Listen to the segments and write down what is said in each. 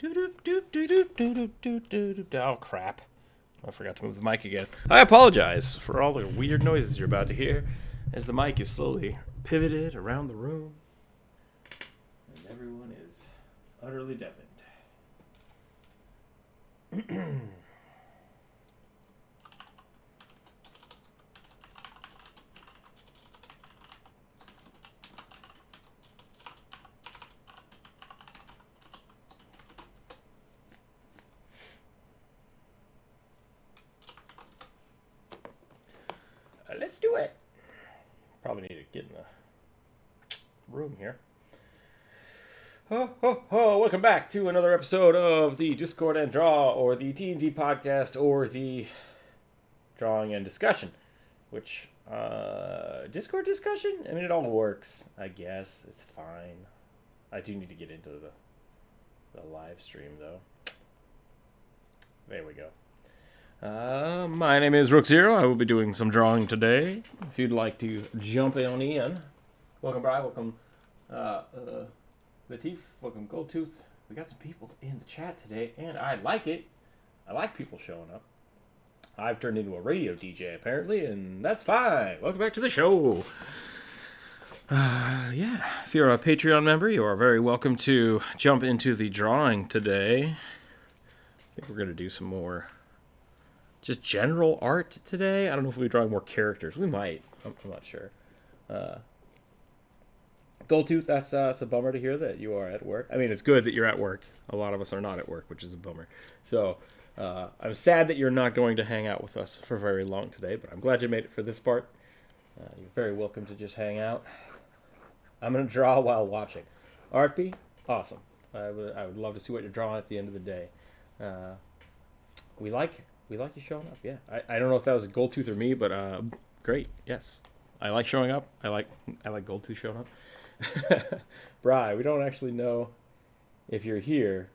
Oh, crap. I forgot to move the mic again. I apologize for all the weird noises you're about to hear as the mic is slowly pivoted around the room and everyone is utterly deafened. Let's do it. Probably need to get in the room here. Welcome back to another episode of the Discord and Draw, or the D&D podcast, or the Drawing and Discussion. Which, Discord discussion? I mean, it all works, I guess. It's fine. I do need to get into the live stream, though. There we go. My name is Rookzer0. I will be doing some drawing today. If you'd like to jump on in. Welcome, Brian. Welcome, Latif. Welcome, Goldtooth. We got some people in the chat today, and I like it. I like people showing up. I've turned into a radio DJ, apparently, and that's fine. Welcome back to the show. If you're a Patreon member, you are very welcome to jump into the drawing today. I think we're going to do some more just general art today. I don't know if we'll be drawing more characters. We might. I'm not sure. Goldtooth, that's a bummer to hear that you are at work. I mean, it's good that you're at work. A lot of us are not at work, which is a bummer. So I'm sad that you're not going to hang out with us for very long today, but I'm glad you made it for this part. You're very welcome to just hang out. I'm going to draw while watching. Artby, awesome. I would love to see what you're drawing at the end of the day. We like you showing up, yeah. I don't know if that was a Goldtooth or me, but great, yes. I like showing up. I like Goldtooth showing up. Bri, we don't actually know if you're here.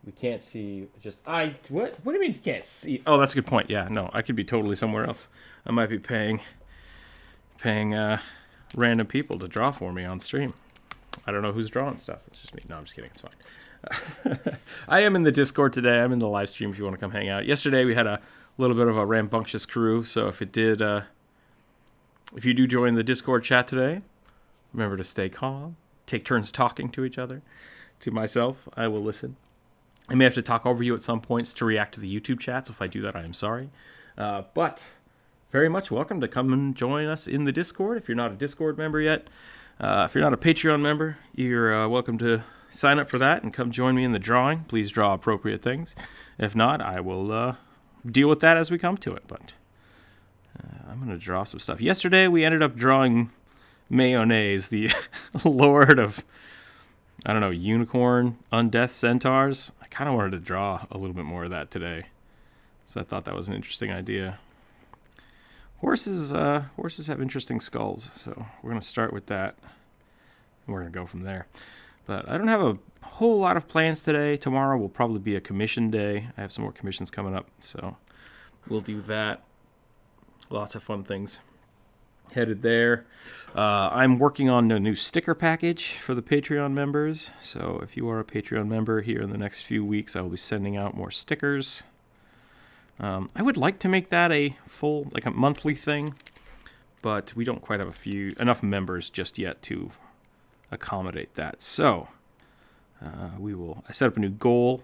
We can't see. What do you mean you can't see? Oh, that's a good point. Yeah, no, I could be totally somewhere else. I might be paying random people to draw for me on stream. I don't know who's drawing stuff. It's just me. No, I'm just kidding. It's fine. I am in the Discord today. I'm in the live stream if you want to come hang out. Yesterday we had a little bit of a rambunctious crew, so if you do join the Discord chat today, remember to stay calm. Take turns talking to each other. To myself, I will listen. I may have to talk over you at some points to react to the YouTube chats. If I do that, I am sorry. But very much welcome to come and join us in the Discord. If you're not a Discord member yet, if you're not a Patreon member, you're welcome to sign up for that and come join me in the drawing. Please draw appropriate things. If not, I will deal with that as we come to it. But I'm going to draw some stuff. Yesterday, we ended up drawing Mayonnaise, the lord of, I don't know, unicorn, undeath centaurs. I kind of wanted to draw a little bit more of that today. So I thought that was an interesting idea. Horses have interesting skulls, so we're going to start with that. And we're going to go from there. But I don't have a whole lot of plans today. Tomorrow will probably be a commission day. I have some more commissions coming up, so we'll do that. Lots of fun things headed there. I'm working on a new sticker package for the Patreon members. So if you are a Patreon member, here in the next few weeks, I will be sending out more stickers. I would like to make that a full, like a monthly thing, but we don't quite have enough members just yet to accommodate that. So I set up a new goal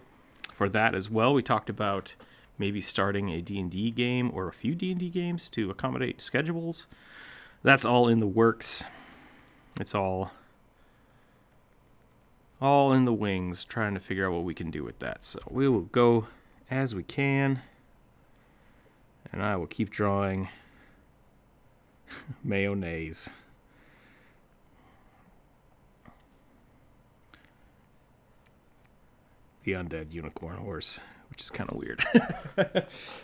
for that as well. We talked about maybe starting a D&D game or a few D&D games to accommodate schedules. That's all in the works. It's all in the wings, trying to figure out what we can do with that. So we will go as we can, and I will keep drawing mayonnaise. The undead unicorn horse, which is kind of weird.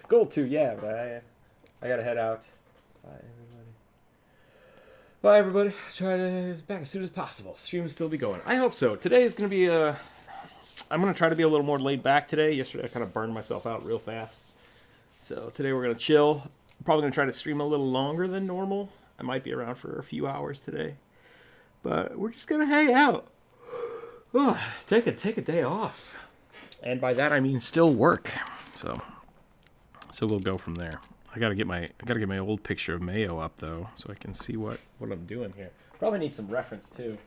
Gold too, yeah, but I gotta head out. Bye, everybody. Try to get back as soon as possible. Stream will still be going. I hope so. Today is going to be I'm going to try to be a little more laid back today. Yesterday I kind of burned myself out real fast. So today we're going to chill. I'm probably going to try to stream a little longer than normal. I might be around for a few hours today. But we're just going to hang out. Oh, take a day off. And by that I mean still work. So we'll go from there. I gotta get my old picture of Mayo up though, so I can see what I'm doing here. Probably need some reference too.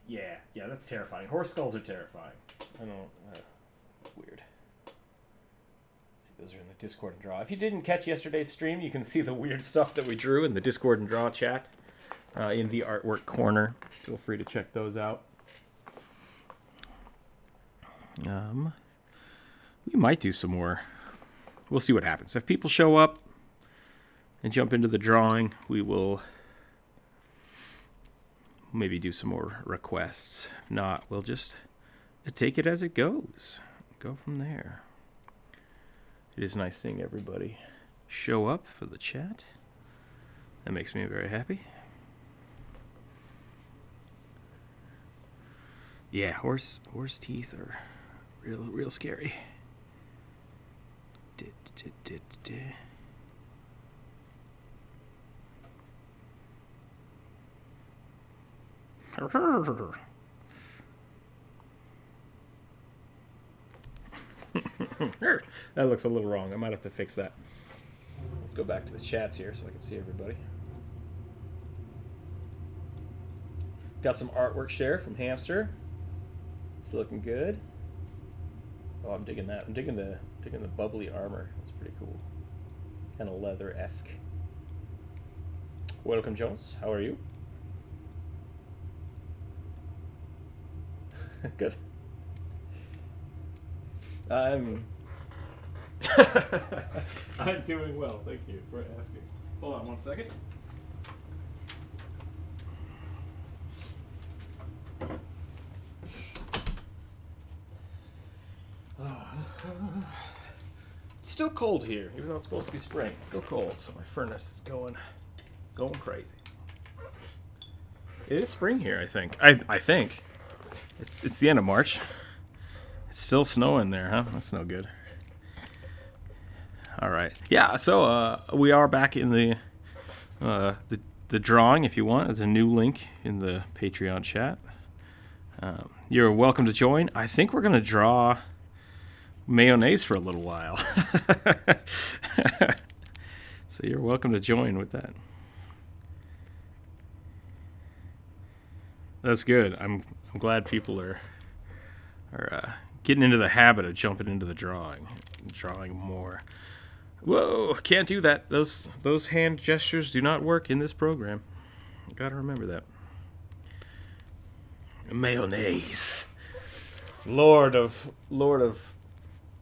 Yeah, that's terrifying. Horse skulls are terrifying. I don't. Weird. See, those are in the Discord and Draw. If you didn't catch yesterday's stream, you can see the weird stuff that we drew in the Discord and Draw chat in the artwork corner. Feel free to check those out. We might do some more. We'll see what happens. If people show up and jump into the drawing, we will maybe do some more requests. If not, we'll just take it as it goes. Go from there. It is nice seeing everybody show up for the chat. That makes me very happy. Yeah, horse teeth are real scary. That looks a little wrong. I might have to fix that. Let's go back to the chats here so I can see everybody. Got some artwork share from Hamster. It's looking good. Oh, I'm digging that. I'm digging the bubbly armor. That's pretty cool. Kind of leather-esque. Welcome, Jones. How are you? Good. I'm doing well. Thank you for asking. Hold on one second. It's still cold here, even though it's supposed to be spring. It's still cold, so my furnace is going crazy. It is spring here, I think. I think. It's the end of March. It's still snowing there, huh? That's no good. All right. Yeah, so we are back in the drawing if you want. There's a new link in the Patreon chat. You're welcome to join. I think we're going to draw mayonnaise for a little while. So you're welcome to join with that. That's good. I'm glad people are getting into the habit of jumping into the drawing more. Whoa, can't do that. Those hand gestures do not work in this program. Gotta remember that. Mayonnaise. Lord of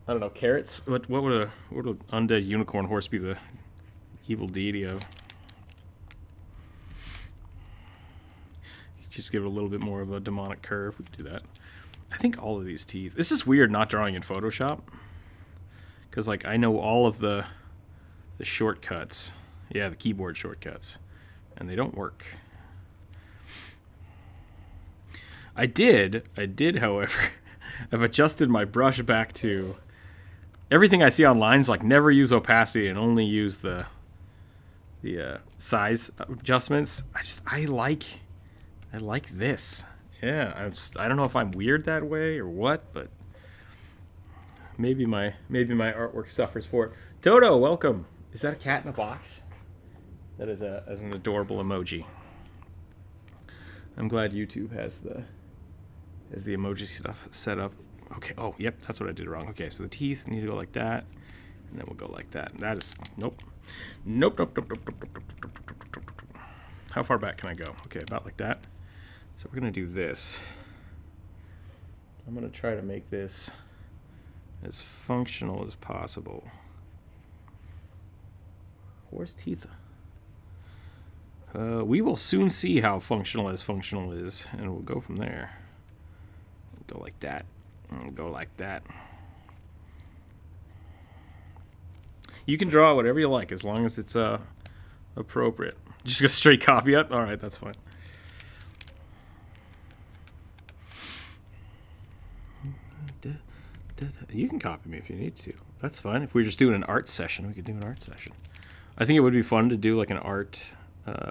I don't know, carrots? What would an undead unicorn horse be the evil deity of? Just give it a little bit more of a demonic curve. We could do that. I think all of these teeth. This is weird not drawing in Photoshop. Because, like, I know all of the shortcuts. Yeah, the keyboard shortcuts. And they don't work. I did, however, I've adjusted my brush back to... Everything I see online is, like, never use opacity and only use the size adjustments. I like this. Yeah, I don't know if I'm weird that way or what, but maybe my artwork suffers for it. Toto, welcome. Is that a cat in a box? That is an adorable emoji. I'm glad YouTube has the emoji stuff set up. Okay. Oh, yep. That's what I did wrong. Okay, so the teeth need to go like that, and then we'll go like that. That is nope. How far back can I go? Okay, about like that. So we're gonna do this. I'm gonna try to make this as functional as possible. Horse teeth. We will soon see how functional is, and we'll go from there. Go like that. And go like that. You can draw whatever you like as long as it's appropriate. Just go straight copy it? All right, that's fine. You can copy me if you need to. That's fine. If we're just doing an art session, we could do an art session. I think it would be fun to do like an art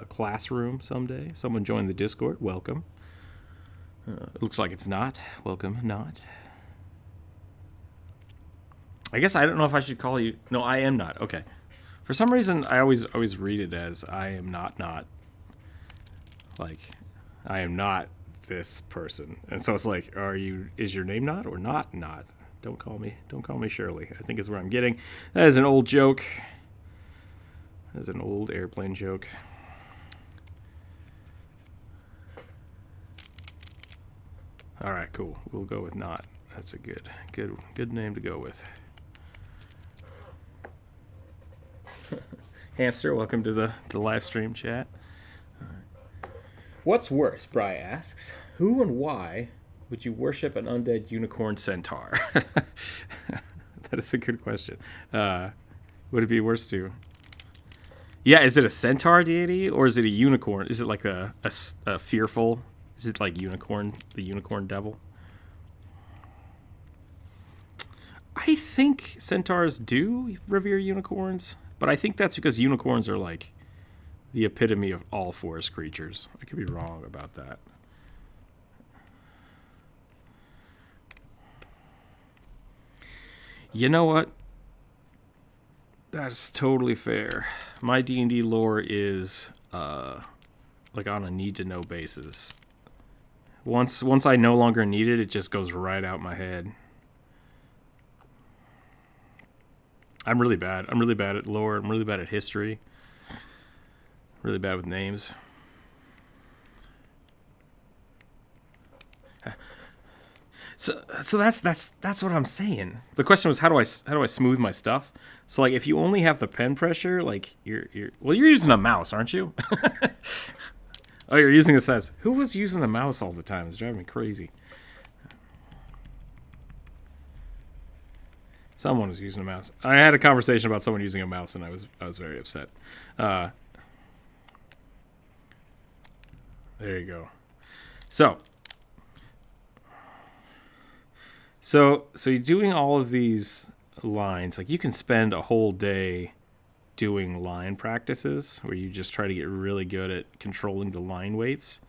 classroom someday. Someone join the Discord. Welcome. It looks like it's not. Welcome, not. I guess I don't know if I should call you. No, I am not. Okay. For some reason, I always read it as I am not. Like, I am not this person. And so it's like, is your name not or not? Don't call me Shirley, I think is where I'm getting. That is an old joke. That is an old airplane joke. All right, cool. We'll go with not. That's a good name to go with. Hamster, welcome to the live stream chat. What's worse, Bry asks, who and why would you worship an undead unicorn centaur? That is a good question. Would it be worse to... Yeah, is it a centaur deity or is it a unicorn? Is it like a fearful... Is it like unicorn, the unicorn devil? I think centaurs do revere unicorns, but I think that's because unicorns are like the epitome of all forest creatures. I could be wrong about that. You know what? That's totally fair. My D&D lore is like on a need-to-know basis. Once I no longer need it, it just goes right out my head. I'm really bad. I'm really bad at lore. I'm really bad at history. Really bad with names. So that's what I'm saying. The question was how do I smooth my stuff? So like if you only have the pen pressure, like you're using a mouse, aren't you? Oh, you're using a says. Who was using a mouse all the time? It's driving me crazy. Someone was using a mouse. I had a conversation about someone using a mouse, and I was very upset. There you go. So you're doing all of these lines. Like you can spend a whole day doing line practices where you just try to get really good at controlling the line weights,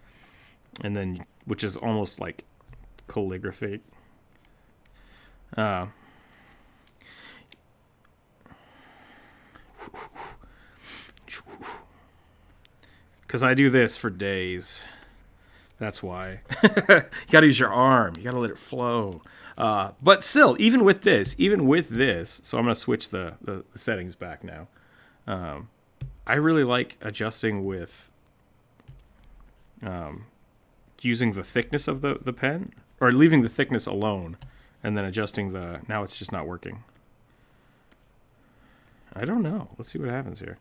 and then which is almost like calligraphy. Because I do this for days. That's why. You gotta use your arm. You gotta let it flow. But still, even with this, so I'm gonna switch the settings back now. I really like adjusting with using the thickness of the pen, or leaving the thickness alone, and then adjusting now it's just not working. I don't know. Let's see what happens here.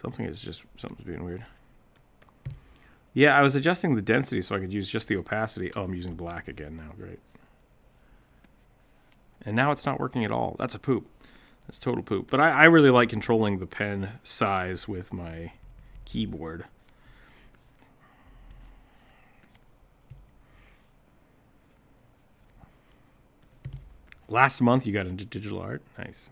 Something's being weird. Yeah, I was adjusting the density so I could use just the opacity. Oh, I'm using black again now. Great. And now it's not working at all. That's a poop. That's total poop. But I really like controlling the pen size with my keyboard. Last month you got into digital art. Nice.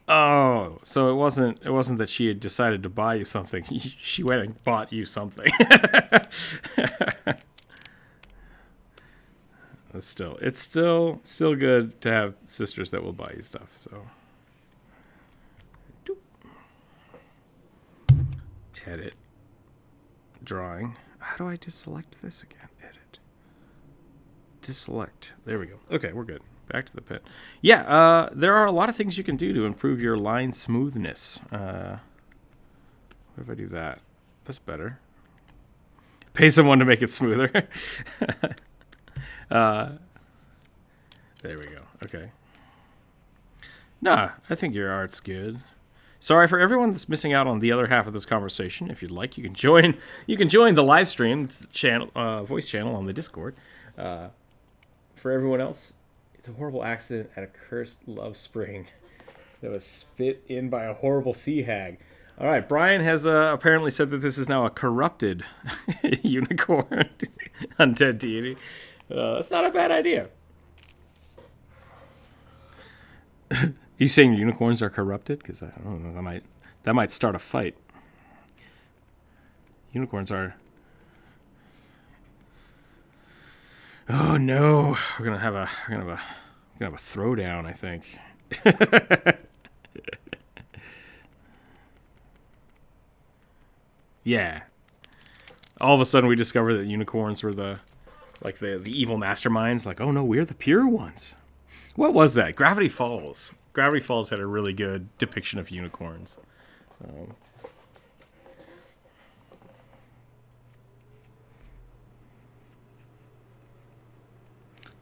Oh, so it wasn't that she had decided to buy you something. She went and bought you something. It's still good to have sisters that will buy you stuff. So, edit, drawing. How do I deselect this again? Edit, deselect. There we go. Okay, we're good. Back to the pen. Yeah, there are a lot of things you can do to improve your line smoothness. What if I do that? That's better. Pay someone to make it smoother. There we go. Okay. Nah, I think your art's good. Sorry for everyone that's missing out on the other half of this conversation. If you'd like, you can join the live stream channel, voice channel on the Discord. For everyone else, it's a horrible accident at a cursed love spring that was spit in by a horrible sea hag. All right, Brian has apparently said that this is now a corrupted unicorn undead deity. That's not a bad idea. You saying unicorns are corrupted? Because I don't know, that might start a fight. Unicorns are. Oh no, we're gonna have a throwdown, I think. Yeah. All of a sudden, we discover that unicorns were the evil masterminds. Like, oh no, we're the pure ones. What was that? Gravity Falls. Gravity Falls had a really good depiction of unicorns.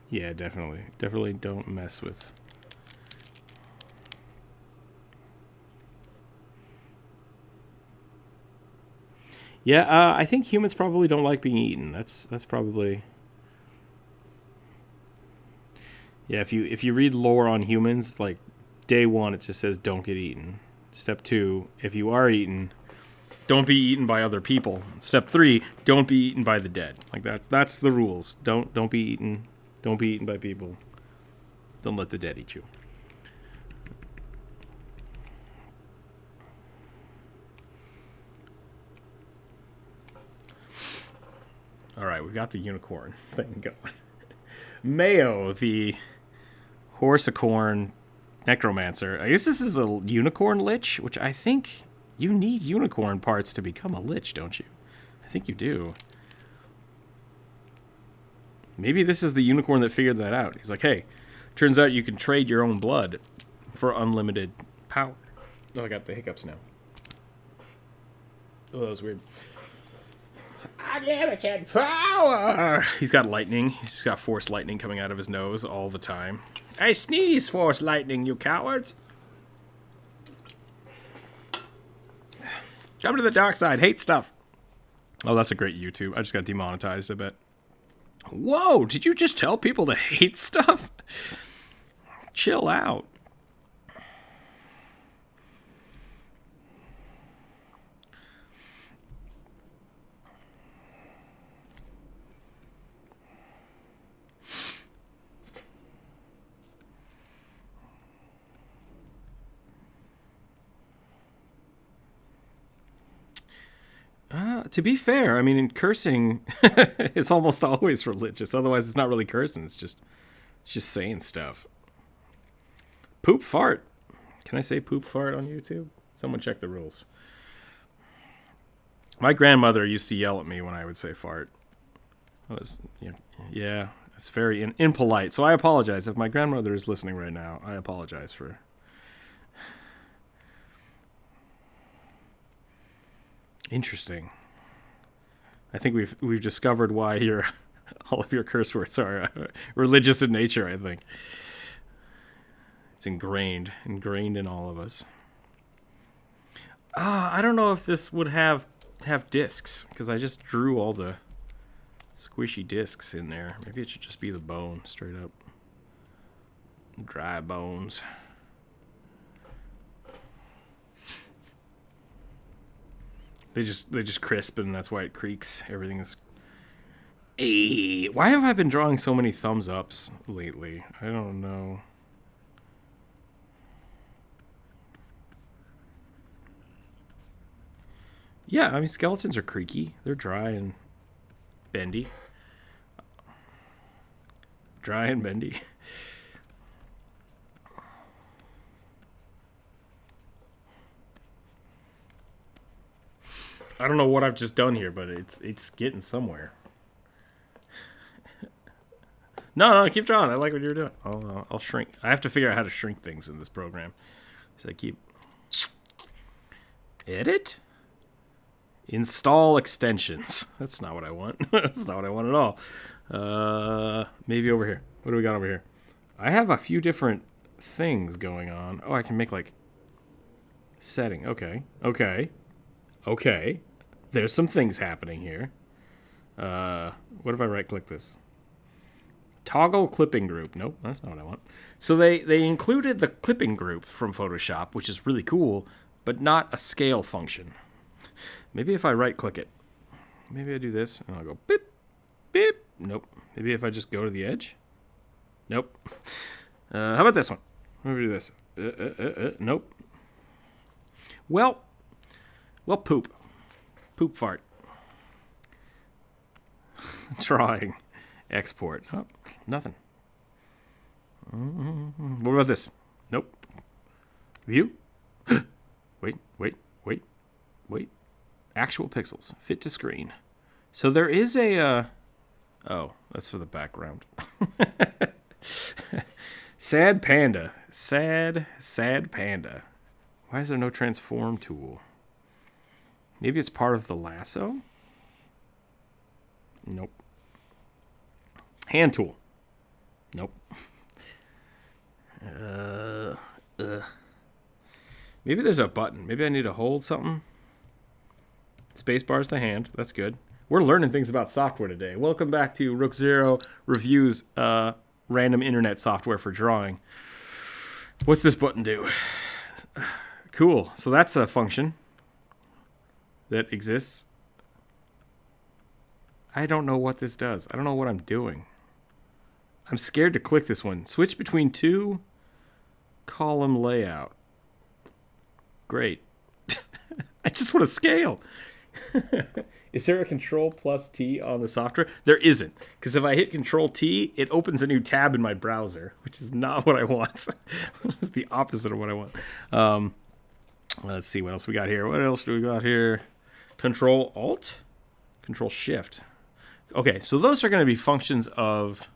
Yeah, definitely. Definitely don't mess with. Yeah, I think humans probably don't like being eaten. That's probably. Yeah, if you read lore on humans, like day 1 it just says don't get eaten. Step 2, if you are eaten, don't be eaten by other people. Step 3, don't be eaten by the dead. Like that's the rules. Don't be eaten. Don't be eaten by people. Don't let the dead eat you. All right, we got the unicorn thing going. Mayo, the horsicorn necromancer. I guess this is a unicorn lich, which I think you need unicorn parts to become a lich, don't you? I think you do. Maybe this is the unicorn that figured that out. He's like, hey, turns out you can trade your own blood for unlimited power. Oh, I got the hiccups now. Oh, that was weird. Unlimited power! He's got lightning. He's got force lightning coming out of his nose all the time. I sneeze force lightning, you cowards! Come to the dark side. Hate stuff. Oh, that's a great YouTube. I just got demonetized, I bet. Whoa, did you just tell people to hate stuff? Chill out. To be fair, I mean, in cursing, it's almost always religious. Otherwise, it's not really cursing. It's just saying stuff. Poop fart. Can I say poop fart on YouTube? Someone check the rules. My grandmother used to yell at me when I would say fart. Yeah, it's very impolite. So I apologize. If my grandmother is listening right now, I apologize for... Interesting. I think we've discovered why all of your curse words are religious in nature, I think. It's ingrained in all of us. I don't know if this would have discs, because I just drew all the squishy discs in there. Maybe it should just be the bone, straight up. Dry bones. They just crisp, and that's why it creaks. Everything is... Hey, why have I been drawing so many thumbs ups lately? I don't know. Yeah, I mean, skeletons are creaky. They're dry and bendy. Dry and bendy. I don't know what I've just done here, but it's getting somewhere. No, keep drawing. I like what you're doing. I'll shrink. I have to figure out how to shrink things in this program. So I keep... Edit? Install extensions. That's not what I want. That's not what I want at all. Maybe over here. What do we got over here? I have a few different things going on. Oh, I can make, like... Setting. Okay. There's some things happening here. What if I right-click this? Toggle clipping group. Nope, that's not what I want. So they included the clipping group from Photoshop, which is really cool, but not a scale function. Maybe if I right-click it. Maybe I do this, and I'll go beep, Beep. Nope. Maybe if I just go to the edge? Nope. How about this one? Let me do this. Nope. Well, poop. Poop fart. Drawing. Export. Oh, nothing. What about this? Nope. View. Wait. Actual pixels. Fit to screen. So there is a... oh, that's for the background. Sad panda. Sad panda. Why is there no transform tool? Maybe it's part of the lasso? Nope. Hand tool. Nope. Maybe there's a button. Maybe I need to hold something. Spacebar's the hand. That's good. We're learning things about software today. Welcome back to Rookzer0 Reviews random internet software for drawing. What's this button do? Cool. So that's a function that exists. I don't know what this does. I don't know what I'm doing. I'm scared to click this one. Switch between two column layout. Great. I just want to scale. Is there a Control plus T on the software? There isn't. Because if I hit Control T, it opens a new tab in my browser, which is not what I want. It's the opposite of what I want. Let's see what else we got here. What else do we got here? Control Alt? Control Shift. Okay, so those are going to be functions of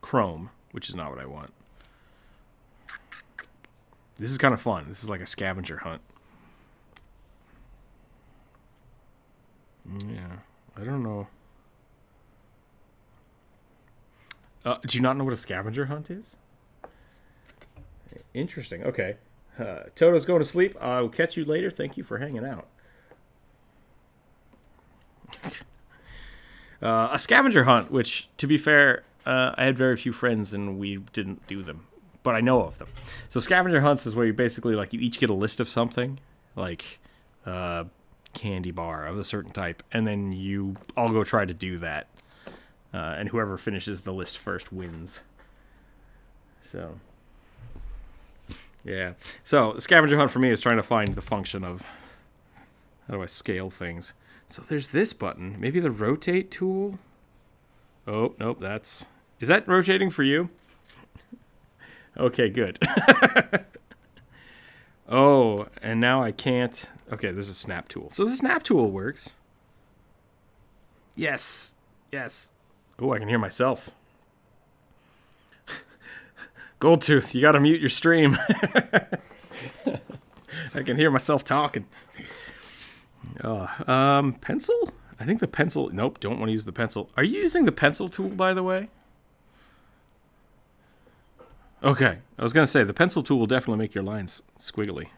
Chrome, which is not what I want. This is kind of fun. This is like a scavenger hunt. Yeah, I don't know. Do you not know what a scavenger hunt is? Interesting. Okay. Toto's going to sleep. I'll catch you later. Thank you for hanging out. A scavenger hunt, which, to be fair, I had very few friends and we didn't do them. But I know of them. So scavenger hunts is where you basically, like, you each get a list of something, like candy bar of a certain type, and then you all go try to do that. And whoever finishes the list first wins. So, yeah. So the scavenger hunt for me is trying to find the function of how do I scale things. So there's this button. Maybe the rotate tool? Oh, nope, that's... Is that rotating for you? Okay, good. Oh, and now I can't... Okay, there's a snap tool. So the snap tool works. Yes. Oh, I can hear myself. Goldtooth, you gotta mute your stream. I can hear myself talking. Pencil? I think the pencil... Nope, don't want to use the pencil. Are you using the pencil tool, by the way? Okay, I was going to say, the pencil tool will definitely make your lines squiggly.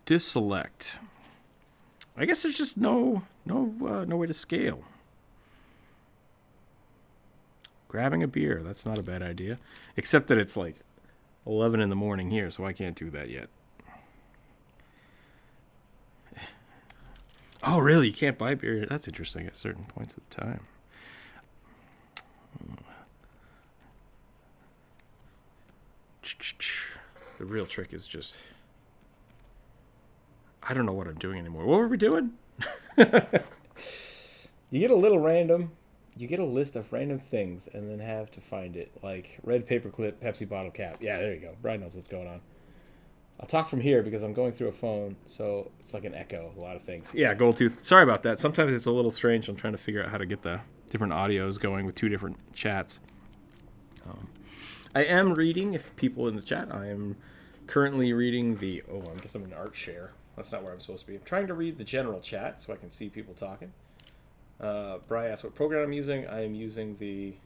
Deselect. I guess there's just no way to scale. Grabbing a beer, that's not a bad idea. Except that it's like 11 in the morning here, so I can't do that yet. Oh, really? You can't buy beer? That's interesting at certain points of time. The real trick is just... I don't know what I'm doing anymore. What were we doing? You get a little random. You get a list of random things and then have to find it. Like red paperclip, Pepsi bottle cap. Yeah, there you go. Brian knows what's going on. I'll talk from here because I'm going through a phone, so it's like an echo of a lot of things. Yeah, Goldtooth. Sorry about that. Sometimes it's a little strange. I'm trying to figure out how to get the different audios going with two different chats. I am reading, if people in the chat, I am currently reading the... Oh, I guess I'm in art share. That's not where I'm supposed to be. I'm trying to read the general chat so I can see people talking. Brian asked what program I'm using. I am using the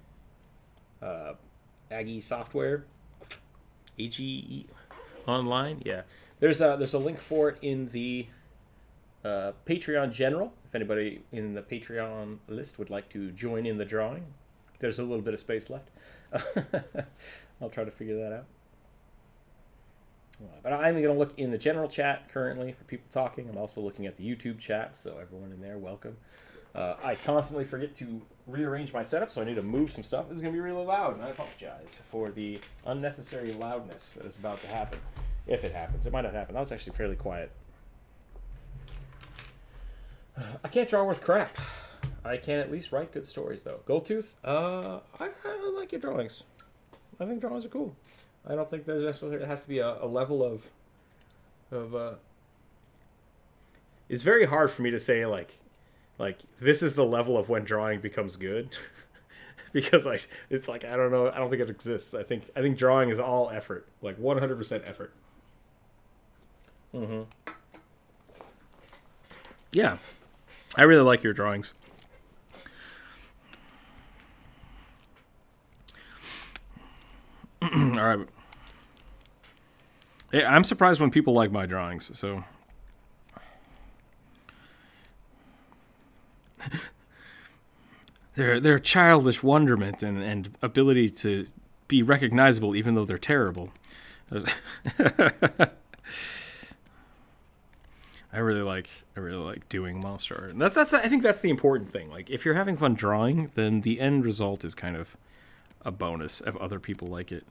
Aggie software. AGE online. Yeah. There's a link for it in the Patreon general. If anybody in the Patreon list would like to join in the drawing. There's a little bit of space left. I'll try to figure that out. But I'm going to look in the general chat currently for people talking. I'm also looking at the YouTube chat, so everyone in there, welcome. I constantly forget to rearrange my setup, so I need to move some stuff. This is going to be really loud, and I apologize for the unnecessary loudness that is about to happen. If it happens. It might not happen. That was actually fairly quiet. I can't draw worth crap. I can at least write good stories, though. Goldtooth, I like your drawings. I think drawings are cool. I don't think there's necessarily, it has to be a level of it's very hard for me to say like this is the level of when drawing becomes good. Because it's like, I don't know, I don't think it exists. I think drawing is all effort, like 100% effort. Mm-hmm. Yeah, I really like your drawings. All right. Hey, I'm surprised when people like my drawings. So their childish wonderment and ability to be recognizable even though they're terrible. I really like doing monster art. And that's I think that's the important thing. Like, if you're having fun drawing, then the end result is kind of a bonus if other people like it.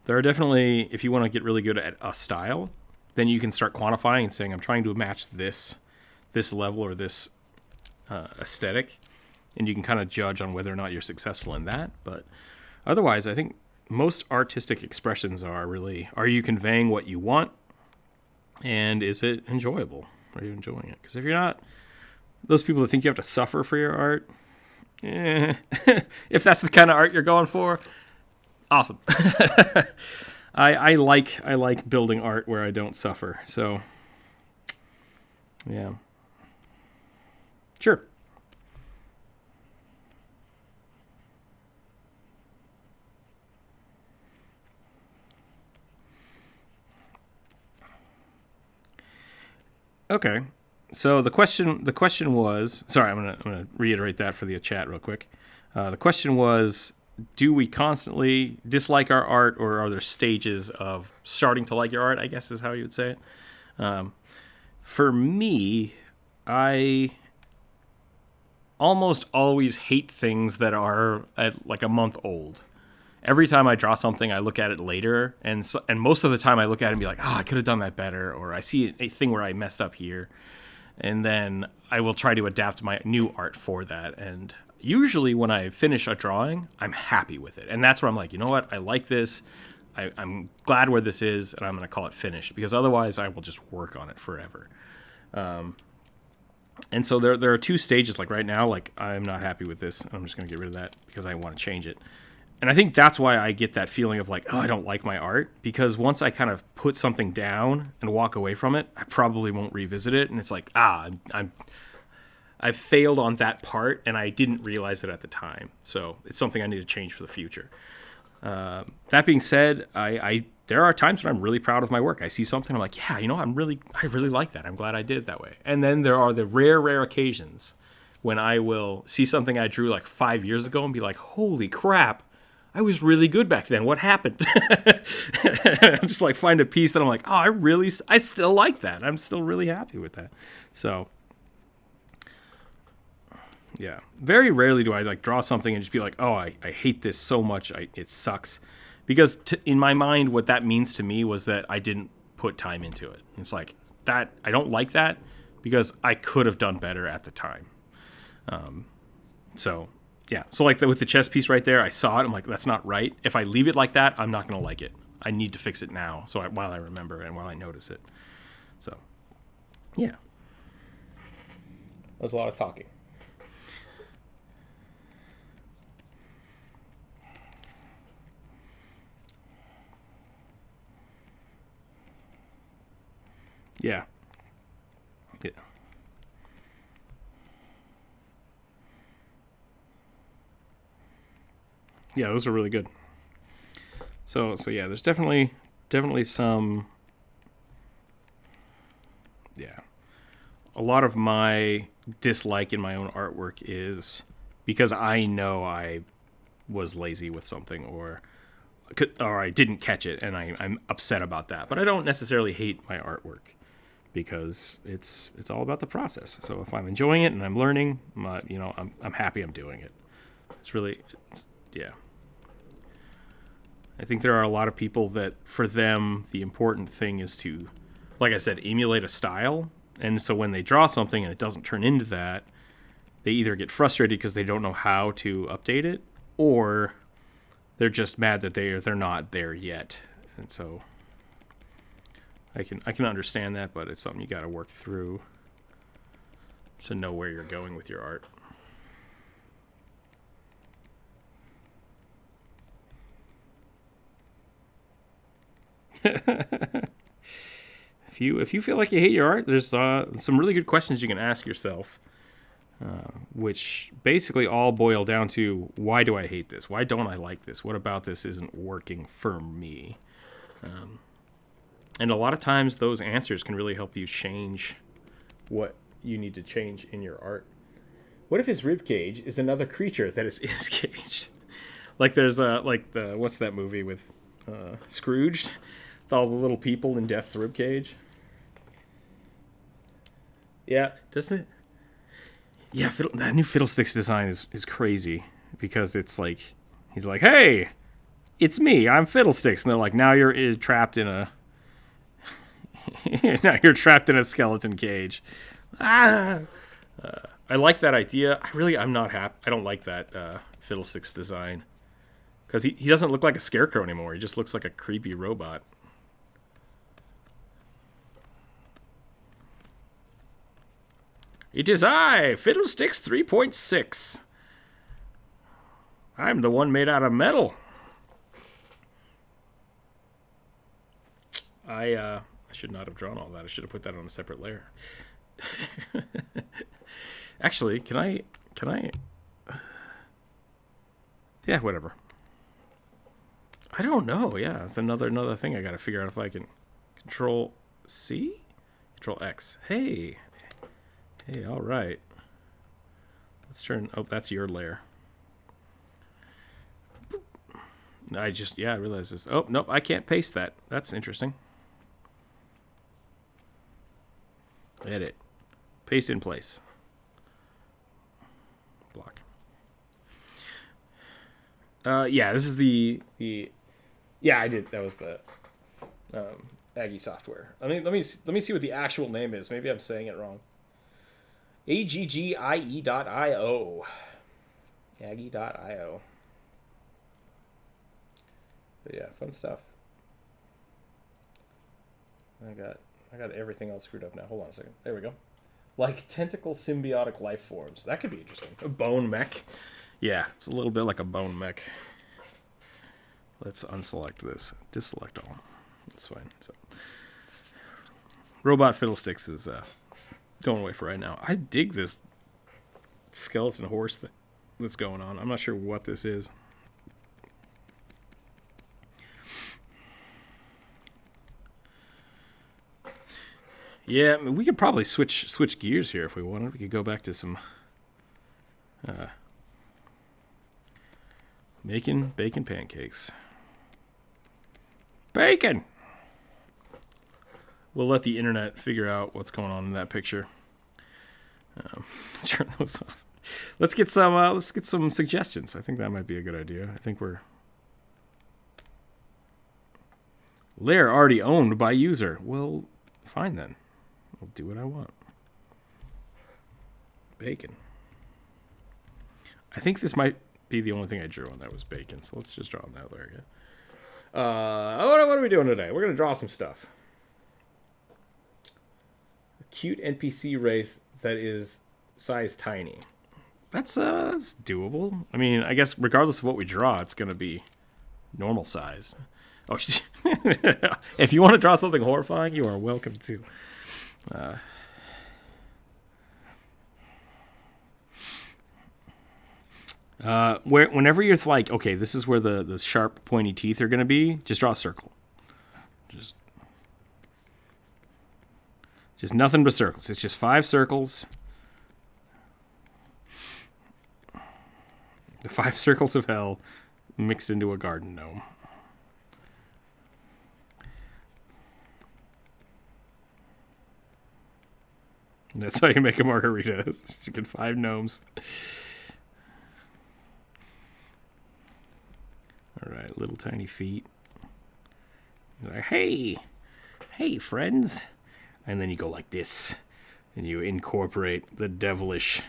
There are definitely, if you want to get really good at a style, then you can start quantifying and saying, I'm trying to match this level or this aesthetic, and you can kind of judge on whether or not you're successful in that. But otherwise, I think most artistic expressions are you conveying what you want, and is it enjoyable? Are you enjoying it? Because if you're not, those people that think you have to suffer for your art, if that's the kind of art you're going for, awesome. I like building art where I don't suffer. So, yeah. Sure. Okay. So the question was, sorry, I'm gonna reiterate that for the chat real quick. The question was, do we constantly dislike our art, or are there stages of starting to like your art, I guess is how you would say it. For me, I almost always hate things that are like a month old. Every time I draw something, I look at it later, and most of the time I look at it and be like, oh, I could have done that better, or I see a thing where I messed up here, and then I will try to adapt my new art for that. And usually when I finish a drawing, I'm happy with it, and that's where I'm like, you know what, I like this, I'm glad where this is, and I'm going to call it finished, because otherwise I will just work on it forever. And so there are two stages. Like right now, like, I'm not happy with this, I'm just going to get rid of that because I want to change it. And I think that's why I get that feeling of like, oh, I don't like my art, because once I kind of put something down and walk away from it, I probably won't revisit it. And it's like, I've failed on that part, and I didn't realize it at the time. So it's something I need to change for the future. That being said, there are times when I'm really proud of my work. I see something, I'm like, yeah, you know, I really like that. I'm glad I did it that way. And then there are the rare occasions when I will see something I drew like 5 years ago and be like, holy crap, I was really good back then. What happened? I'm just like, find a piece that I'm like, oh, I still like that. I'm still really happy with that. So, yeah. Very rarely do I like draw something and just be like, oh, I hate this so much. It sucks. Because in my mind, what that means to me was that I didn't put time into it. It's like, that I don't like that because I could have done better at the time. So, yeah. So like with the chess piece right there, I saw it. I'm like, that's not right. If I leave it like that, I'm not going to like it. I need to fix it now. So while I remember and while I notice it. So, yeah. That was a lot of talking. Yeah. Yeah. Yeah, those are really good. So yeah, there's definitely some, yeah. A lot of my dislike in my own artwork is because I know I was lazy with something, or or I didn't catch it, and I'm upset about that. But I don't necessarily hate my artwork because it's all about the process. So if I'm enjoying it and I'm learning, I'm happy I'm doing it. Yeah. I think there are a lot of people that for them the important thing is to, like I said, emulate a style. And so when they draw something and it doesn't turn into that, they either get frustrated because they don't know how to update it, or they're just mad that they're not there yet. And so I can understand that, but it's something you got to work through to know where you're going with your art. If you feel like you hate your art, there's some really good questions you can ask yourself, which basically all boil down to, why do I hate this? Why don't I like this? What about this isn't working for me? And a lot of times those answers can really help you change what you need to change in your art. What if his rib cage is another creature that is caged? Like there's what's that movie with Scrooged? With all the little people in Death's rib cage. Yeah, doesn't it? Yeah, that new Fiddlesticks design is crazy because it's like, he's like, hey, it's me, I'm Fiddlesticks. And they're like, now you're trapped in a skeleton cage. I like that idea. I'm not happy. I don't like that Fiddlesticks design because he doesn't look like a scarecrow anymore. He just looks like a creepy robot. It is I, Fiddlesticks 3.6. I'm the one made out of metal. I should not have drawn all that. I should have put that on a separate layer. Actually, can I? Yeah, whatever. I don't know. Yeah, it's another thing I got to figure out if I can Control C, Control X. Hey, all right. Let's turn. Oh, that's your layer. I realized this. Oh, nope, I can't paste that. That's interesting. Edit. Paste in place. Block. Yeah, this is the yeah, I did. That was the Aggie software. Let me see what the actual name is. Maybe I'm saying it wrong. Aggie.io. Aggie.io. But yeah, fun stuff. I got everything else screwed up now. Hold on a second. There we go. Like tentacle symbiotic life forms. That could be interesting. A bone mech. Yeah, it's a little bit like a bone mech. Let's unselect this. Deselect all. That's fine. So, Robot Fiddlesticks is going away for right now. I dig this skeleton horse that's going on. I'm not sure what this is. Yeah, I mean, we could probably switch gears here if we wanted. We could go back to some making bacon pancakes. Bacon! We'll let the internet figure out what's going on in that picture. Turn those off. Let's get some suggestions. I think that might be a good idea. I think layer already owned by user. Well, fine then. I'll do what I want. Bacon. I think this might be the only thing I drew on that was bacon. So let's just draw on that layer again. What are we doing today? We're going to draw some stuff. A cute NPC race that is size tiny. That's doable. I mean, I guess regardless of what we draw, it's going to be normal size. Oh, if you want to draw something horrifying, you are welcome to. Whenever you're like, okay, this is where the sharp, pointy teeth are going to be, just draw a circle. Just nothing but circles. It's just 5 circles. The 5 circles of hell mixed into a garden gnome. And that's how you make a margarita. You get 5 gnomes. All right, little tiny feet. You're like, hey, friends. And then you go like this, and you incorporate the devilish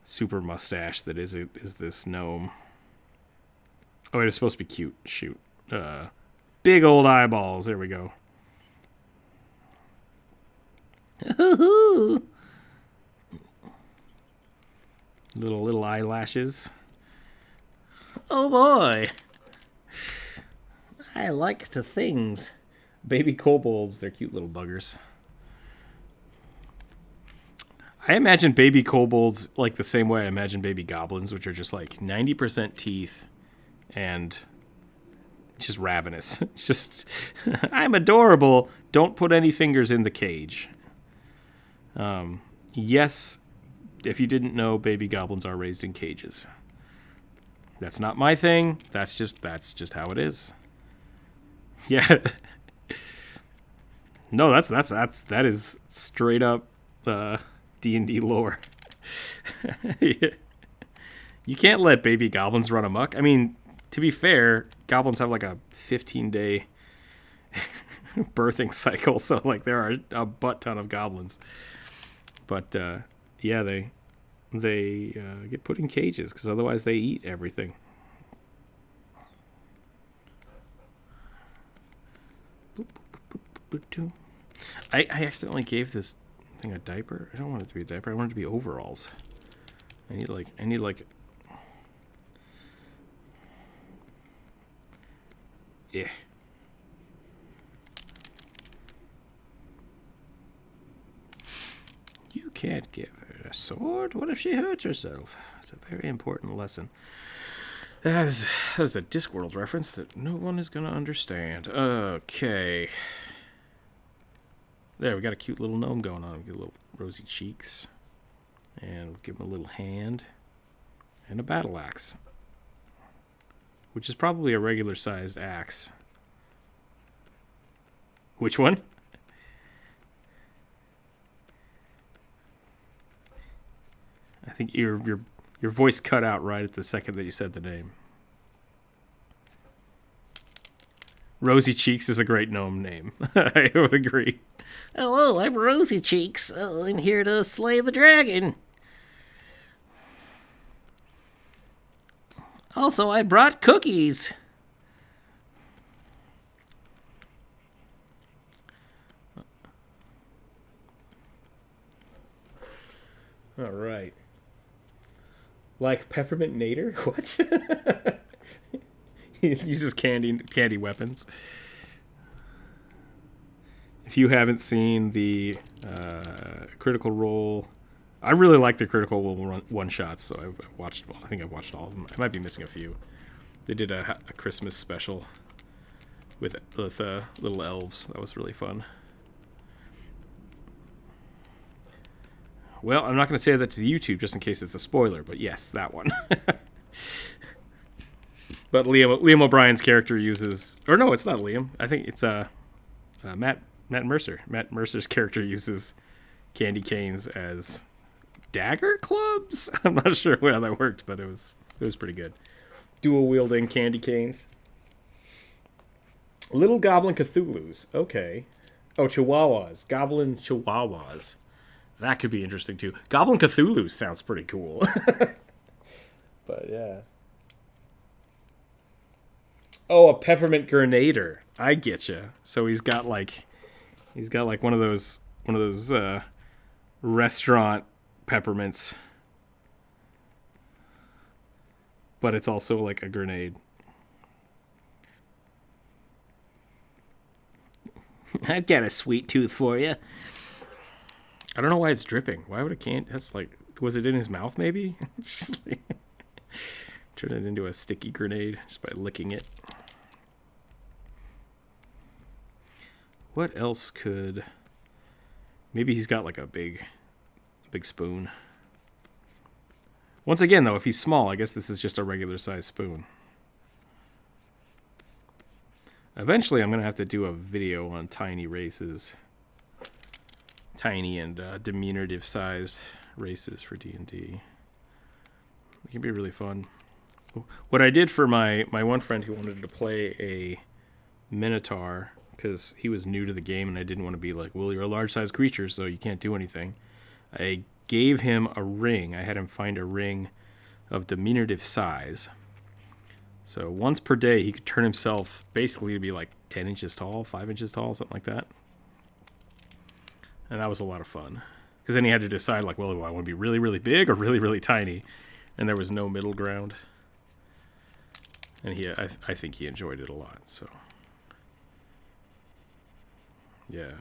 super mustache that is this gnome. Oh, it was supposed to be cute. Shoot. Big old eyeballs. There we go. Little eyelashes. Oh boy. I like to things. Baby kobolds. They're cute little buggers. I imagine baby kobolds like the same way I imagine baby goblins, which are just like 90% teeth and just ravenous. It's just, I'm adorable. Don't put any fingers in the cage. Yes, if you didn't know, baby goblins are raised in cages. That's not my thing. That's just how it is. Yeah. No, that is straight up D&D lore. Yeah. You can't let baby goblins run amok. I mean, to be fair, goblins have like a 15-day birthing cycle, so like there are a butt ton of goblins. But yeah, they get put in cages because otherwise they eat everything. I accidentally gave this thing a diaper. I don't want it to be a diaper. I want it to be overalls. I need like yeah. You can't give her a sword. What if she hurts herself? It's a very important lesson. That is a Discworld reference that no one is going to understand. Okay. There, we got a cute little gnome going on. We get little rosy cheeks. And we'll give him a little hand. And a battle axe. Which is probably a regular-sized axe. Which one? I think your voice cut out right at the second that you said the name. Rosy Cheeks is a great gnome name. I would agree. Hello, I'm Rosy Cheeks. I'm here to slay the dragon. Also, I brought cookies. All right. Like Peppermint Nader? What? He uses candy weapons. If you haven't seen the Critical Role, I really like the Critical Role one shots. So I've watched. I think I've watched all of them. I might be missing a few. They did a Christmas special with little elves. That was really fun. Well, I'm not going to say that to YouTube just in case it's a spoiler, but yes, that one. But Liam O'Brien's character uses, or no, it's not Liam. I think it's Matt Mercer. Matt Mercer's character uses candy canes as dagger clubs. I'm not sure how that worked, but it was pretty good. Dual wielding candy canes. Little Goblin Cthulhu's. Okay. Oh, Chihuahuas. Goblin Chihuahuas. That could be interesting too. Goblin Cthulhu sounds pretty cool. But yeah. Oh, a peppermint grenader. I get you. So he's got like one of those restaurant peppermints, but it's also like a grenade. I've got a sweet tooth for you. I don't know why it's dripping. Why would it can't? That's like, was it in his mouth maybe? Just like, turn it into a sticky grenade just by licking it. What else could? Maybe he's got like a big spoon. Once again, though, if he's small, I guess this is just a regular size spoon. Eventually, I'm gonna have to do a video on tiny races. tiny and diminutive sized races for D&D. It can be really fun. What I did for my one friend who wanted to play a Minotaur, because he was new to the game and I didn't want to be like, well, you're a large-sized creature, so you can't do anything. I gave him a ring. I had him find a ring of diminutive size. So once per day, he could turn himself basically to be like 10 inches tall, 5 inches tall, something like that. And that was a lot of fun. Because then he had to decide, like, well, do I want to be really, really big or really, really tiny? And there was no middle ground. And I think he enjoyed it a lot, so. Yeah.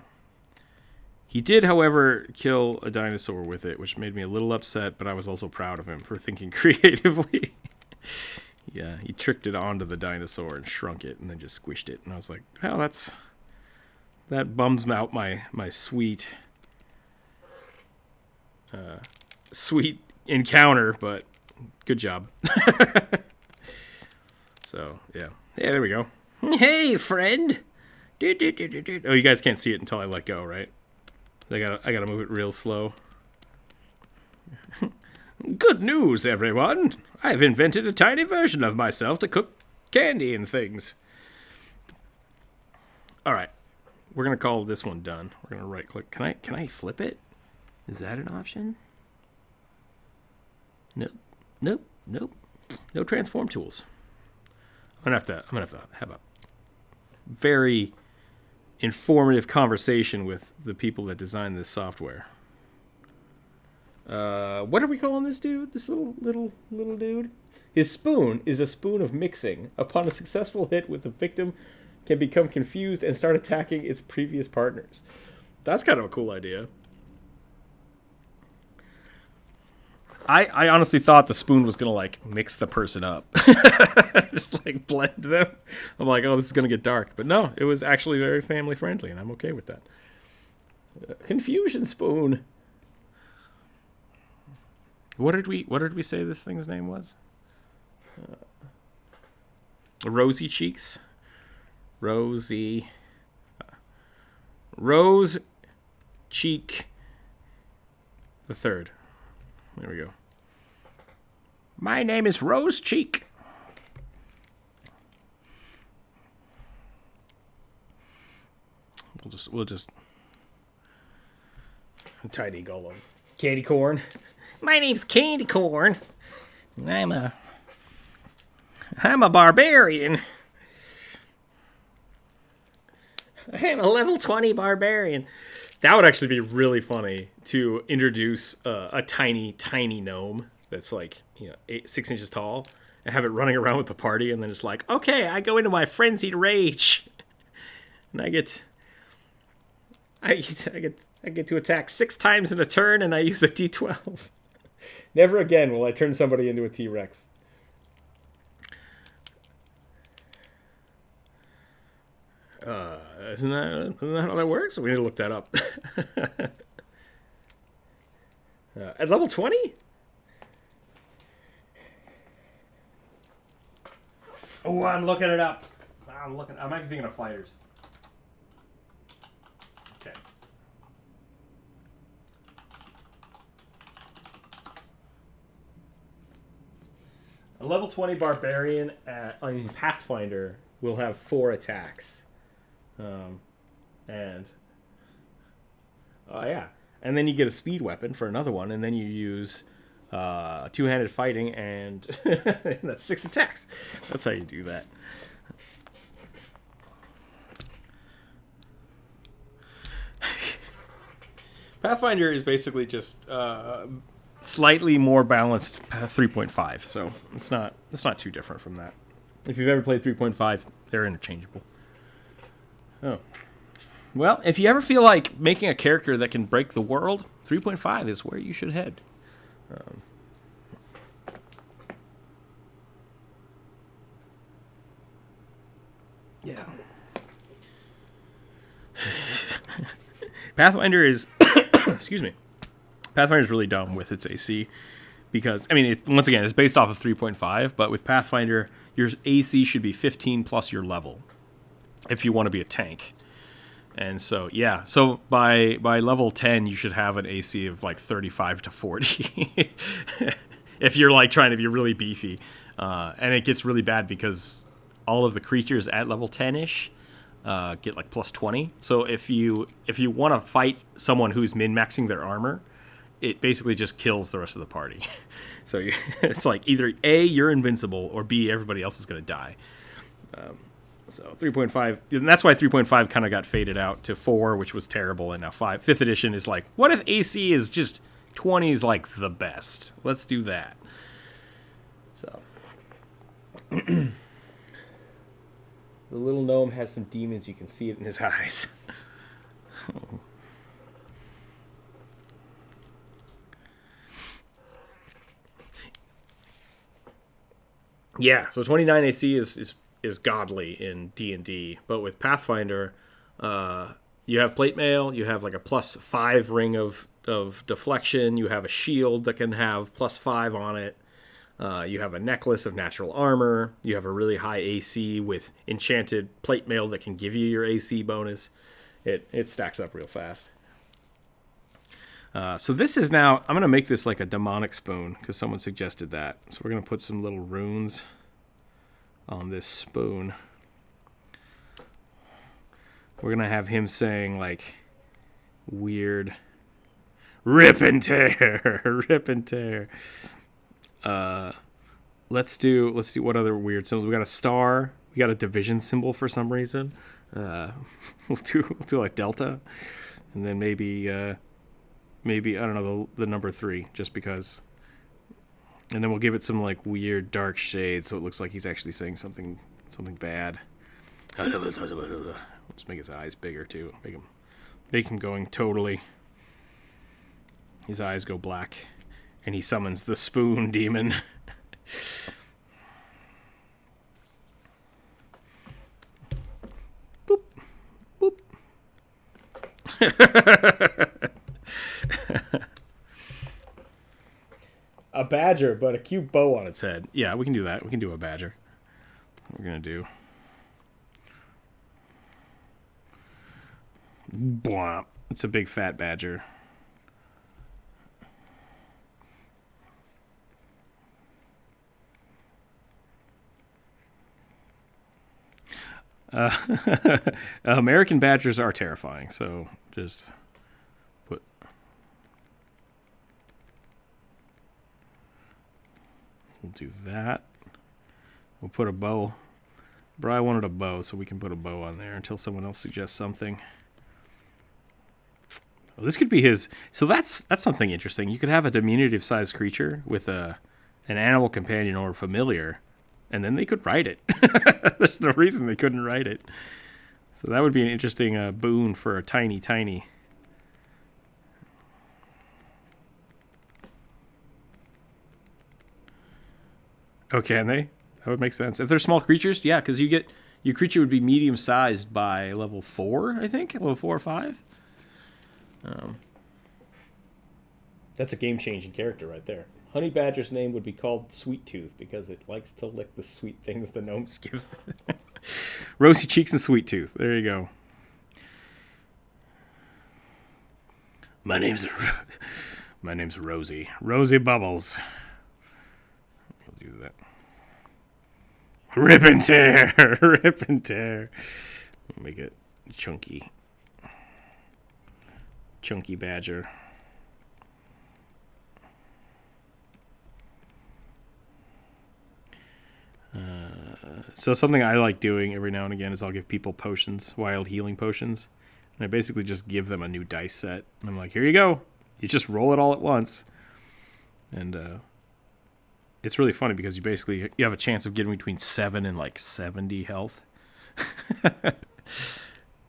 He did, however, kill a dinosaur with it, which made me a little upset, but I was also proud of him for thinking creatively. Yeah, he tricked it onto the dinosaur and shrunk it and then just squished it. And I was like, well, that bums out my sweet encounter, but good job. So, yeah. Yeah, there we go. Hey, friend. Oh, you guys can't see it until I let go, right? I gotta move it real slow. Good news, everyone. I've invented a tiny version of myself to cook candy and things. All right. We're going to call this one done. We're going to right click. Can I flip it? Is that an option? Nope. No transform tools. I'm going to have to have a very informative conversation with the people that designed this software. What are we calling this dude? This little dude? His spoon is a spoon of mixing. Upon a successful hit with the victim, can become confused and start attacking its previous partners. That's kind of a cool idea. I honestly thought the spoon was gonna like mix the person up, just like blend them. I'm like, oh, this is gonna get dark, but no, it was actually very family friendly, and I'm okay with that. Confusion spoon. What did we say this thing's name was? Rosy Cheeks. Rose Cheek the Third. There we go. My name is Rose Cheek. We'll just tiny golem. Candy corn. My name's Candy Corn. I'm a barbarian. I'm a level 20 barbarian. That would actually be really funny to introduce a tiny gnome that's like 6 inches tall and have it running around with the party, and then it's like, okay, I go into my frenzied rage, and I get to attack 6 times in a turn, and I use a D12. Never again will I turn somebody into a T-Rex. Isn't that how that works? We need to look that up. At level 20? Oh, I'm looking it up. I'm actually thinking of fighters. Okay. A level 20 barbarian on Pathfinder will have 4 attacks. And then you get a speed weapon for another one, and then you use two-handed fighting, and that's 6 attacks. That's how you do that. Pathfinder is basically just slightly more balanced 3.5, so it's not too different from that. If you've ever played 3.5, they're interchangeable. Oh. Well, if you ever feel like making a character that can break the world, 3.5 is where you should head. Yeah. Pathfinder is... excuse me. Pathfinder is really dumb with its AC because, I mean, once again, it's based off of 3.5, but with Pathfinder, your AC should be 15 plus your level if you want to be a tank. And so, yeah. So by level 10, you should have an AC of like 35 to 40. If you're like trying to be really beefy. And it gets really bad because all of the creatures at level 10-ish get like plus 20. So if you want to fight someone who's min-maxing their armor, it basically just kills the rest of the party. So it's like either A, you're invincible, or B, everybody else is going to die. So 3.5, and that's why 3.5 kind of got faded out to 4, which was terrible, and now 5. 5th edition is like, what if AC is just 20 is like the best? Let's do that. So the little gnome has some demons. You can see it in his eyes. Yeah, so 29 AC is godly in D&D, but with Pathfinder, you have plate mail, you have like a +5 ring of deflection, you have a shield that can have +5 on it, you have a necklace of natural armor, you have a really high AC with enchanted plate mail that can give you your AC bonus. It stacks up real fast. So this is now, I'm going to make this like a demonic spoon because someone suggested that. So we're going to put some little runes on this spoon. We're going to have him saying like weird rip and tear, rip and tear. Let's do what other weird symbols? We got a star. We got a division symbol for some reason. We'll do like delta, and then maybe I don't know the number 3 just because. And then we'll give it some like weird dark shade so it looks like he's actually saying something bad. Just make his eyes bigger too. Make him going totally. His eyes go black, and he summons the spoon demon. Boop, boop. A badger, but a cute bow on its head. Yeah, we can do that. We can do a badger. What we're going to do. Bwomp. It's a big fat badger. American badgers are terrifying, so just put... We'll do that. We'll put a bow. Brian wanted a bow, so we can put a bow on there until someone else suggests something. Well, this could be his... So that's something interesting. You could have a diminutive-sized creature with an animal companion or familiar, and then they could ride it. There's no reason they couldn't ride it. So that would be an interesting boon for a tiny... Oh, can they? That would make sense. If they're small creatures, yeah, because your creature would be medium-sized by level 4, I think? Level 4 or 5? That's a game-changing character right there. Honey Badger's name would be called Sweet Tooth because it likes to lick the sweet things the gnomes gives. Rosy cheeks and Sweet Tooth. There you go. My name's Rosie. Rosie Bubbles. We'll do that. Rip and tear. Rip and tear. We'll make it chunky. Chunky badger. So something I like doing every now and again is I'll give people potions, wild healing potions, and I basically just give them a new dice set. And I'm like, here you go. You just roll it all at once. And it's really funny because you have a chance of getting between 7 and like 70 health.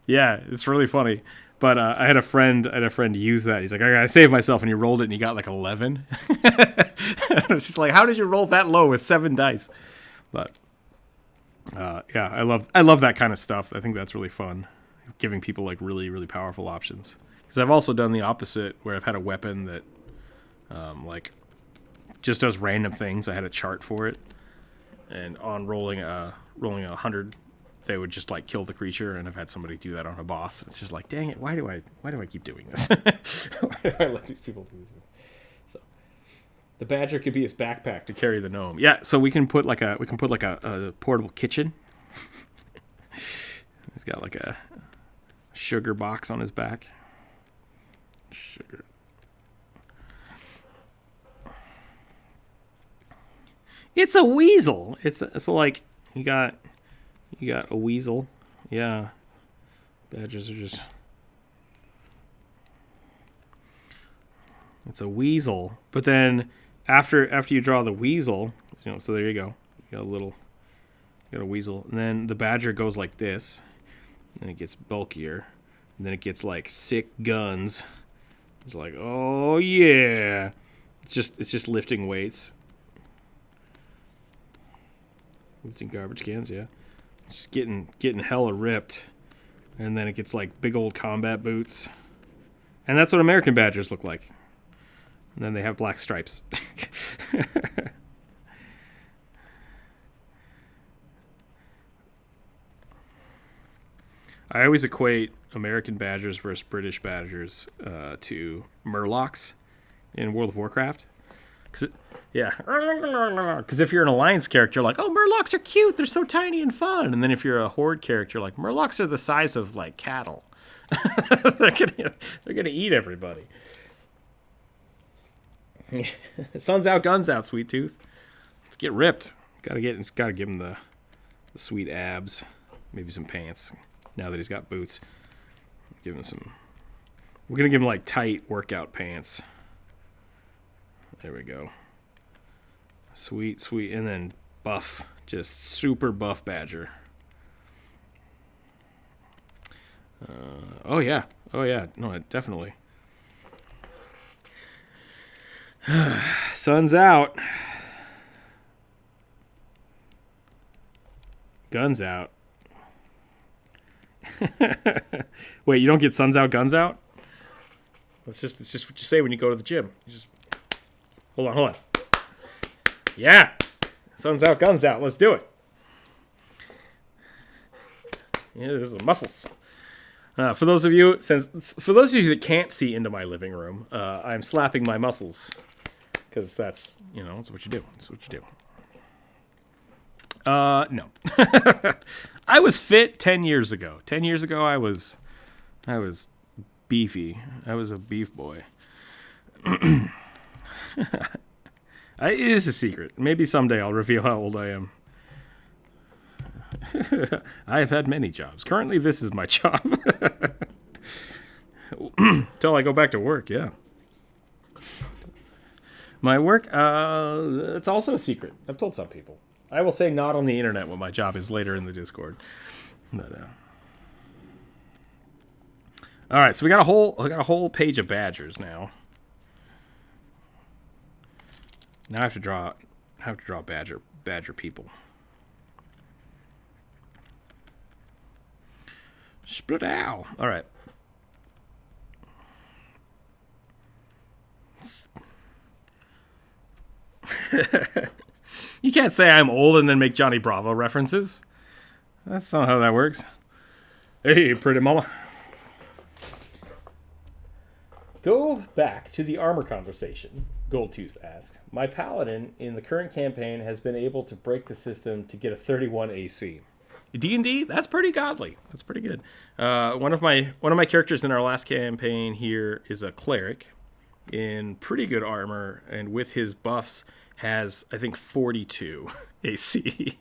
Yeah, it's really funny. But I had a friend use that. He's like, I gotta save myself, and he rolled it, and he got like 11. I was just like, how did you roll that low with 7 dice? But yeah, I love that kind of stuff. I think that's really fun, giving people like really, really powerful options. Because I've also done the opposite, where I've had a weapon that like just does random things. I had a chart for it, and on rolling 100 they would just like kill the creature, and I've had somebody do that on a boss. It's just like, dang it, why do I keep doing this? Why do I let these people do this? So the badger could be his backpack to carry the gnome. Yeah, so we can put like a portable kitchen. He's got like a sugar box on his back. Sugar. It's a weasel. It's like you got a weasel. Yeah. Badgers are just. It's a weasel. But then after you draw the weasel, so there you go. You got a weasel. And then the badger goes like this. And it gets bulkier. And then it gets like sick guns. It's like, oh yeah. It's just lifting weights. Lifting garbage cans, yeah. It's just getting hella ripped. And then it gets like big old combat boots. And that's what American badgers look like. And then they have black stripes. I always equate American badgers versus British badgers to Murlocs in World of Warcraft. Because if you're an Alliance character, you're like, oh, Murlocs are cute. They're so tiny and fun. And then if you're a Horde character, you're like, Murlocs are the size of like cattle. they're gonna eat everybody. Sun's out, guns out, Sweet Tooth. Let's get ripped. Gotta give him the sweet abs, maybe some pants. Now that he's got boots, give him some. We're gonna give him like tight workout pants. There we go. Sweet, and then buff, just super buff badger. Oh yeah, no, definitely. Sun's out. Guns out. Wait, you don't get sun's out, guns out? It's just what you say when you go to the gym. You just hold on. Yeah, sun's out, guns out. Let's do it. Yeah, this is the muscles. For those of you that can't see into my living room, I'm slapping my muscles because that's what you do. That's what you do. No. I was fit 10 years ago. 10 years ago, I was beefy. I was a beef boy. It is a secret. Maybe someday I'll reveal how old I am. I have had many jobs. Currently, this is my job. Till I go back to work, yeah. My work, it's also a secret. I've told some people. I will say not on the internet what my job is later in the Discord. But, all right, so we got a whole page of badgers now. Now I have to draw badger people. Split owl. All right. You can't say I'm old and then make Johnny Bravo references. That's not how that works. Hey, pretty mama. Go back to the armor conversation, Goldtooth asked. My paladin in the current campaign has been able to break the system to get a 31 AC. D&D, that's pretty godly. That's pretty good. One of my characters in our last campaign here is a cleric in pretty good armor, and with his buffs has, I think, 42 AC.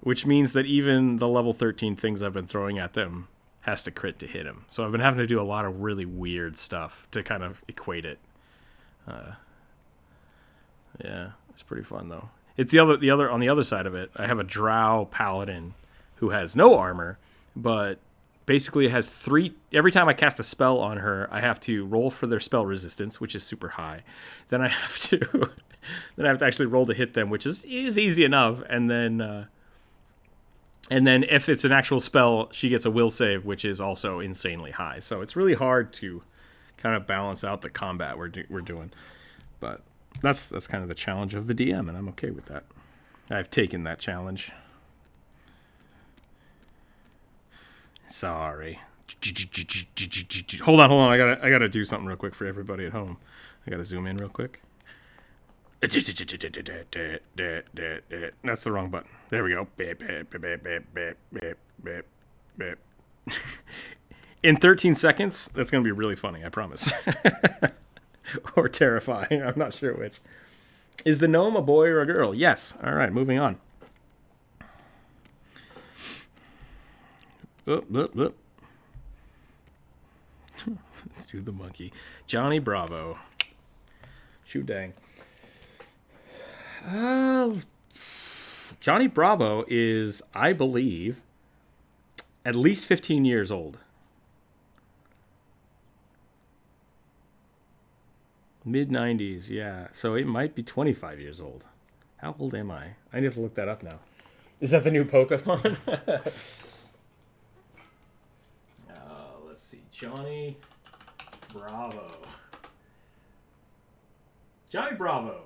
Which means that even the level 13 things I've been throwing at them has to crit to hit him. So I've been having to do a lot of really weird stuff to kind of equate it. Yeah, it's pretty fun though. It's the other on the other side of it. I have a drow paladin who has no armor, but basically it has 3. Every time I cast a spell on her, I have to roll for their spell resistance, which is super high. Then I have to actually roll to hit them, which is easy enough. And then if it's an actual spell, she gets a will save, which is also insanely high. So it's really hard to kind of balance out the combat we're doing. But that's kind of the challenge of the DM, and I'm okay with that. I've taken that challenge. Sorry. Hold on. I gotta do something real quick for everybody at home. I gotta zoom in real quick. That's the wrong button. There we go. In 13 seconds, that's gonna be really funny, I promise. Or terrifying. I'm not sure which. Is the gnome a boy or a girl? Yes. All right, moving on. Let's do the monkey. Johnny Bravo. Shoot dang. Johnny Bravo is, I believe, at least 15 years old. Mid-90s, yeah. So it might be 25 years old. How old am I? I need to look that up now. Is that the new Pokemon? Let's see. Johnny Bravo. Johnny Bravo.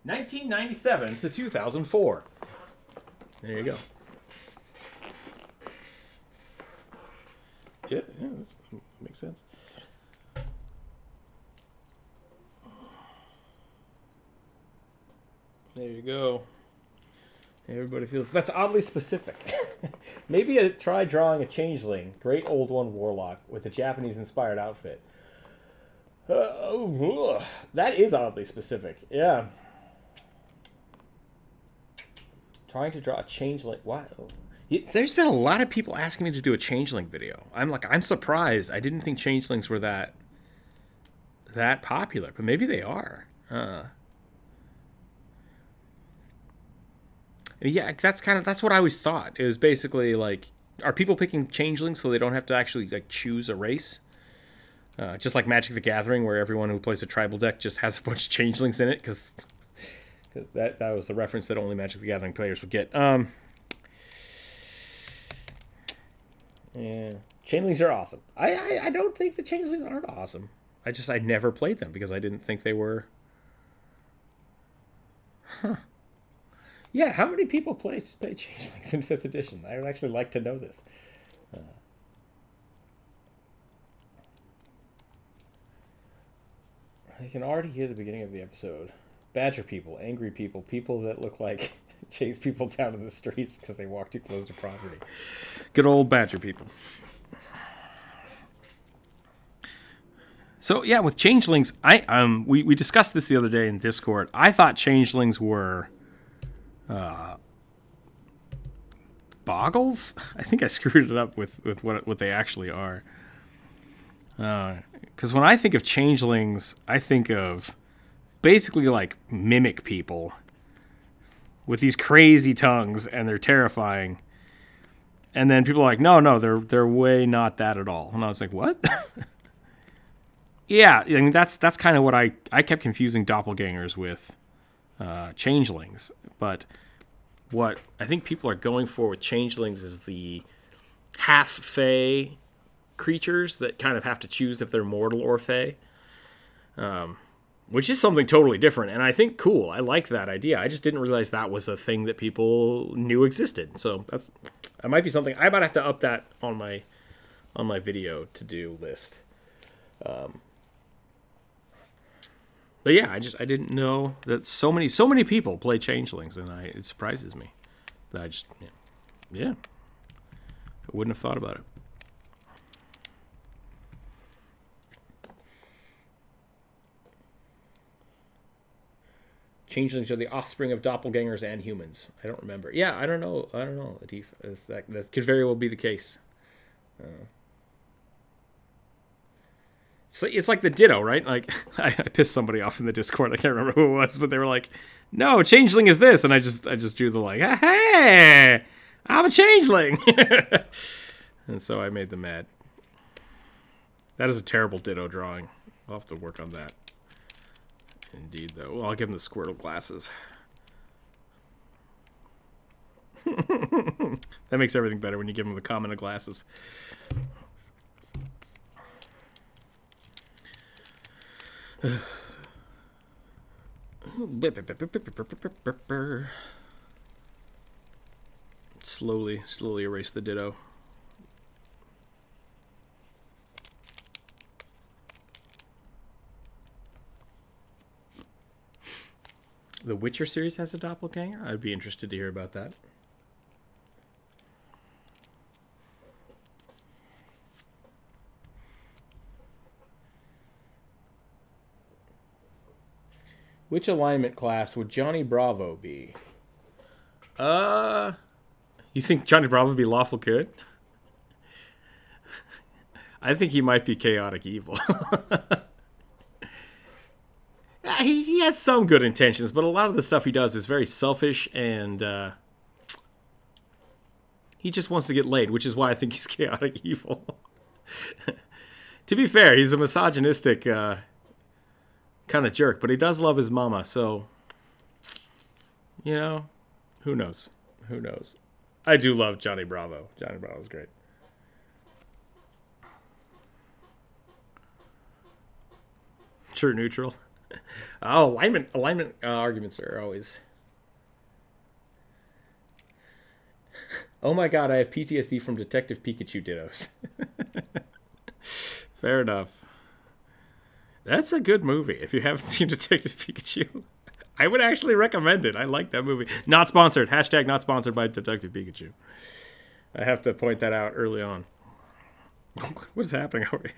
1997 to 2004. There you go. Yeah, that makes sense. There you go. Everybody feels that's oddly specific. Maybe try drawing a changeling, great old one warlock with a Japanese-inspired outfit. That is oddly specific. Yeah. Trying to draw a changeling. Wow. There's been a lot of people asking me to do a changeling video. I'm surprised. I didn't think changelings were that popular, but maybe they are. Yeah, that's what I always thought. It was basically like, are people picking changelings so they don't have to actually like choose a race? Just like Magic the Gathering, where everyone who plays a tribal deck just has a bunch of changelings in it, because that was a reference that only Magic the Gathering players would get. Yeah, changelings are awesome. I don't think the changelings aren't awesome. I never played them because I didn't think they were. Huh. Yeah, how many people play changelings in 5th edition? I would actually like to know this. I can already hear the beginning of the episode. Badger people, angry people, people that look like chase people down in the streets because they walk too close to property. Good old badger people. So yeah, with changelings, we discussed this the other day in Discord. I thought changelings were boggles. I think I screwed it up with what they actually are. Because when I think of changelings, I think of basically like mimic people with these crazy tongues, and they're terrifying. And then people are like, no, they're way not that at all. And I was like, what? Yeah, I mean that's kind of what I kept confusing doppelgangers with changelings. But what I think people are going for with changelings is the half-fae creatures that kind of have to choose if they're mortal or fae, which is something totally different, and I think cool. I like that idea. I just didn't realize that was a thing that people knew existed. So that might be something I might have to up that on my video to-do list. But yeah, I didn't know that so many people play changelings, and it surprises me that I wouldn't have thought about it. Changelings are the offspring of doppelgangers and humans. I don't remember. Yeah, I don't know, Adif, if that could very well be the case. It's like the Ditto, right? Like, I pissed somebody off in the Discord. I can't remember who it was, but they were like, no, changeling is this. And I just drew the like, hey, I'm a changeling. And so I made them mad. That is a terrible Ditto drawing. I'll have to work on that. Indeed, though. Well, I'll give him the Squirtle glasses. That makes everything better when you give him the common of glasses. Slowly erase the Ditto. The Witcher series has a doppelganger? I'd be interested to hear about that. Which alignment class would Johnny Bravo be? You think Johnny Bravo would be lawful good? I think he might be chaotic evil. He has some good intentions, but a lot of the stuff he does is very selfish, and he just wants to get laid, which is why I think he's chaotic evil. To be fair, he's a misogynistic kind of jerk, but he does love his mama, so, you know, who knows? Who knows? I do love Johnny Bravo. Johnny Bravo's great. True neutral. Oh, alignment arguments are always. Oh my god, I have PTSD from Detective Pikachu dittos. Fair enough. That's a good movie. If you haven't seen Detective Pikachu, I would actually recommend it. I like that movie. Not sponsored. Hashtag not sponsored by Detective Pikachu. I have to point that out early on. What is happening over here?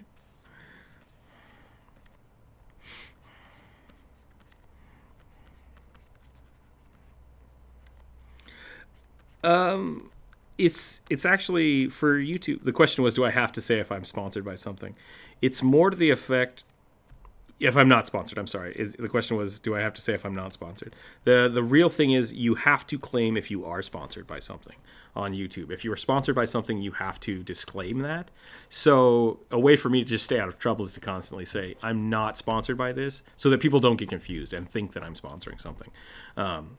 It's actually for YouTube. The question was, do I have to say if I'm sponsored by something? It's more to the effect, if I'm not sponsored, I'm sorry. The question was, do I have to say if I'm not sponsored? The real thing is, you have to claim if you are sponsored by something on YouTube. If you are sponsored by something, you have to disclaim that. So a way for me to just stay out of trouble is to constantly say, I'm not sponsored by this, so that people don't get confused and think that I'm sponsoring something.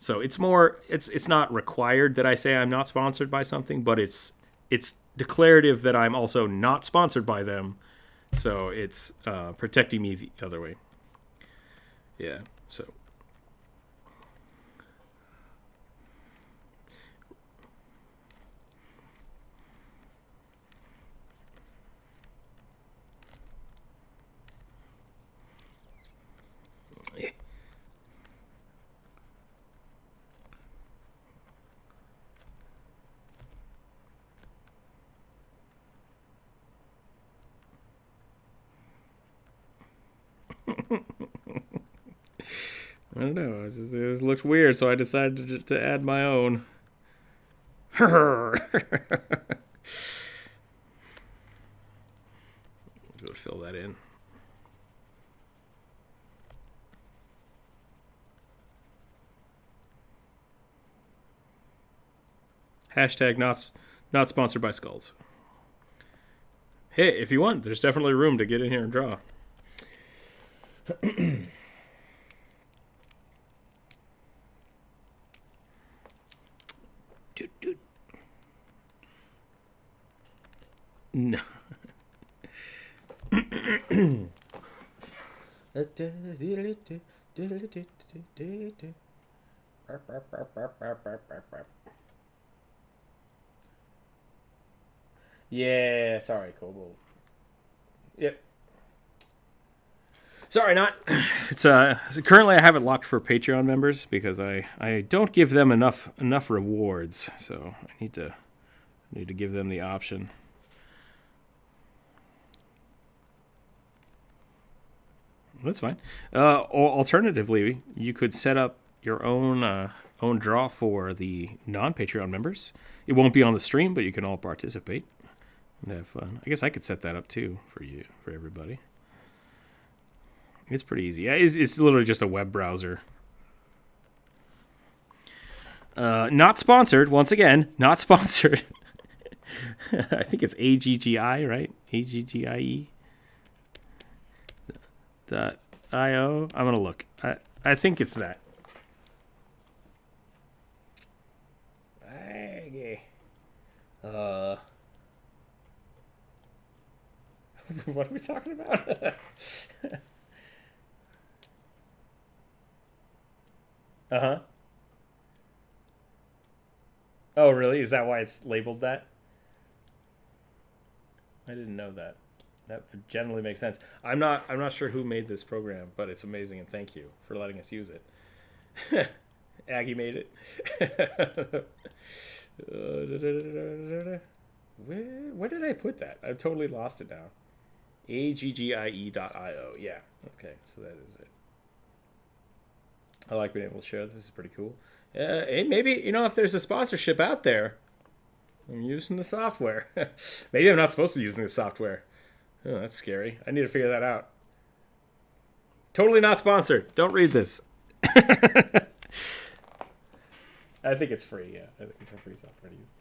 So it's more, it's not required that I say I'm not sponsored by something, but it's declarative that I'm also not sponsored by them. So it's protecting me the other way. Yeah, so. I don't know. It just looked weird, so I decided to add my own. Gonna fill that in. Hashtag not sponsored by Skulls. Hey, if you want, there's definitely room to get in here and draw. No. Yeah, sorry, Kobold. Yep. Sorry, not. It's so currently I have it locked for Patreon members because I don't give them enough rewards, so I need to give them the option. That's fine. Alternatively, you could set up your own draw for the non-Patreon members. It won't be on the stream, but you can all participate and have fun. I guess I could set that up too for everybody. It's pretty easy. Yeah, it's literally just a web browser. Not sponsored. Once again, not sponsored. I think it's AGGI, right? AGGIE. .io. I'm gonna look. I think it's that. What are we talking about? Uh-huh. Oh, really? Is that why it's labeled that? I didn't know that. That generally makes sense. I'm not sure who made this program, but it's amazing, and thank you for letting us use it. Aggie made it. Where did I put that? I've totally lost it now. aggie.io. Yeah. Okay, so that is it. I like being able to share. This is pretty cool. Hey, maybe, if there's a sponsorship out there, I'm using the software. Maybe I'm not supposed to be using the software. Oh, that's scary. I need to figure that out. Totally not sponsored. Don't read this. I think it's free. Yeah, I think it's a free software to use.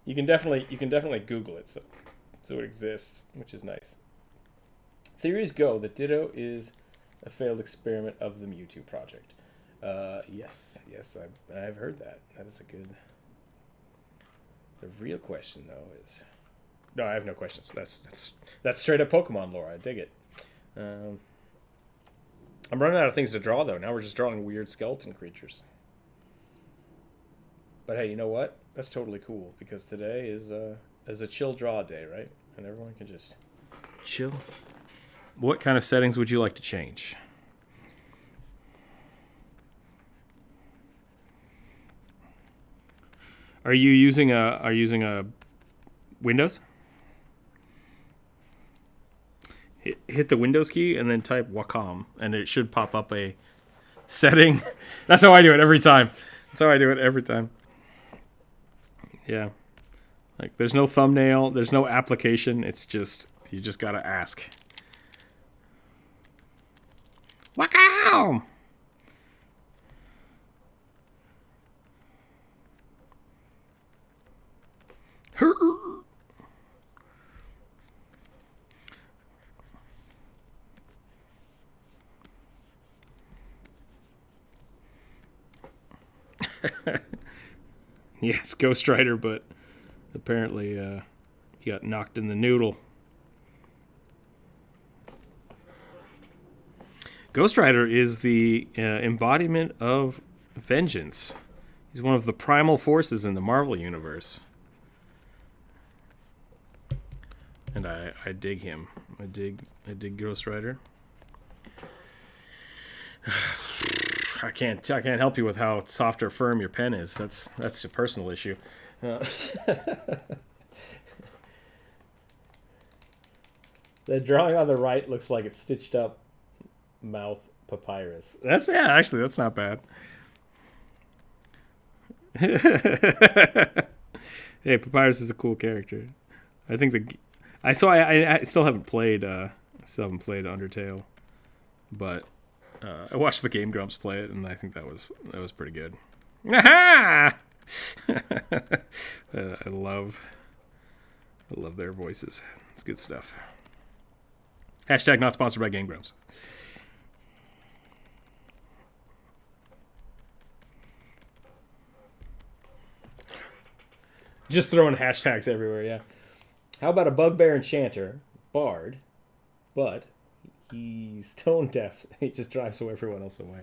You can definitely Google it, so it exists, which is nice. Theories go that Ditto is a failed experiment of the Mewtwo project. Yes, I've heard that. That is a good. The real question though is, no, I have no questions. That's straight up Pokemon lore. I dig it. I'm running out of things to draw though. Now we're just drawing weird skeleton creatures. But hey, you know what? That's totally cool because today is a chill draw day, right? And everyone can just chill. What kind of settings would you like to change? Are you using a Windows? Hit the Windows key and then type Wacom, and it should pop up a setting. That's how I do it every time. Yeah. Like, there's no thumbnail. There's no application. It's just, you just got to ask. Wacom! Yeah, it's Ghost Rider, but apparently he got knocked in the noodle. Ghost Rider is the embodiment of vengeance. He's one of the primal forces in the Marvel Universe. And I dig him. I dig Ghost Rider. I can't help you with how soft or firm your pen is. That's a personal issue. The drawing on the right looks like it's stitched up mouth papyrus. That's not bad. Hey, Papyrus is a cool character. I think I still haven't played Undertale, but I watched the Game Grumps play it, and I think that was pretty good. I love their voices. It's good stuff. Hashtag not sponsored by Game Grumps. Just throwing hashtags everywhere, yeah. How about a bugbear enchanter, bard, but he's tone deaf. He just drives everyone else away.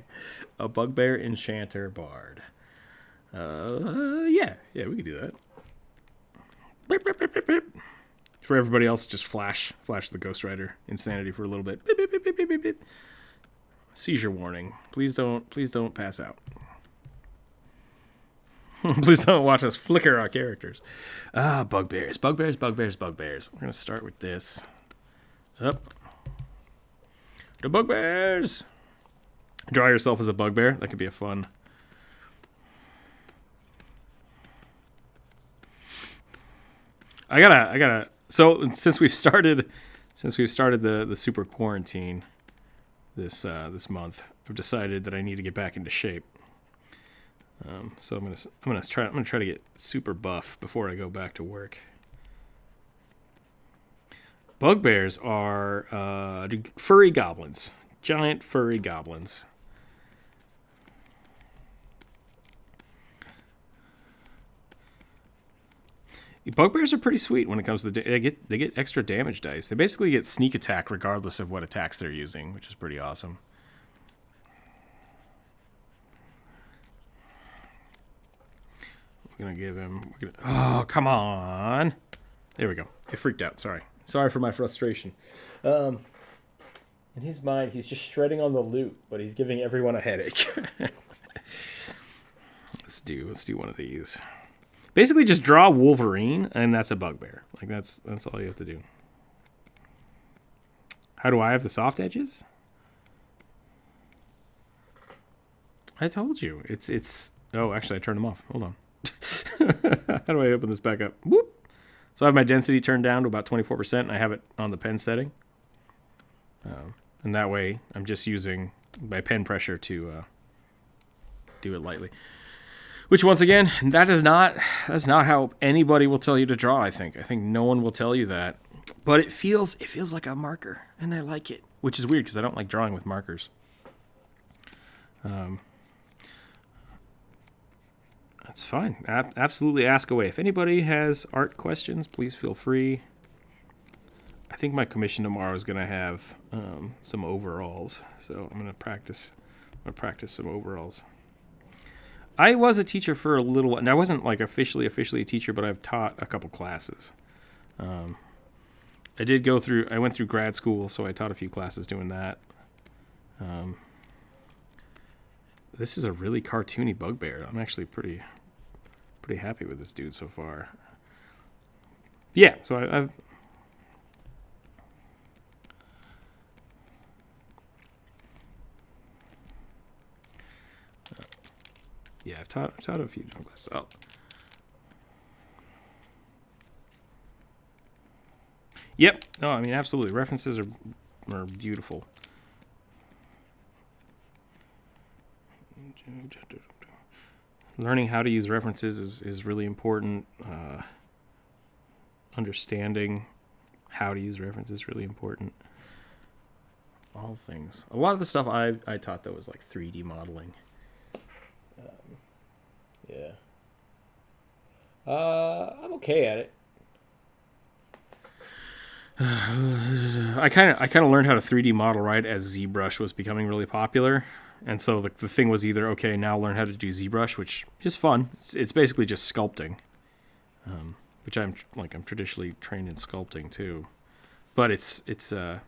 A bugbear enchanter, bard. Yeah, we can do that. Beep, beep, beep, beep, beep. For everybody else, just flash the Ghost Rider insanity for a little bit. Beep, beep, beep, beep, beep, beep, beep. Seizure warning. Please don't pass out. Please don't watch us flicker our characters. Bugbears. We're going to start with this. Up. The bugbears. Draw yourself as a bugbear. That could be a fun. I gotta. So since we've started the super quarantine this month, I've decided that I need to get back into shape. So I'm gonna try to get super buff before I go back to work. Bugbears are furry goblins, giant furry goblins. Bugbears are pretty sweet when it comes to they get extra damage dice. They basically get sneak attack regardless of what attacks they're using, which is pretty awesome. We're gonna give him. Oh, come on! There we go. It freaked out. Sorry for my frustration. In his mind, he's just shredding on the loot, but he's giving everyone a headache. Let's do one of these. Basically, just draw Wolverine, and that's a bugbear. Like that's all you have to do. How do I have the soft edges? I told you. It's. Oh, actually, I turned them off. Hold on. How do I open this back up? Whoop. So I have my density turned down to about 24%, and I have it on the pen setting. And that way, I'm just using my pen pressure to do it lightly. Which, once again, that's not how anybody will tell you to draw. I think no one will tell you that. But it feels like a marker, and I like it. Which is weird because I don't like drawing with markers. That's fine. Absolutely ask away. If anybody has art questions, please feel free. I think my commission tomorrow is going to have some overalls, so I'm going to practice some overalls. I was a teacher for a little while, and I wasn't like officially a teacher, but I've taught a couple classes. I went through grad school, so I taught a few classes doing that. This is a really cartoony bugbear. I'm actually pretty happy with this dude so far. Yeah, so I've taught a few different classes. Oh. Yep. No, I mean absolutely. References are beautiful. Learning how to use references is really important. Understanding how to use references is really important. All things. A lot of the stuff I taught, though, was like 3D modeling. Yeah. I'm okay at it. I kind of learned how to 3D model right as ZBrush was becoming really popular. And so the thing was either, okay, now learn how to do ZBrush, which is fun. It's basically just sculpting, which I'm traditionally trained in sculpting too. But it's I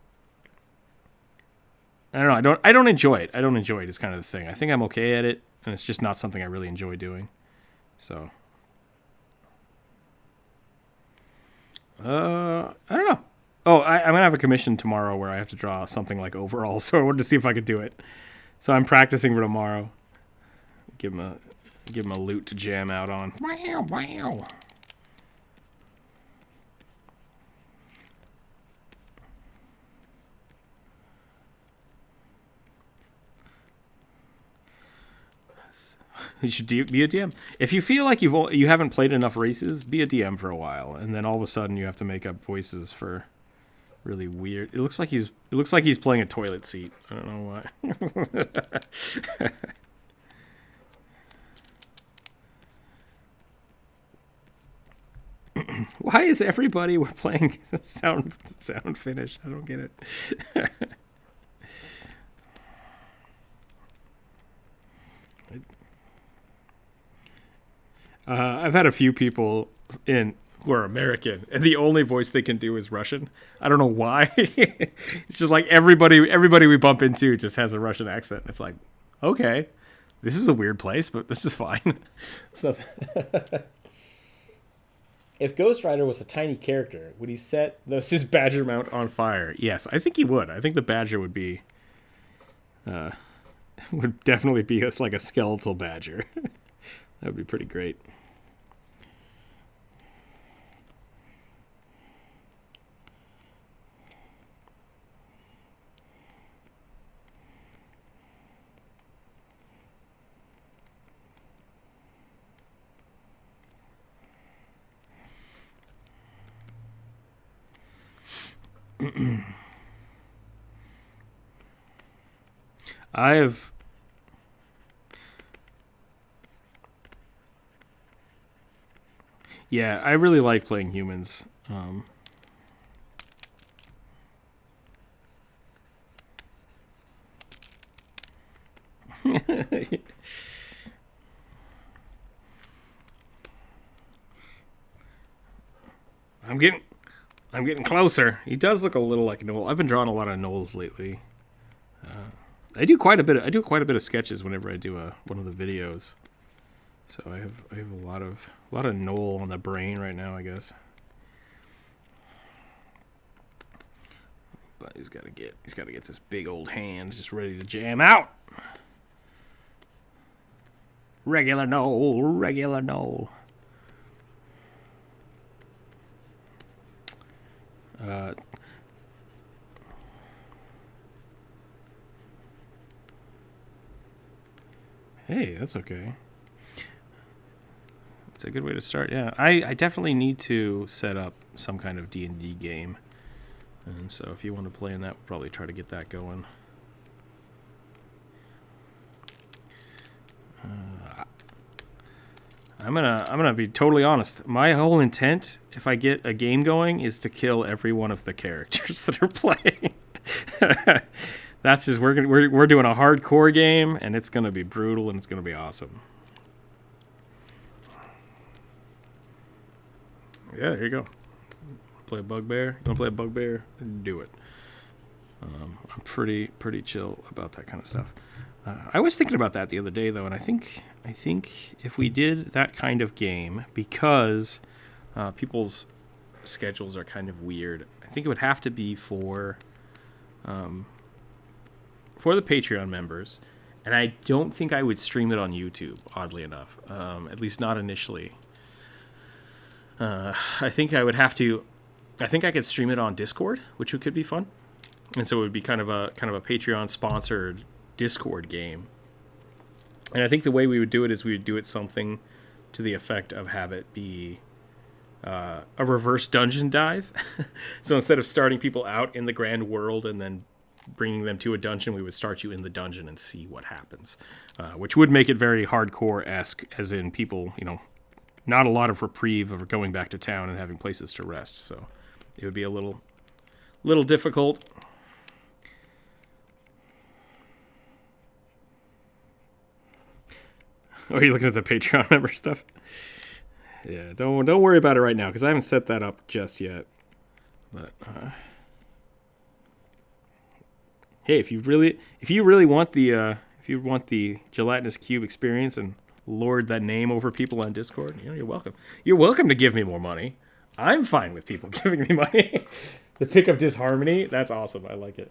don't know. I don't enjoy it. I don't enjoy it is kind of the thing. I think I'm okay at it, and it's just not something I really enjoy doing. So, I don't know. Oh, I'm gonna have a commission tomorrow where I have to draw something like overalls. So I wanted to see if I could do it. So I'm practicing for tomorrow. Give him a loot to jam out on. Wow, wow. You should be a DM. If you feel like you haven't played enough races, be a DM for a while, and then all of a sudden you have to make up voices for really weird. It looks like he's playing a toilet seat. I don't know why. Why is everybody we're playing sound finish? I don't get it. I've had a few people who are American, and the only voice they can do is Russian. I don't know why. It's just like everybody we bump into just has a Russian accent. It's like, okay, this is a weird place, but this is fine. So, if Ghost Rider was a tiny character, would he set his badger mount on fire? Yes, I think he would. I think the badger would be, would definitely be like a skeletal badger. That would be pretty great. Yeah, I really like playing humans. I'm getting closer. He does look a little like Noel. I've been drawing a lot of Noels lately. I do quite a bit of sketches whenever I do one of the videos. So I have a lot of Noel on the brain right now, I guess. But he's got to get this big old hand just ready to jam out. Regular Noel. Hey, that's okay. It's a good way to start. Yeah, I definitely need to set up some kind of D&D game. And so if you want to play in that, we'll probably try to get that going. I'm gonna be totally honest. My whole intent, if I get a game going, is to kill every one of the characters that are playing. That's just we're doing a hardcore game, and it's gonna be brutal, and it's gonna be awesome. Yeah, there you go. Play a bugbear. You want to play a bugbear? Do it. I'm pretty chill about that kind of stuff. I was thinking about that the other day, though, and I think if we did that kind of game, because people's schedules are kind of weird, I think it would have to be for the Patreon members, and I don't think I would stream it on YouTube, oddly enough, at least not initially. I think I would have to. I think I could stream it on Discord, which could be fun, and so it would be kind of a Patreon sponsored Discord game. And I think the way we would do it is we would do it something to the effect of have it be a reverse dungeon dive. So instead of starting people out in the grand world and then bringing them to a dungeon, we would start you in the dungeon and see what happens, which would make it very hardcore-esque, as in people, not a lot of reprieve of going back to town and having places to rest. So it would be a little difficult. Oh, are you looking at the Patreon member stuff? Yeah, don't worry about it right now because I haven't set that up just yet. But hey, if you really want the gelatinous cube experience and lord that name over people on Discord, you're welcome. You're welcome to give me more money. I'm fine with people giving me money. The pick of disharmony, that's awesome. I like it.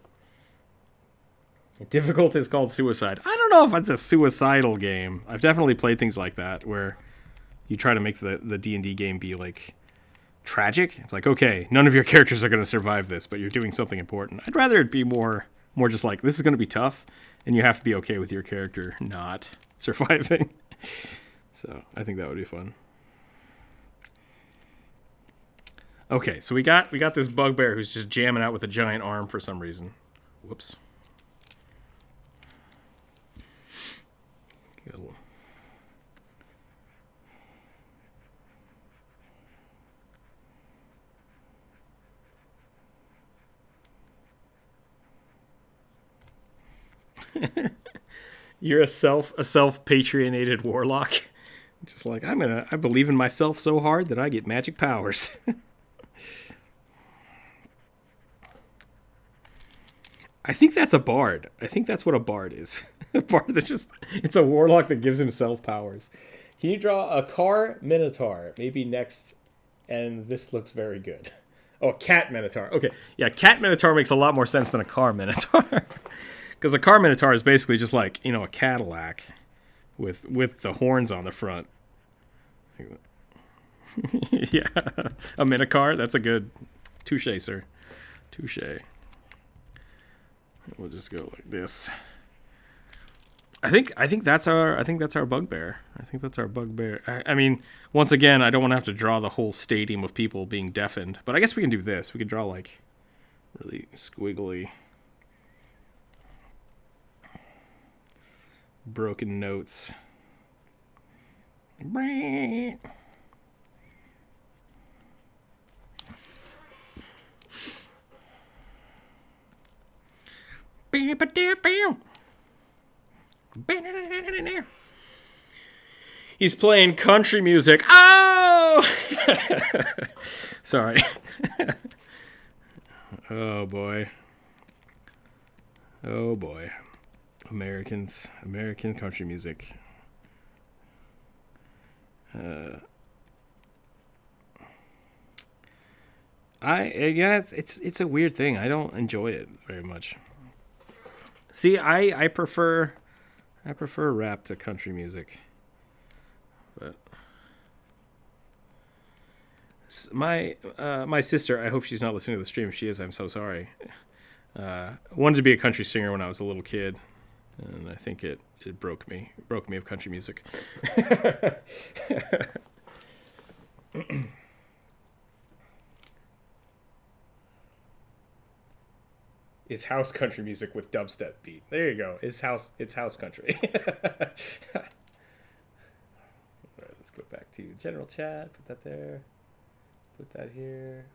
Difficult is called suicide. I don't know if it's a suicidal game. I've definitely played things like that where you try to make the D&D game be like tragic. It's like, okay, none of your characters are going to survive this, but you're doing something important. I'd rather it be more just like, this is going to be tough, and you have to be okay with your character not surviving. So I think that would be fun. Okay, so we got this bugbear who's just jamming out with a giant arm for some reason. Whoops. You're a self-patreonated warlock. Just like, I believe in myself so hard that I get magic powers. I think that's a bard. I think that's what a bard is. A bard it's a warlock that gives himself powers. Can you draw a car minotaur? Maybe next, and this looks very good. Oh, a cat minotaur. Okay, yeah, cat minotaur makes a lot more sense than a car minotaur. Because a car minotaur is basically just like, a Cadillac with the horns on the front. Yeah, a minocar. That's a good touche, sir. Touche. We'll just go like this. I think that's our bugbear. I think that's our bugbear. I mean, once again, I don't want to have to draw the whole stadium of people being deafened, but I guess we can do this. We can draw like really squiggly, broken notes. He's playing country music. Oh! Sorry. Oh boy. Oh boy. American country music. It's a weird thing. I don't enjoy it very much. See, I prefer rap to country music. But my sister, I hope she's not listening to the stream. If she is, I'm so sorry. Wanted to be a country singer when I was a little kid, and I think it broke me of country music. It's house country music with dubstep beat. There you go. It's house country. All right, let's go back to general chat. Put that there. Put that here.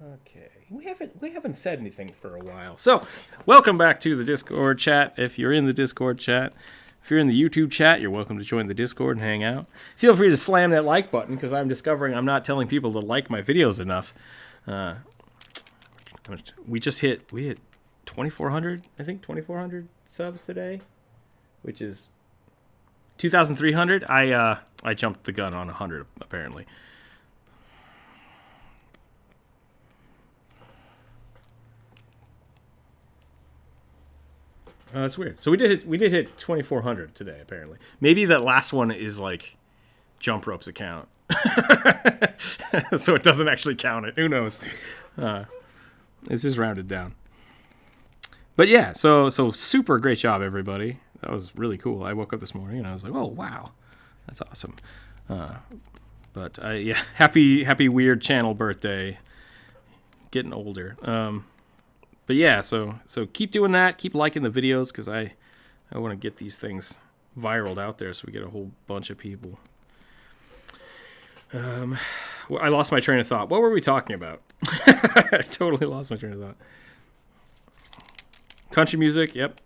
Okay. We haven't said anything for a while. So, welcome back to the Discord chat. If you're in the Discord chat, if you're in the YouTube chat, you're welcome to join the Discord and hang out. Feel free to slam that like button because I'm discovering I'm not telling people to like my videos enough. We hit 2,400, I think 2,400 subs today, which is 2,300. I jumped the gun on 100 apparently. Oh, that's weird. So we did hit 2,400 today apparently. Maybe that last one is like Jump Rope's account, so it doesn't actually count it. Who knows? It's just rounded down. But yeah, so super great job, everybody. That was really cool. I woke up this morning and I was like, oh, wow. That's awesome. But yeah, happy weird channel birthday. Getting older. But yeah, so keep doing that. Keep liking the videos because I want to get these things viraled out there so we get a whole bunch of people. Well, I lost my train of thought. What were we talking about? I totally lost my train of thought. Country music, yep.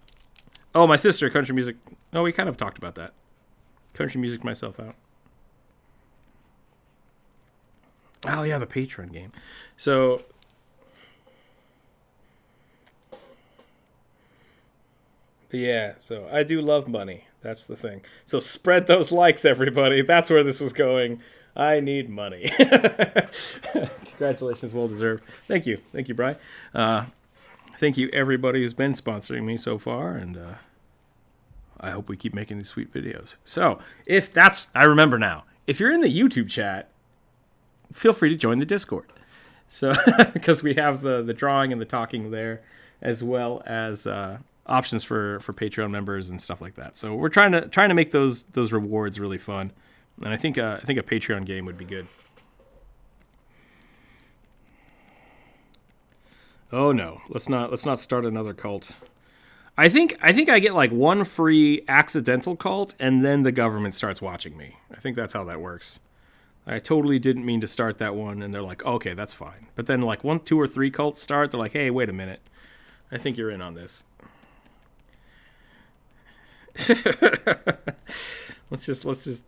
Oh, my sister, country music. Oh, we kind of talked about that. Country music myself out. Oh, yeah, the Patreon game. So, yeah, so I do love money. That's the thing. So spread those likes, everybody. That's where this was going. I need money. Congratulations, well deserved. Thank you, Bri. Thank you, everybody who's been sponsoring me so far, and I hope we keep making these sweet videos. So, I remember now. If you're in the YouTube chat, feel free to join the Discord. So, because we have the drawing and the talking there, as well as options for Patreon members and stuff like that. So we're trying to make those rewards really fun, and I think a Patreon game would be good. Oh no, let's not start another cult. I think I get like one free accidental cult, and then the government starts watching me. I think that's how that works. I totally didn't mean to start that one, and they're like, okay, that's fine. But then like 1, 2, or 3 cults start, they're like, hey, wait a minute, I think you're in on this. Let's just.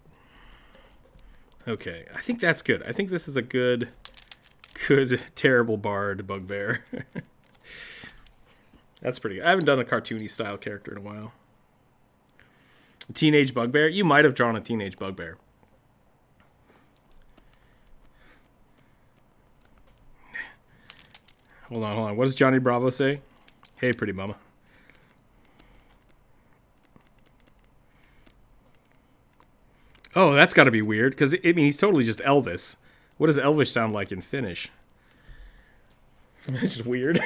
Okay, I think that's good. I think this is a good terrible bard bugbear. That's pretty good. I haven't done a cartoony style character in a while. A teenage bugbear? You might have drawn a teenage bugbear. Hold on. What does Johnny Bravo say? Hey, pretty mama. Oh, that's got to be weird, because he's totally just Elvis. What does Elvis sound like in Finnish? It's just weird.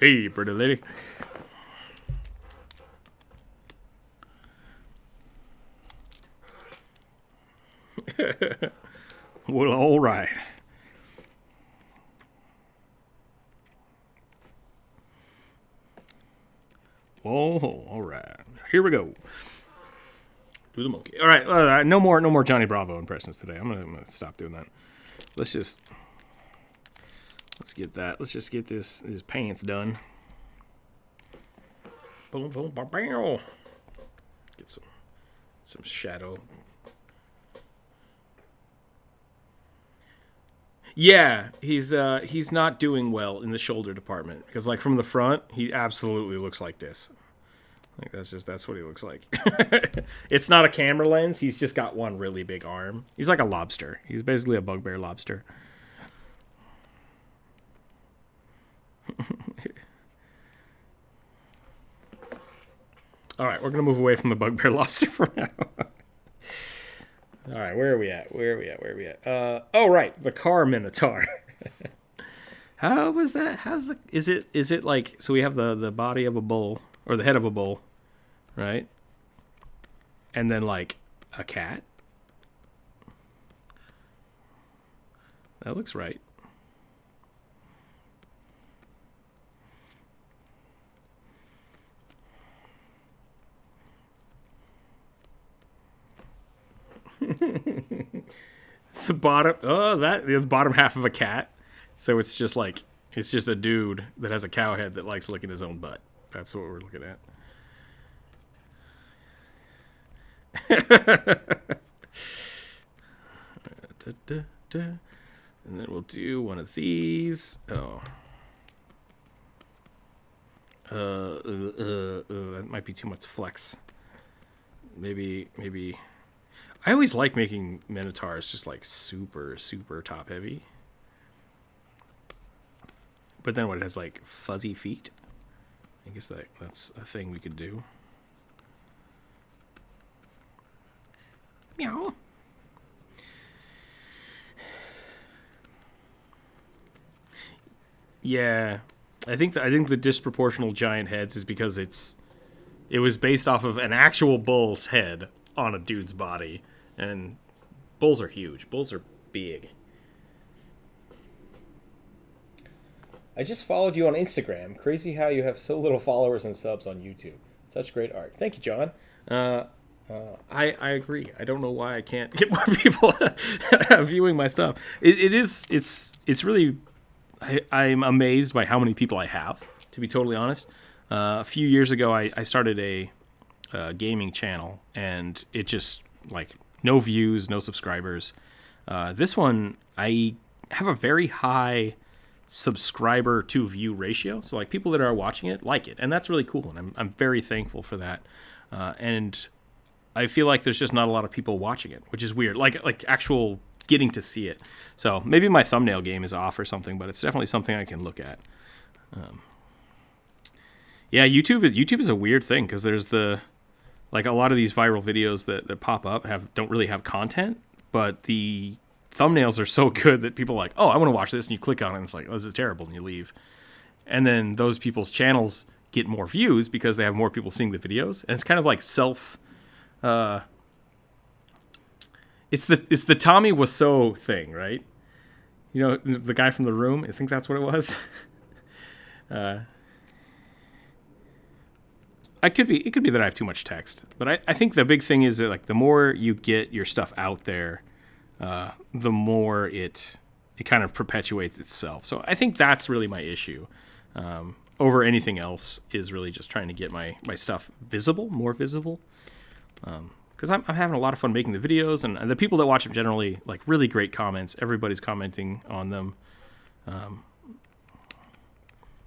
Hey, pretty lady. Well, all right. Oh, all right. Here we go. Do the monkey. All right. No more Johnny Bravo impressions today. I'm gonna stop doing that. Let's just get his pants done. Boom, boom, boom, boom. Get some shadow. Yeah, he's not doing well in the shoulder department because, like, from the front, he absolutely looks like this. Like that's what he looks like. It's not a camera lens. He's just got one really big arm. He's like a lobster. He's basically a bugbear lobster. All right, we're gonna move away from the bugbear lobster for now. All right, where are we at? Oh, right, the car minotaur. How was that? Is it like, so we have the body of a bull, or the head of a bull, right? And then like a cat. That looks right. The bottom half of a cat. So it's just a dude that has a cow head that likes licking his own butt. That's what we're looking at. And then we'll do one of these. Oh. That might be too much flex. Maybe. I always like making minotaurs just like super, super top heavy. But then what, it has like fuzzy feet? I guess that's a thing we could do. Meow. Yeah. I think the disproportional giant heads is because it was based off of an actual bull's head on a dude's body. And bulls are huge. Bulls are big. I just followed you on Instagram. Crazy how you have so little followers and subs on YouTube. Such great art. Thank you, John. I agree. I don't know why I can't get more people viewing my stuff. It's really, I'm amazed by how many people I have, to be totally honest. A few years ago, I started a gaming channel, and it just, like, no views, no subscribers. This one, I have a very high subscriber to view ratio. So, like, people that are watching it like it, and that's really cool, and I'm very thankful for that. And I feel like there's just not a lot of people watching it, which is weird. Like actual getting to see it. So maybe my thumbnail game is off or something, but it's definitely something I can look at. Yeah, YouTube is a weird thing because there's like a lot of these viral videos that pop up don't really have content, but the thumbnails are so good that people are like, oh, I want to watch this, and you click on it, and it's like, oh, this is terrible, and you leave. And then those people's channels get more views because they have more people seeing the videos, and it's kind of like it's the Tommy Wiseau thing, right? You know, the guy from The Room. I think that's what it was. It could be that I have too much text, but I think the big thing is that, like, the more you get your stuff out there, the more it kind of perpetuates itself. So I think that's really my issue. Over anything else is really just trying to get my stuff more visible. Because I'm having a lot of fun making the videos, and the people that watch them generally, like, really great comments. Everybody's commenting on them.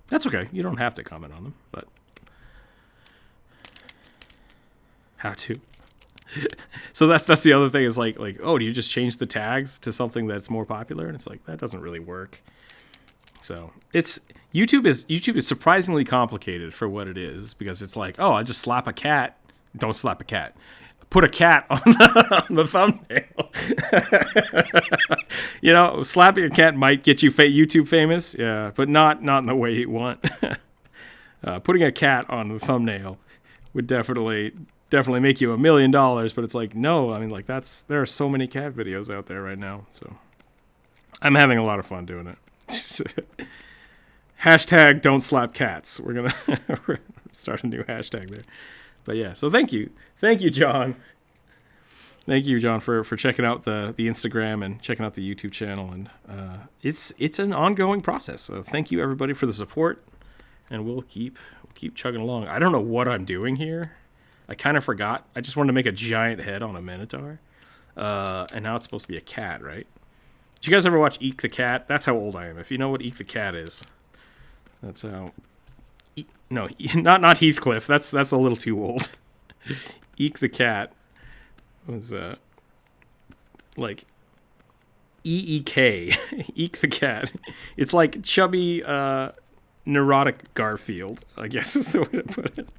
That's okay. You don't have to comment on them, but how to. So that's the other thing is like, oh, do you just change the tags to something that's more popular? And it's like, that doesn't really work. So YouTube is surprisingly complicated for what it is, because it's like, oh, I just slap a cat. Don't slap a cat. Put a cat on the thumbnail. You know, slapping a cat might get you YouTube famous, yeah, but not in the way you want. Putting a cat on the thumbnail would definitely make you $1 million, but it's like, no, I mean, like, there are so many cat videos out there right now, so I'm having a lot of fun doing it. Hashtag don't slap cats. We're gonna start a new hashtag there. But yeah, so thank you, John. Thank you, John, for checking out the Instagram and checking out the YouTube channel, and it's an ongoing process. So thank you, everybody, for the support, and we'll keep chugging along. I don't know what I'm doing here. I kind of forgot. I just wanted to make a giant head on a minotaur, and now it's supposed to be a cat, right? Did you guys ever watch Eek the Cat? That's how old I am. If you know what Eek the Cat is, that's how. No, not Heathcliff. That's a little too old. Eek the cat was like EEK. Eek the cat. It's like chubby neurotic Garfield, I guess is the way to put it.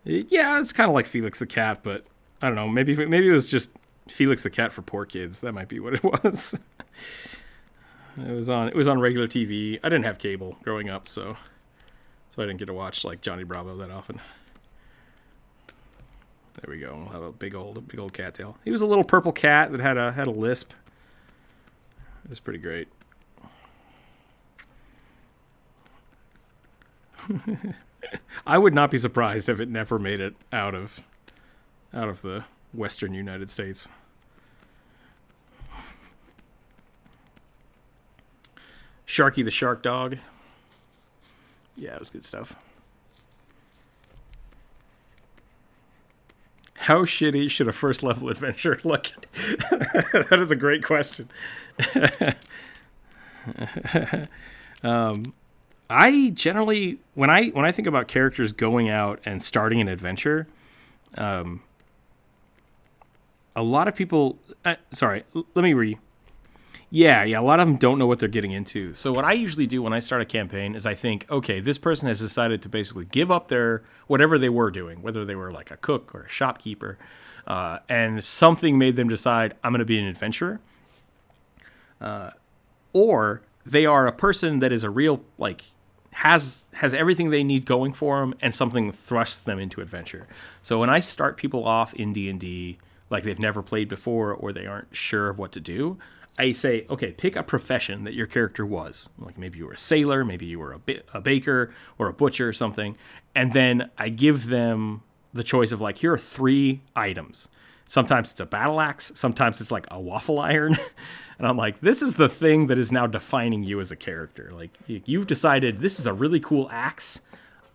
Yeah, it's kind of like Felix the cat, but I don't know. Maybe it was just Felix the cat for poor kids. That might be what it was. It was on regular TV. I didn't have cable growing up, so I didn't get to watch like Johnny Bravo that often. There we go. We'll have a big old cattail. He was a little purple cat that had a lisp. It was pretty great. I would not be surprised if it never made it out of the Western United States. Sharky the Shark Dog. Yeah, it was good stuff. How shitty should a first level adventure look? That is a great question. I generally, when I think about characters going out and starting an adventure, a lot of people. Yeah, a lot of them don't know what they're getting into. So what I usually do when I start a campaign is I think, okay, this person has decided to basically give up their whatever they were doing, whether they were like a cook or a shopkeeper, and something made them decide I'm going to be an adventurer, or they are a person that is a real like has everything they need going for them, and something thrusts them into adventure. So when I start people off in D&D like they've never played before or they aren't sure of what to do, I say, okay, pick a profession that your character was. Like maybe you were a sailor, maybe you were a baker or a butcher or something. And then I give them the choice of like, here are 3 items. Sometimes it's a battle axe. Sometimes it's like a waffle iron. And I'm like, this is the thing that is now defining you as a character. Like you've decided this is a really cool axe.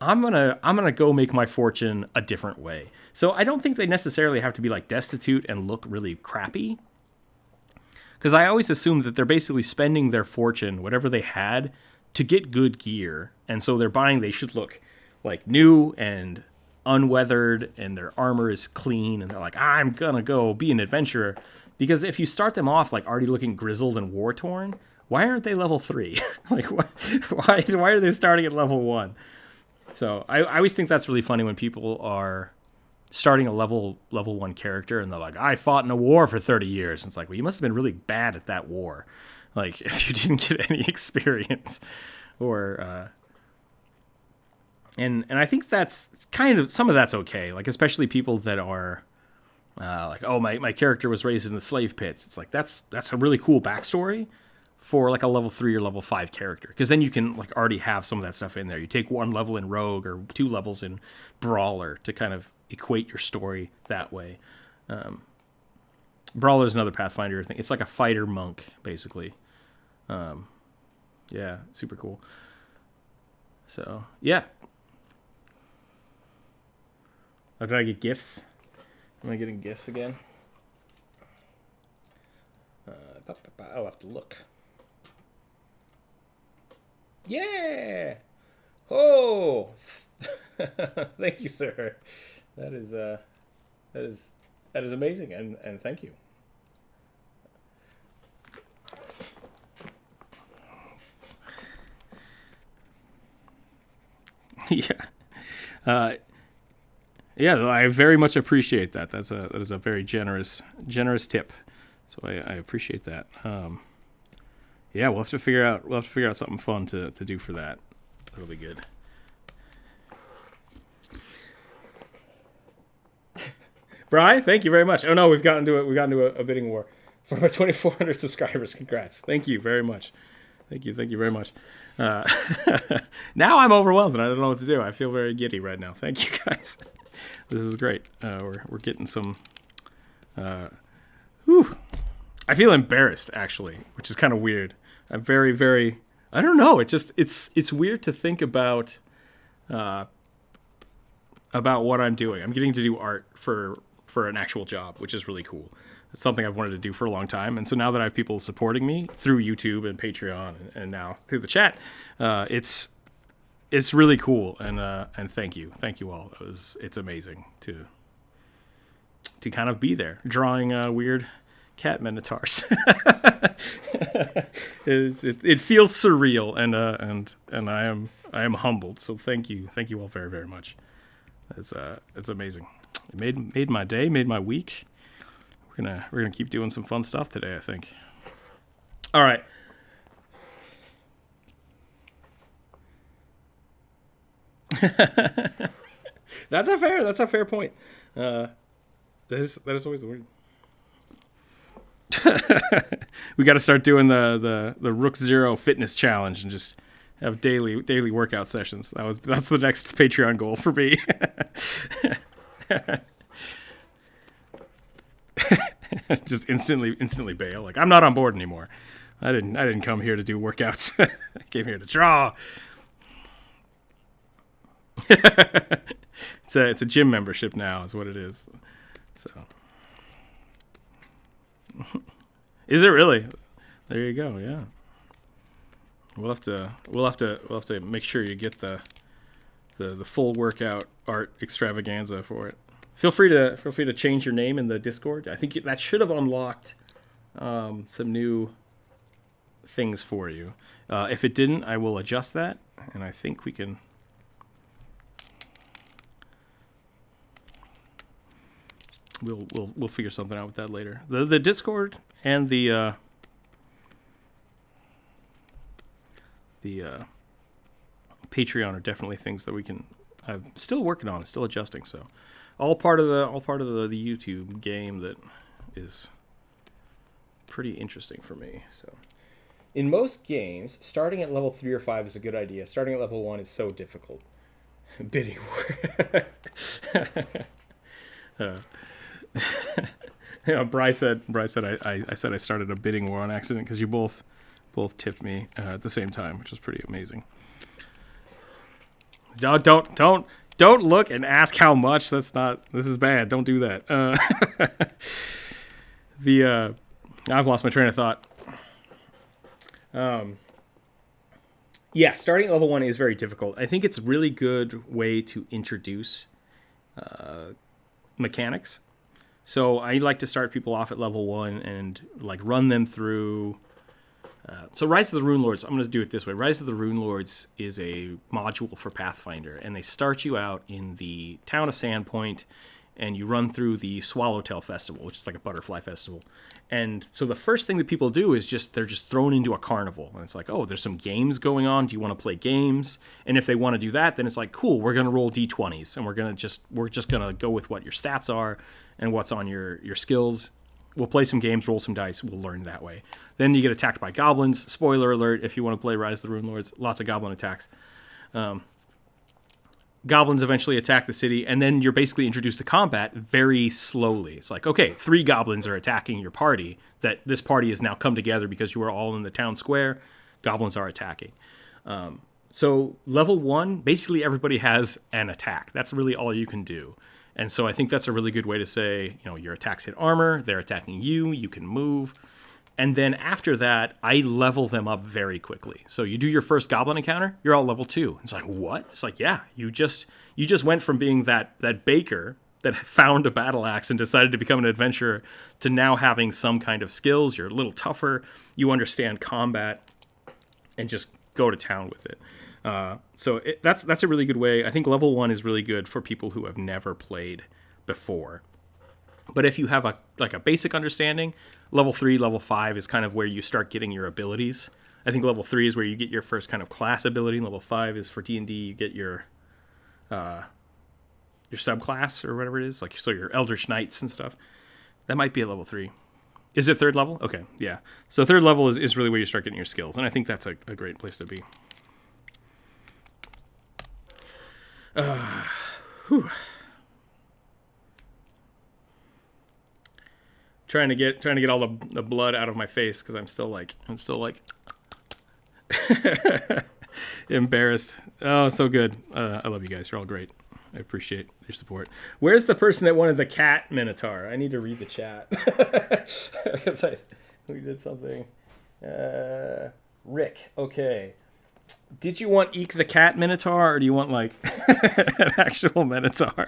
I'm gonna go make my fortune a different way. So I don't think they necessarily have to be like destitute and look really crappy. Because I always assume that they're basically spending their fortune, whatever they had, to get good gear. And so they should look like new and unweathered, and their armor is clean, and they're like, I'm gonna go be an adventurer. Because if you start them off like already looking grizzled and war-torn, why aren't they level 3? Like, why are they starting at level 1? So I always think that's really funny when people are starting a level 1 character and they're like, I fought in a war for 30 years. And it's like, well, you must have been really bad at that war. Like if you didn't get any experience or, and I think that's kind of, some of that's okay. Like, especially people that are, like, oh, my character was raised in the slave pits. It's like, that's a really cool backstory for like a level 3 or level 5 character. Cause then you can like already have some of that stuff in there. You take 1 level in rogue or 2 levels in brawler to kind of equate your story that way. Brawler is another Pathfinder thing. It's like a fighter monk, basically. Yeah, super cool. So, yeah. Oh, did I get gifts? Am I getting gifts again? I'll have to look. Yeah! Oh! Thank you, sir. That is amazing, and thank you. Yeah. Yeah, I very much appreciate that. That is a very generous tip. So I appreciate that. Yeah, we'll have to figure out something fun to do for that. That'll be good. Bri, thank you very much. Oh no, we've gotten to a bidding war for our 2,400 subscribers. Congrats! Thank you very much. Thank you very much. Now I'm overwhelmed and I don't know what to do. I feel very giddy right now. Thank you guys. This is great. We're getting some. I feel embarrassed actually, which is kind of weird. I'm very, very. I don't know. It's weird to think about what I'm doing. I'm getting to do art for an actual job, which is really cool. It's something I've wanted to do for a long time. And so now that I have people supporting me through YouTube and Patreon and now through the chat, it's really cool. And thank you all. It's amazing to kind of be there drawing weird cat minotaurs. It feels surreal, and I am humbled. So thank you all very, very much. It's amazing. It made my day, made my week. We're gonna keep doing some fun stuff today, I think. All right. That's a fair point. That is always the word. We got to start doing the Rookzer0 fitness challenge and just have daily workout sessions. That's the next Patreon goal for me. Just instantly bail. Like, I'm not on board anymore. I didn't come here to do workouts. I came here to draw. It's a gym membership now, is what it is. So, is it really? There you go. Yeah. We'll have to make sure you get the full workout art extravaganza for it. Feel free to change your name in the Discord. I think that should have unlocked some new things for you. If it didn't, I will adjust that, and I think we can. We'll figure something out with that later. The Discord and the Patreon are definitely things that we can. I'm still working on, still adjusting. So, all part of the YouTube game that is pretty interesting for me. So, in most games, starting at level 3 or 5 is a good idea. Starting at level 1 is so difficult. Bidding war. Bryce said I said I started a bidding war on accident because you both tipped me at the same time, which was pretty amazing. Don't look and ask how much. This is bad. Don't do that. I've lost my train of thought. Yeah, starting at level 1 is very difficult. I think it's a really good way to introduce mechanics. So I like to start people off at level 1 and like run them through. So Rise of the Rune Lords, I'm going to do it this way. Rise of the Rune Lords is a module for Pathfinder, and they start you out in the town of Sandpoint, and you run through the Swallowtail Festival, which is like a butterfly festival. And so the first thing that people do is they're just thrown into a carnival. And it's like, oh, there's some games going on. Do you want to play games? And if they want to do that, then it's like, cool, we're going to roll D20s. And we're just going to go with what your stats are and what's on your skills. We'll play some games, roll some dice. We'll learn that way. Then you get attacked by goblins. Spoiler alert, if you want to play Rise of the Rune Lords, lots of goblin attacks. Goblins eventually attack the city, and then you're basically introduced to combat very slowly. It's like, okay, 3 goblins are attacking your party. That this party has now come together because you are all in the town square. Goblins are attacking. So level 1, basically everybody has an attack. That's really all you can do. And so I think that's a really good way to say, your attacks hit armor, they're attacking you, you can move. And then after that, I level them up very quickly. So you do your first goblin encounter, you're all level 2. It's like, what? It's like, yeah, you just went from being that baker that found a battle axe and decided to become an adventurer to now having some kind of skills. You're a little tougher. You understand combat and just go to town with it. So that's a really good way. I think level 1 is really good for people who have never played before. But if you have a basic understanding, level 3, level 5 is kind of where you start getting your abilities. I think level 3 is where you get your first kind of class ability. Level 5 is for D&D, you get your subclass or whatever it is, like so your Eldritch Knights and stuff. That might be at level 3. Is it 3rd level? Okay, yeah. So 3rd level is really where you start getting your skills, and I think that's a great place to be. Whew. Trying to get all the blood out of my face because I'm still like embarrassed. Oh, so good. I love you guys. You're all great. I appreciate your support. Where's the person that wanted the cat minotaur? I need to read the chat. We did something. Rick, okay. Did you want Eek the cat minotaur, or do you want like an actual minotaur?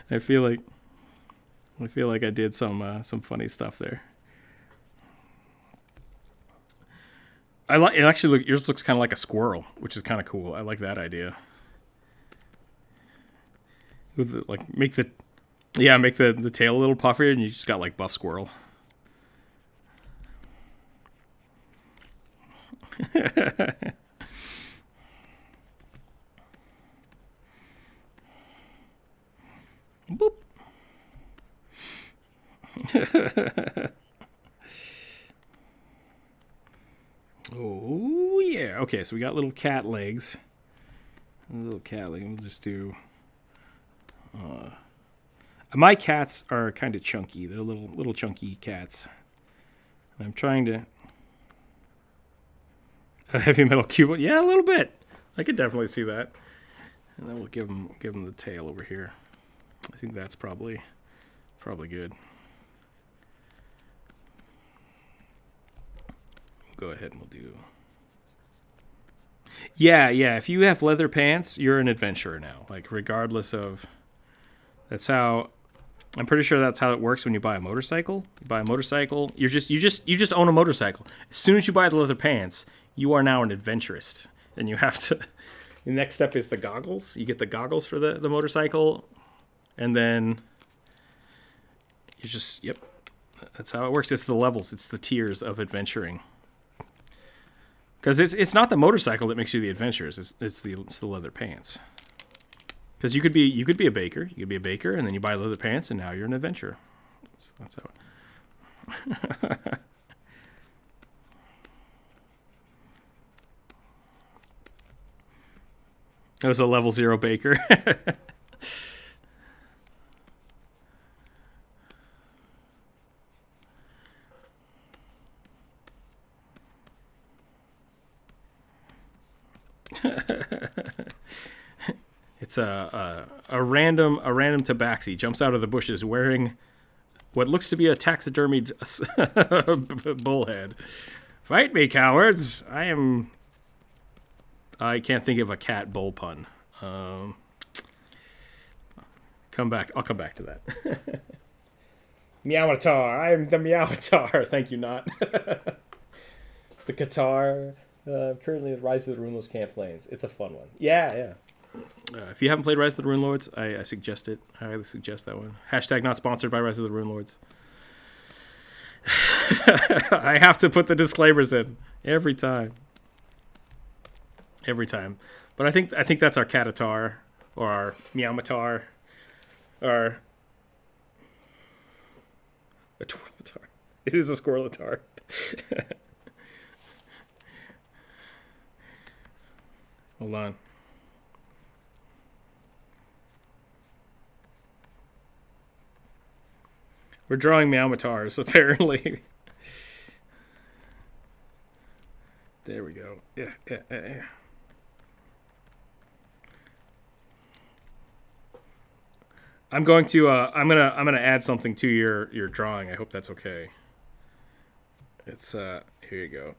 I feel like I did some funny stuff there. I like it. Actually, yours looks kind of like a squirrel, which is kind of cool. I like that idea. With the, like make the tail a little puffier, and you just got like buff squirrel. Boop. Oh yeah. Okay, so we got little cat legs. Little cat leg. We'll just do. My cats are kind of chunky. They're little chunky cats. I'm trying to. A heavy metal cube. Yeah, a little bit. I could definitely see that. And then we'll give them the tail over here. I think that's probably good. We'll go ahead and we'll do. Yeah. If you have leather pants, you're an adventurer now. Like regardless of. That's how. I'm pretty sure that's how it works when you buy a motorcycle. You buy a motorcycle. You just own a motorcycle. As soon as you buy the leather pants, you are now an adventurist, and you have to. The next step is the goggles. You get the goggles for the motorcycle, and then you just yep. That's how it works. It's the levels. It's the tiers of adventuring. Because it's not the motorcycle that makes you the adventurers. It's the leather pants. Because you could be a baker. You could be a baker, and then you buy leather pants, and now you're an adventurer. That's how it. It was a level 0 baker. It's a random tabaxi jumps out of the bushes wearing what looks to be a taxidermied bullhead. Fight me, cowards! I can't think of a cat bull pun. I'll come back to that. Meowatar. I am the Meowatar. Thank you, Not. The Qatar. Currently at Rise of the Runelords Campaigns. It's a fun one. Yeah. If you haven't played Rise of the Runelords, I suggest it. I highly suggest that one. # not sponsored by Rise of the Runelords. I have to put the disclaimers in every time. But I think that's our Catatar or our Meowmatar or a Twirlatar. It is a Squirrelatar. Hold on. We're drawing Meowmatars, apparently. There we go. Yeah. I'm going to I'm gonna add something to your drawing. I hope that's okay. It's here you go.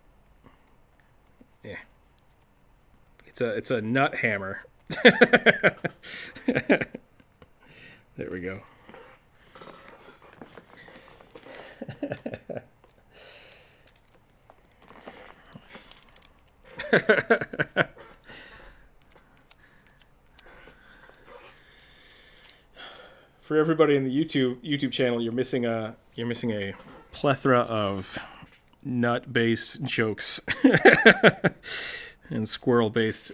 Yeah. It's a nut hammer. There we go. For everybody in the YouTube channel, you're missing a plethora of nut-based jokes and squirrel-based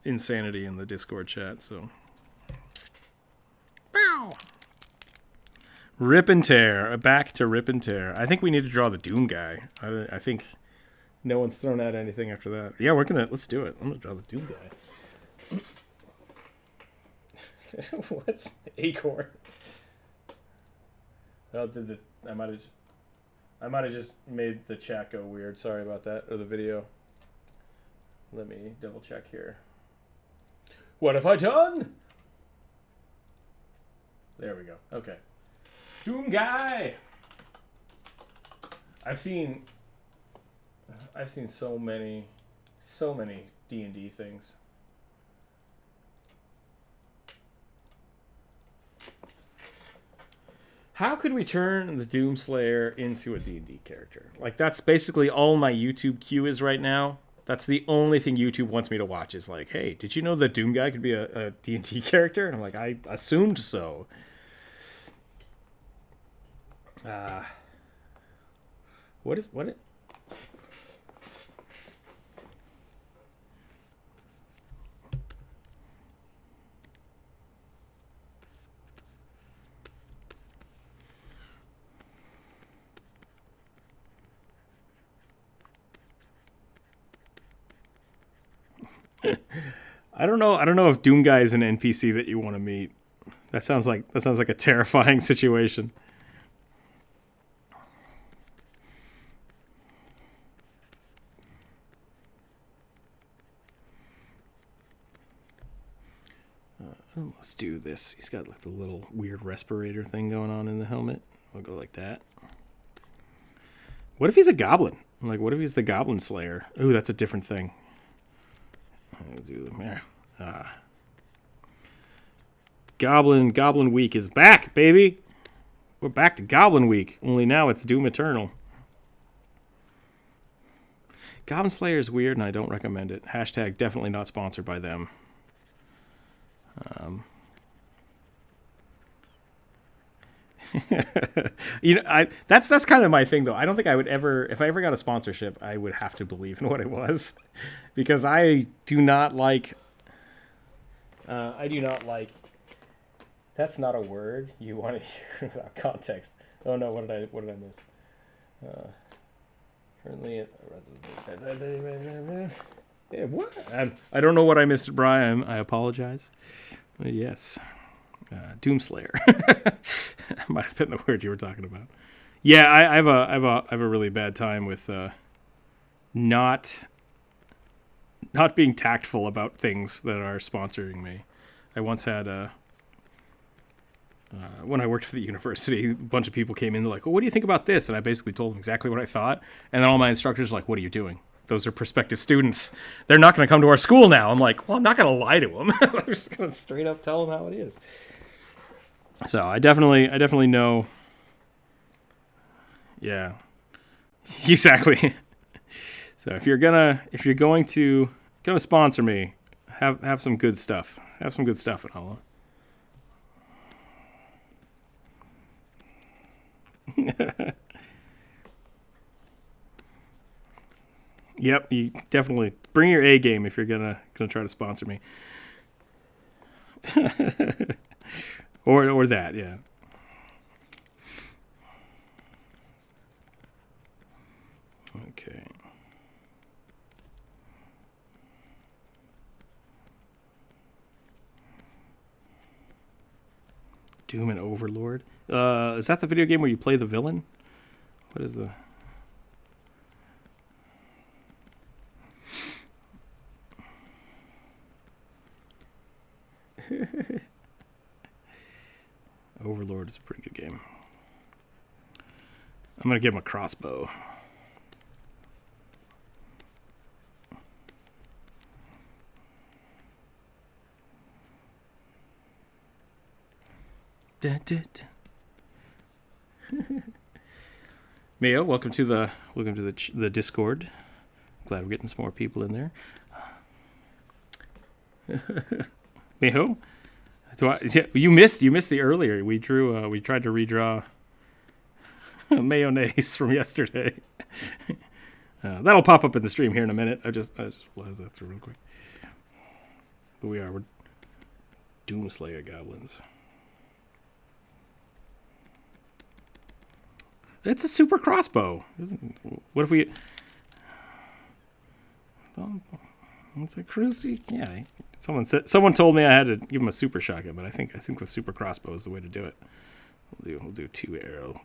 insanity in the Discord chat. So, bow. Rip and tear. Back to rip and tear. I think we need to draw the Doom guy. I think no one's thrown out anything after that. Yeah, let's do it. I'm gonna draw the Doom guy. What's Acorn? Well, I might have just made the chat go weird. Sorry about that, or the video. Let me double check here. What have I done? There we go. Okay. Doom Guy! I've seen so many D&D things. How could we turn the Doomslayer into a D&D character? Like, that's basically all my YouTube queue is right now. That's the only thing YouTube wants me to watch is like, hey, did you know the Doom Guy could be a D&D character? And I'm like, I assumed so. What if... I don't know if Doom Guy is an NPC that you want to meet. That sounds like a terrifying situation. Let's do this. He's got like the little weird respirator thing going on in the helmet. I'll go like that. What if he's a goblin? Like, what if he's the Goblin Slayer? Ooh, that's a different thing. I'll do Goblin Week is back, baby. We're back to Goblin Week. Only now it's Doom Eternal. Goblin Slayer is weird, and I don't recommend it. Hashtag definitely not sponsored by them. That's kind of my thing though. I don't think I would ever, if I ever got a sponsorship, I would have to believe in what it was, because I do not like. That's not a word you want to hear without context. Oh no, what did I miss? Currently, what? I don't know what I missed, Brian. I apologize. But yes. Doomslayer. Might have been the word you were talking about. Yeah, I have a really bad time with not being tactful about things that are sponsoring me. I once had when I worked for the university, a bunch of people came in, they're like, well, what do you think about this? And I basically told them exactly what I thought. And then all my instructors were like, what are you doing? Those are prospective students. They're not going to come to our school now. I'm like, well, I'm not going to lie to them. I'm just going to straight up tell them how it is. So I definitely know. Yeah, exactly. So if you're going to sponsor me, have some good stuff. Have some good stuff at all. Yep, you definitely bring your A game if you're gonna try to sponsor me. or that, yeah. Okay. Doom and Overlord. Is that the video game where you play the villain? What is the... Overlord is a pretty good game. I'm going to give him a crossbow. Mayo, welcome to the Discord. Glad we're getting some more people in there. Mayo, you missed the earlier. We tried to redraw mayonnaise from yesterday. That'll pop up in the stream here in a minute. I just flies that through real quick. But we're Doomslayer goblins. It's a super crossbow. What if we... It's a cruise. Yeah. Someone told me I had to give him a super shotgun, but I think the super crossbow is the way to do it. We'll do 2 arrow.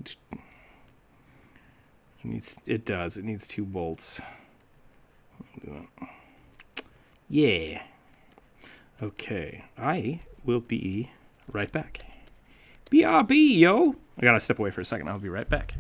It needs 2 bolts. Yeah. Okay. I will be right back. BRB, yo. I gotta step away for a second. I'll be right back.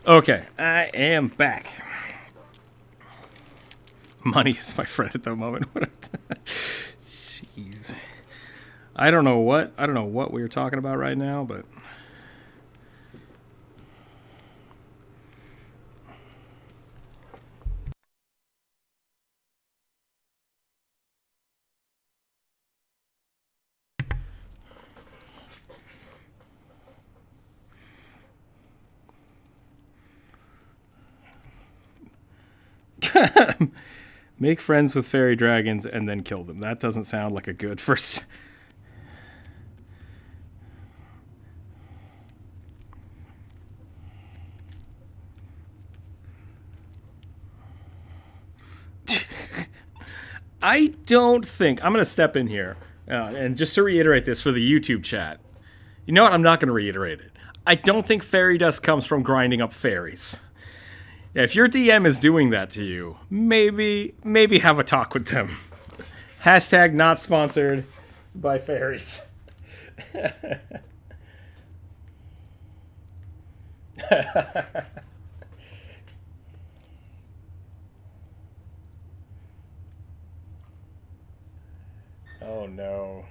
Okay, I am back. Money is my friend at the moment. Jeez. I don't know what we were talking about right now, but make friends with fairy dragons and then kill them. That doesn't sound like a good first. I don't think I'm going to step in here and just to reiterate this for the YouTube chat. You know what? I'm not going to reiterate it. I don't think fairy dust comes from grinding up fairies. Yeah, if your DM is doing that to you, maybe have a talk with them. Hashtag not sponsored by fairies. Oh no.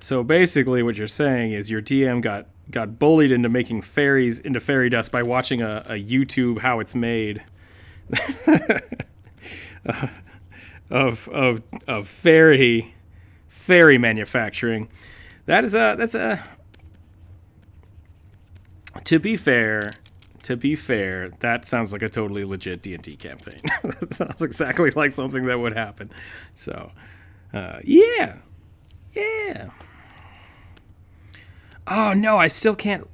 So basically what you're saying is your DM got bullied into making fairies into fairy dust by watching a YouTube how it's made of fairy manufacturing. That's a to be fair, that sounds like a totally legit D&D campaign. That sounds exactly like something that would happen. So, yeah. Oh, no, I still can't.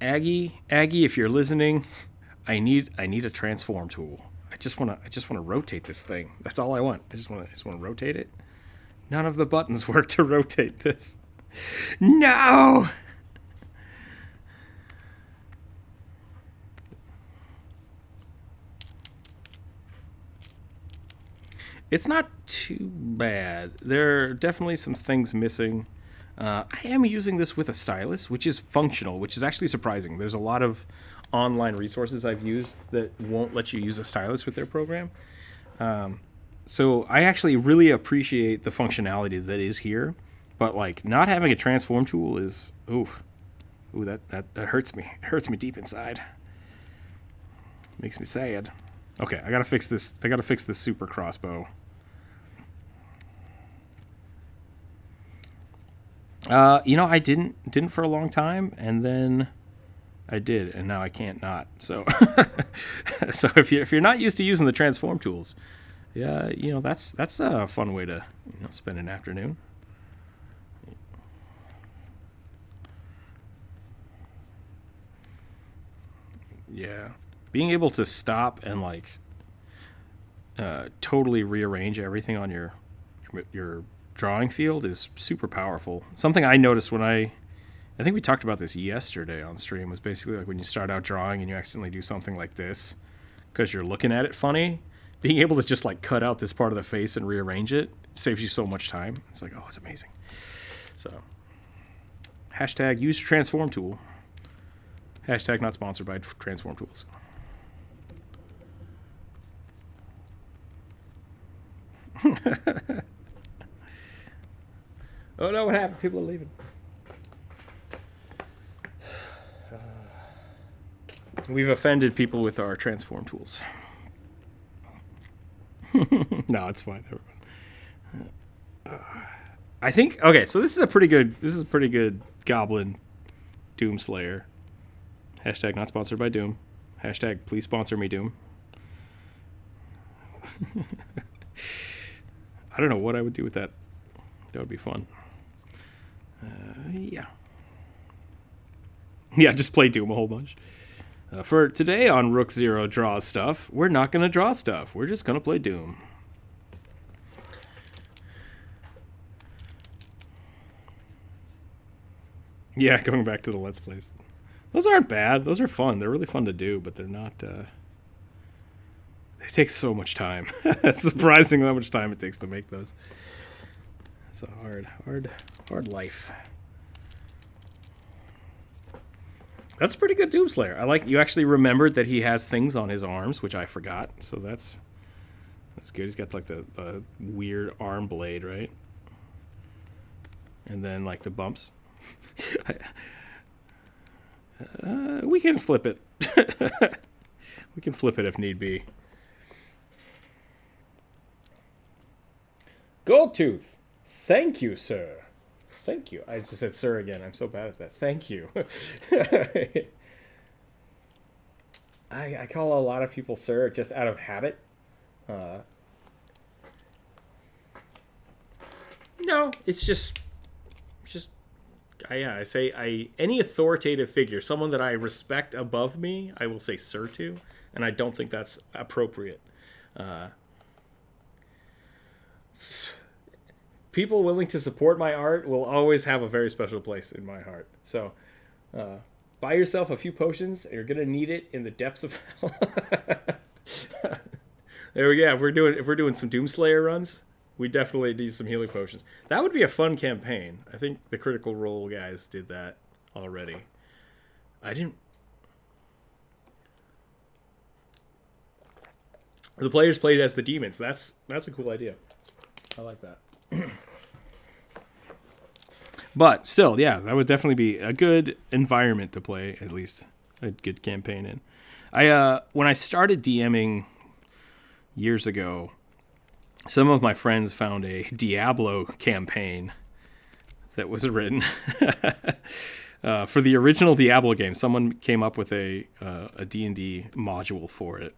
Aggie, if you're listening, I need a transform tool. I just want to rotate this thing. That's all I want. I just want to rotate it. None of the buttons work to rotate this. No. It's not too bad. There are definitely some things missing. I am using this with a stylus, which is functional, which is actually surprising. There's a lot of online resources I've used that won't let you use a stylus with their program. So I actually really appreciate the functionality that is here. But like not having a transform tool is that hurts me. It hurts me deep inside. Makes me sad. Okay, I gotta fix this. I gotta fix this super crossbow. I didn't for a long time, and then I did, and now I can't not. So, so if you're not used to using the transform tools, yeah, that's a fun way to spend an afternoon. Yeah, being able to stop and totally rearrange everything on your drawing field is super powerful. Something I noticed when I think we talked about this yesterday on stream, was basically like when you start out drawing and you accidentally do something like this because you're looking at it funny, being able to just cut out this part of the face and rearrange it saves you so much time. It's like, oh, it's amazing. So hashtag use transform tool. Hashtag not sponsored by transform tools. Oh no, what happened? People are leaving. We've offended people with our transform tools. No, it's fine. I think okay, so this is a pretty good Goblin Doom Slayer. Hashtag not sponsored by Doom. Hashtag please sponsor me, Doom. I don't know what I would do with that. That would be fun. Yeah. Yeah, just play Doom a whole bunch. For today on Rookzer0 Draws Stuff, we're not going to draw stuff. We're just going to play Doom. Yeah, going back to the Let's Plays. Those aren't bad. Those are fun. They're really fun to do, but they're not... They take so much time. It's surprising how much time it takes to make those. It's a hard life. That's a pretty good Doomslayer. I like you actually remembered that he has things on his arms, which I forgot. So that's good. He's got the weird arm blade, right? And then the bumps. We can flip it. We can flip it if need be. Goldtooth. Thank you, sir. Thank you. I just said sir again. I'm so bad at that. Thank you. I call a lot of people sir just out of habit. No, it's just I say any authoritative figure, someone that I respect above me, I will say sir to, and I don't think that's appropriate. People willing to support my art will always have a very special place in my heart. So, buy yourself a few potions. You're gonna need it in the depths of hell. There we go. If we're doing some Doomslayer runs, we definitely need some healing potions. That would be a fun campaign. I think the Critical Role guys did that already. I didn't. The players played as the demons. That's a cool idea. I like that. But still, yeah, that would definitely be a good environment to play, at least a good campaign in. When I started DMing years ago, some of my friends found a Diablo campaign that was written for the original Diablo game. Someone came up with a D&D module for it.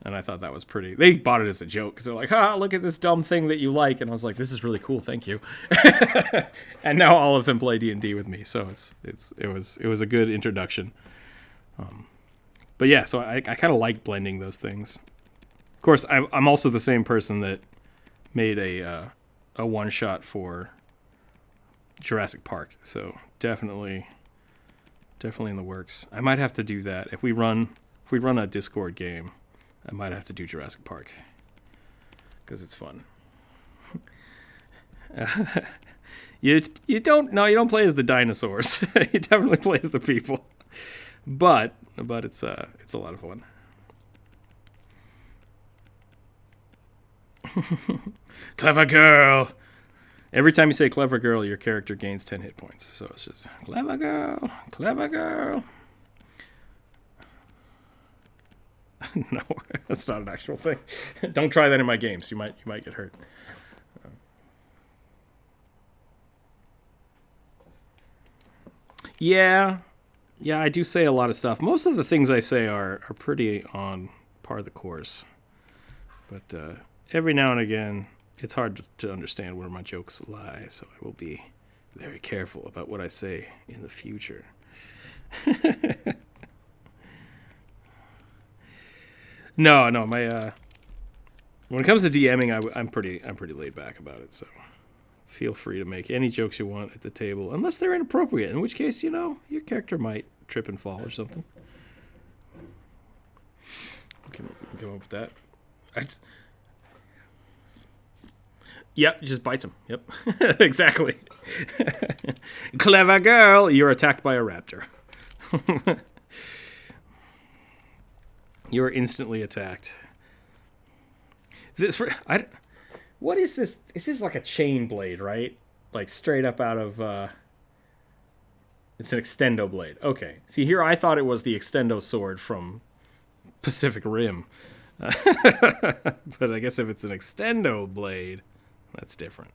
And I thought that was pretty... They bought it as a joke because they're like, look at this dumb thing that you like. And I was like, this is really cool, thank you. And now all of them play D&D with me. So it was a good introduction. But yeah, so I kind of like blending those things. course, I'm also the same person that made a one shot for Jurassic Park. So definitely in the works. I might have to do that if we run a Discord game. I might have to do Jurassic Park because it's fun. You don't play as the dinosaurs. You definitely play as the people. But it's a lot of fun. Clever girl. Every time you say clever girl, your character gains 10 hit points. So it's just clever girl, clever girl. No, that's not an actual thing. Don't try that in my games. You might get hurt. Yeah, I do say a lot of stuff. Most of the things I say are pretty on par of the course. But every now and again, it's hard to understand where my jokes lie, so I will be very careful about what I say in the future. No, my when it comes to DMing, I'm pretty laid back about it, so feel free to make any jokes you want at the table, unless they're inappropriate, in which case, your character might trip and fall or something. We can come up with that. Yep, just bites him. Yep, exactly. Clever girl, you're attacked by a raptor. You're instantly attacked. What is this? Is this like a chain blade, right? Like straight up out of... it's an extendo blade. Okay. See, here I thought it was the extendo sword from Pacific Rim. But I guess if it's an extendo blade, that's different.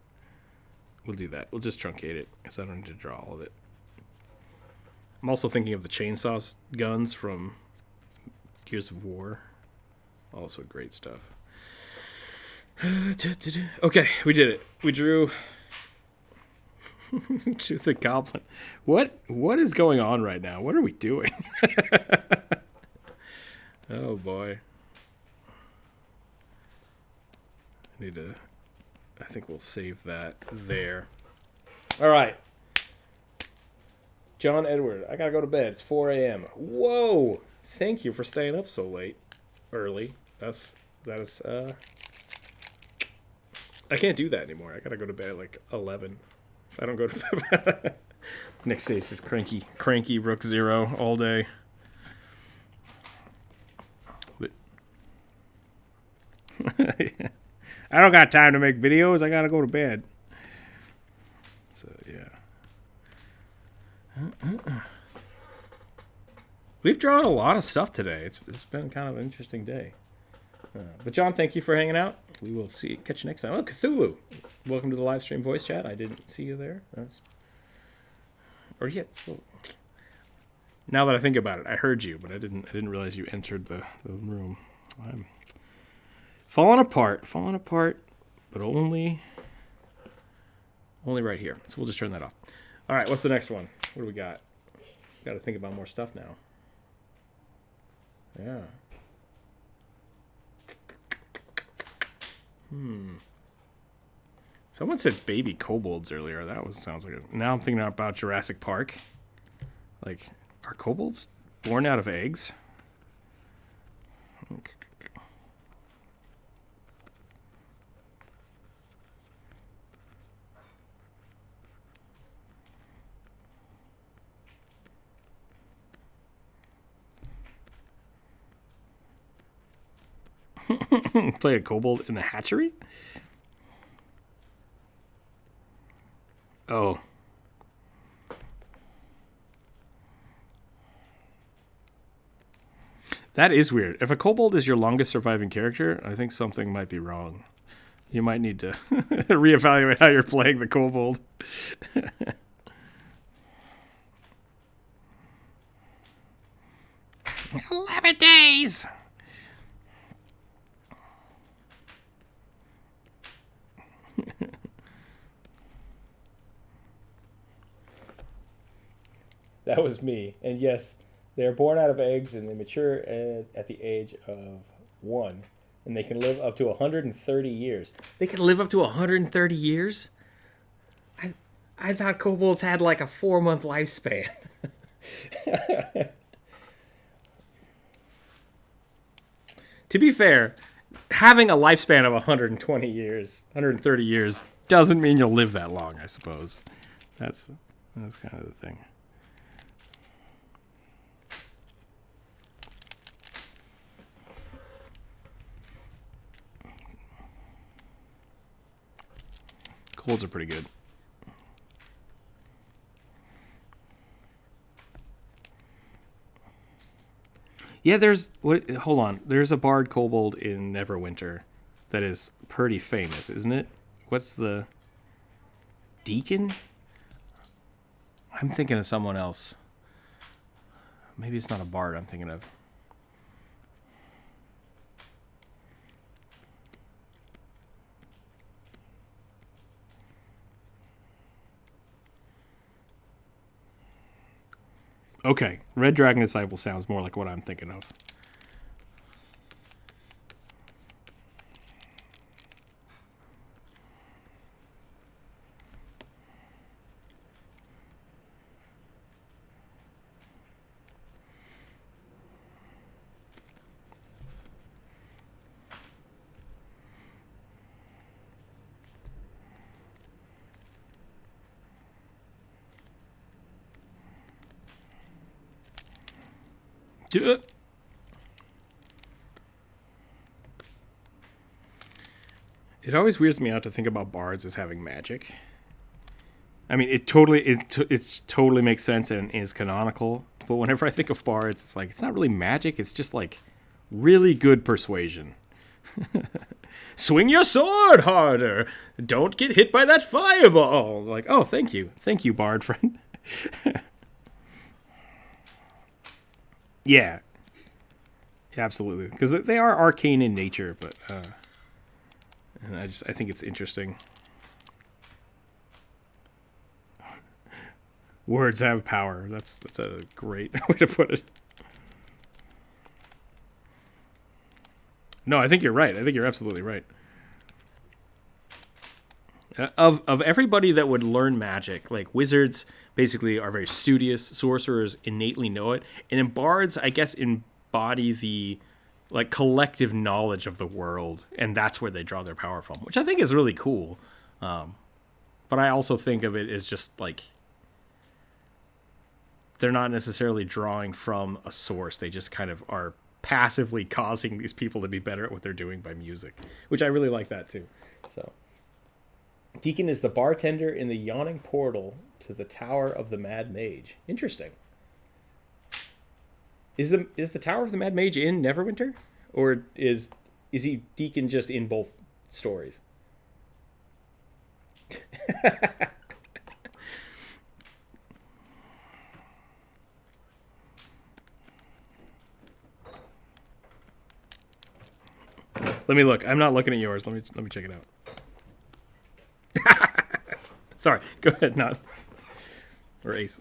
We'll do that. We'll just truncate it because I don't need to draw all of it. I'm also thinking of the chainsaw guns from Gears of War. Also great stuff. Okay, we did it. We drew to the goblin. What is going on right now? What are we doing? Oh boy. I think we'll save that there. All right. John Edward, I gotta go to bed. It's 4 a.m. Whoa! Thank you for staying up so early. That is. I can't do that anymore. I gotta go to bed at like 11. If I don't go to bed. Next day is just cranky Rookzer0 all day. But I don't got time to make videos. I gotta go to bed. So yeah. We've drawn a lot of stuff today. It's been kind of an interesting day. But John, thank you for hanging out. We will catch you next time. Oh, Cthulhu, welcome to the live stream voice chat. I didn't see you there. Now that I think about it, I heard you, but I didn't realize you entered the room. I'm falling apart, but only right here. So we'll just turn that off. All right, what's the next one? What do we got? Got to think about more stuff now. Yeah. Someone said baby kobolds earlier. Sounds like it. Now I'm thinking about Jurassic Park. Like, are kobolds born out of eggs? Play a kobold in a hatchery? Oh. That is weird. If a kobold is your longest surviving character, I think something might be wrong. You might need to reevaluate how you're playing the kobold. 11 days! That was me. And yes, they are born out of eggs and they mature at the age of 1. And they can live up to 130 years. They can live up to 130 years? I thought kobolds had like a 4-month lifespan. To be fair, having a lifespan of 120 years, 130 years, doesn't mean you'll live that long, I suppose. That's kind of the thing. Kobolds are pretty good. Yeah, hold on. There's a bard kobold in Neverwinter that is pretty famous, isn't it? What's the Deacon? I'm thinking of someone else. Maybe it's not a bard I'm thinking of. Okay, Red Dragon Disciple sounds more like what I'm thinking of. It always weirds me out to think about bards as having magic. I mean, it totally makes sense and is canonical. But whenever I think of bards, it's like it's not really magic. It's just like really good persuasion. Swing your sword harder. Don't get hit by that fireball. Like, oh, thank you, bard friend. Yeah, absolutely, because they are arcane in nature, but and I think it's interesting. Words have power. That's a great way to put it. No, I think you're right. I think you're absolutely right. Of everybody that would learn magic, like wizards basically are very studious, sorcerers innately know it, and then bards, I guess, embody the like collective knowledge of the world, and that's where they draw their power from, which I think is really cool. But I also think of it as just like they're not necessarily drawing from a source. They just kind of are passively causing these people to be better at what they're doing by music, which I really like that too. So Deacon is the bartender in the yawning portal to the Tower of the Mad Mage. Interesting. Is the Tower of the Mad Mage in Neverwinter, or is he Deacon just in both stories? Let me look. I'm not looking at yours. Let me check it out. Sorry. Go ahead, not or Ace.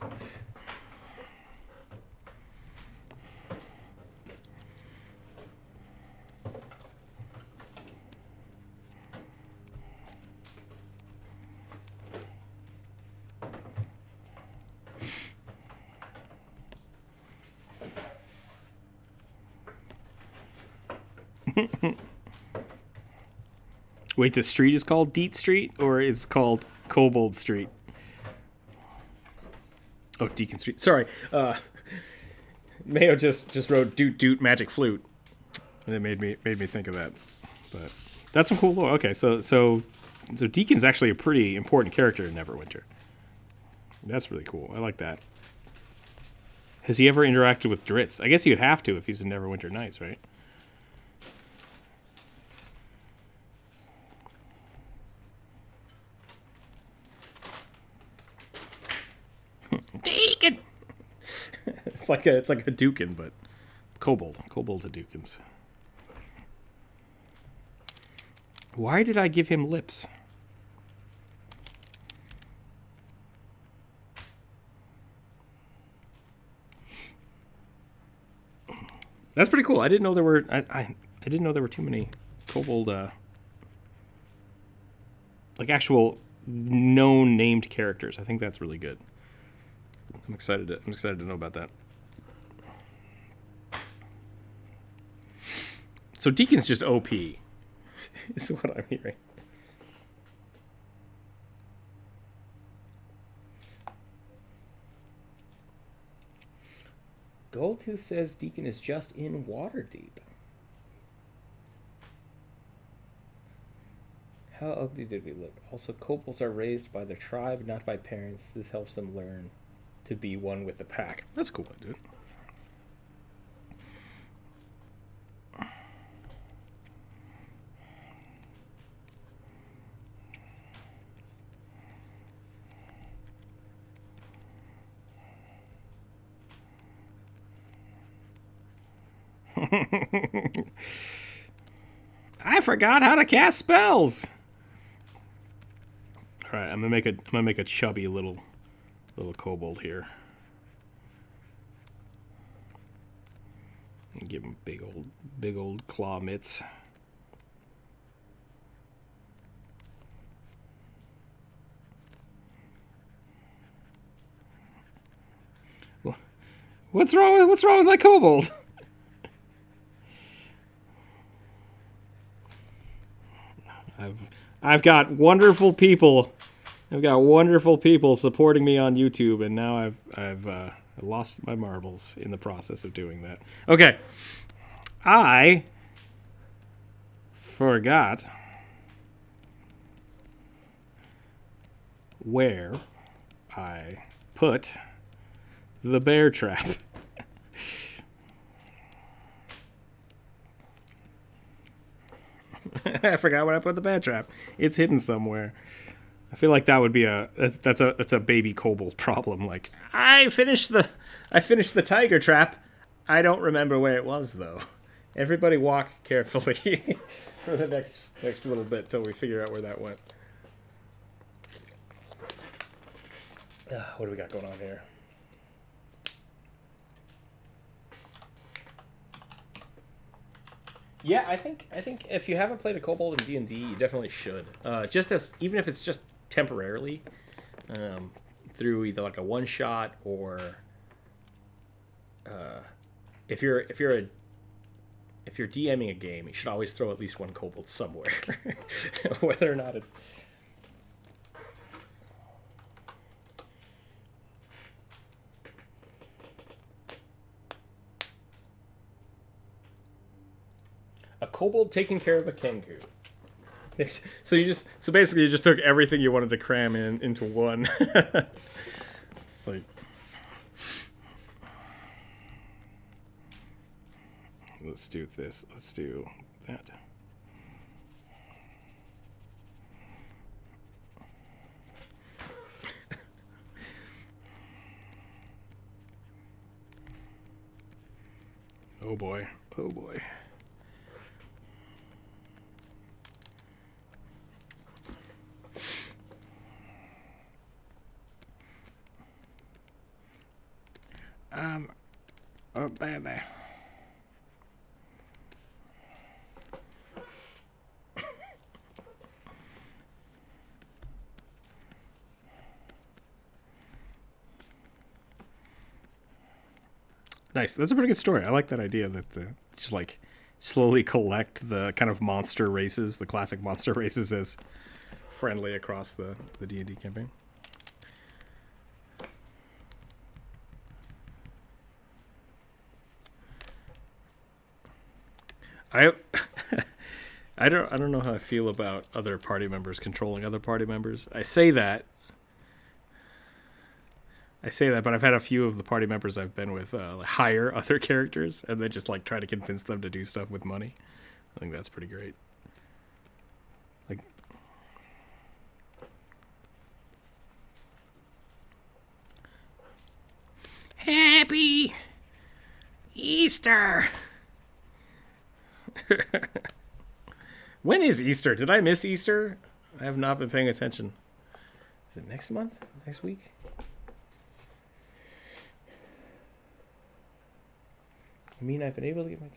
Wait, the street is called Deet Street, or it's called Kobold Street? Oh, Deacon Street. Sorry. Mayo just wrote Doot Doot Magic Flute, and it made me think of that. But that's some cool lore. Okay, so Deacon's actually a pretty important character in Neverwinter. That's really cool. I like that. Has he ever interacted with Dritz? I guess he would have to if he's in Neverwinter Nights, right? Deacon! It's like a Hadouken, but kobold. Kobolds Hadoukens. Why did I give him lips? That's pretty cool. I didn't know there were. I didn't know there were too many kobold, like actual known named characters. I think that's really good. I'm excited to know about that. So Deacon's just OP, is what I'm hearing. Goldtooth says Deacon is just in Waterdeep. How ugly did we look? Also, kobolds are raised by their tribe, not by parents. This helps them learn to be one with the pack. That's cool, dude. I forgot how to cast spells. All right, I'm gonna make a chubby little kobold here. And give him big old claw mitts. What's wrong with my kobold? I've got wonderful people. I've got wonderful people supporting me on YouTube, and now I've lost my marbles in the process of doing that. Okay, I forgot where I put the bear trap. I forgot where I put the bear trap. It's hidden somewhere. I feel like that would be that's a baby kobold problem. Like, I finished the tiger trap. I don't remember where it was though. Everybody walk carefully for the next little bit till we figure out where that went. What do we got going on here? Yeah, I think if you haven't played a kobold in D&D, you definitely should. Even if it's just temporarily, through either like a one shot or if you're DMing a game, you should always throw at least one kobold somewhere, whether or not it's. A kobold taking care of a kangaroo. So basically you just took everything you wanted to cram into one. It's like, let's do this. Let's do that. Oh boy. Oh boy. Oh, baby. Nice. That's a pretty good story. I like that idea that just like slowly collect the kind of monster races, the classic monster races, as friendly across the D&D campaign. I don't know how I feel about other party members controlling other party members. I say that, but I've had a few of the party members I've been with hire other characters and then just like try to convince them to do stuff with money. I think that's pretty great. Like, Happy Easter. when is Easter? Did I miss Easter? I have not been paying attention. Is it next month? Next week? I mean, I've been able to get my...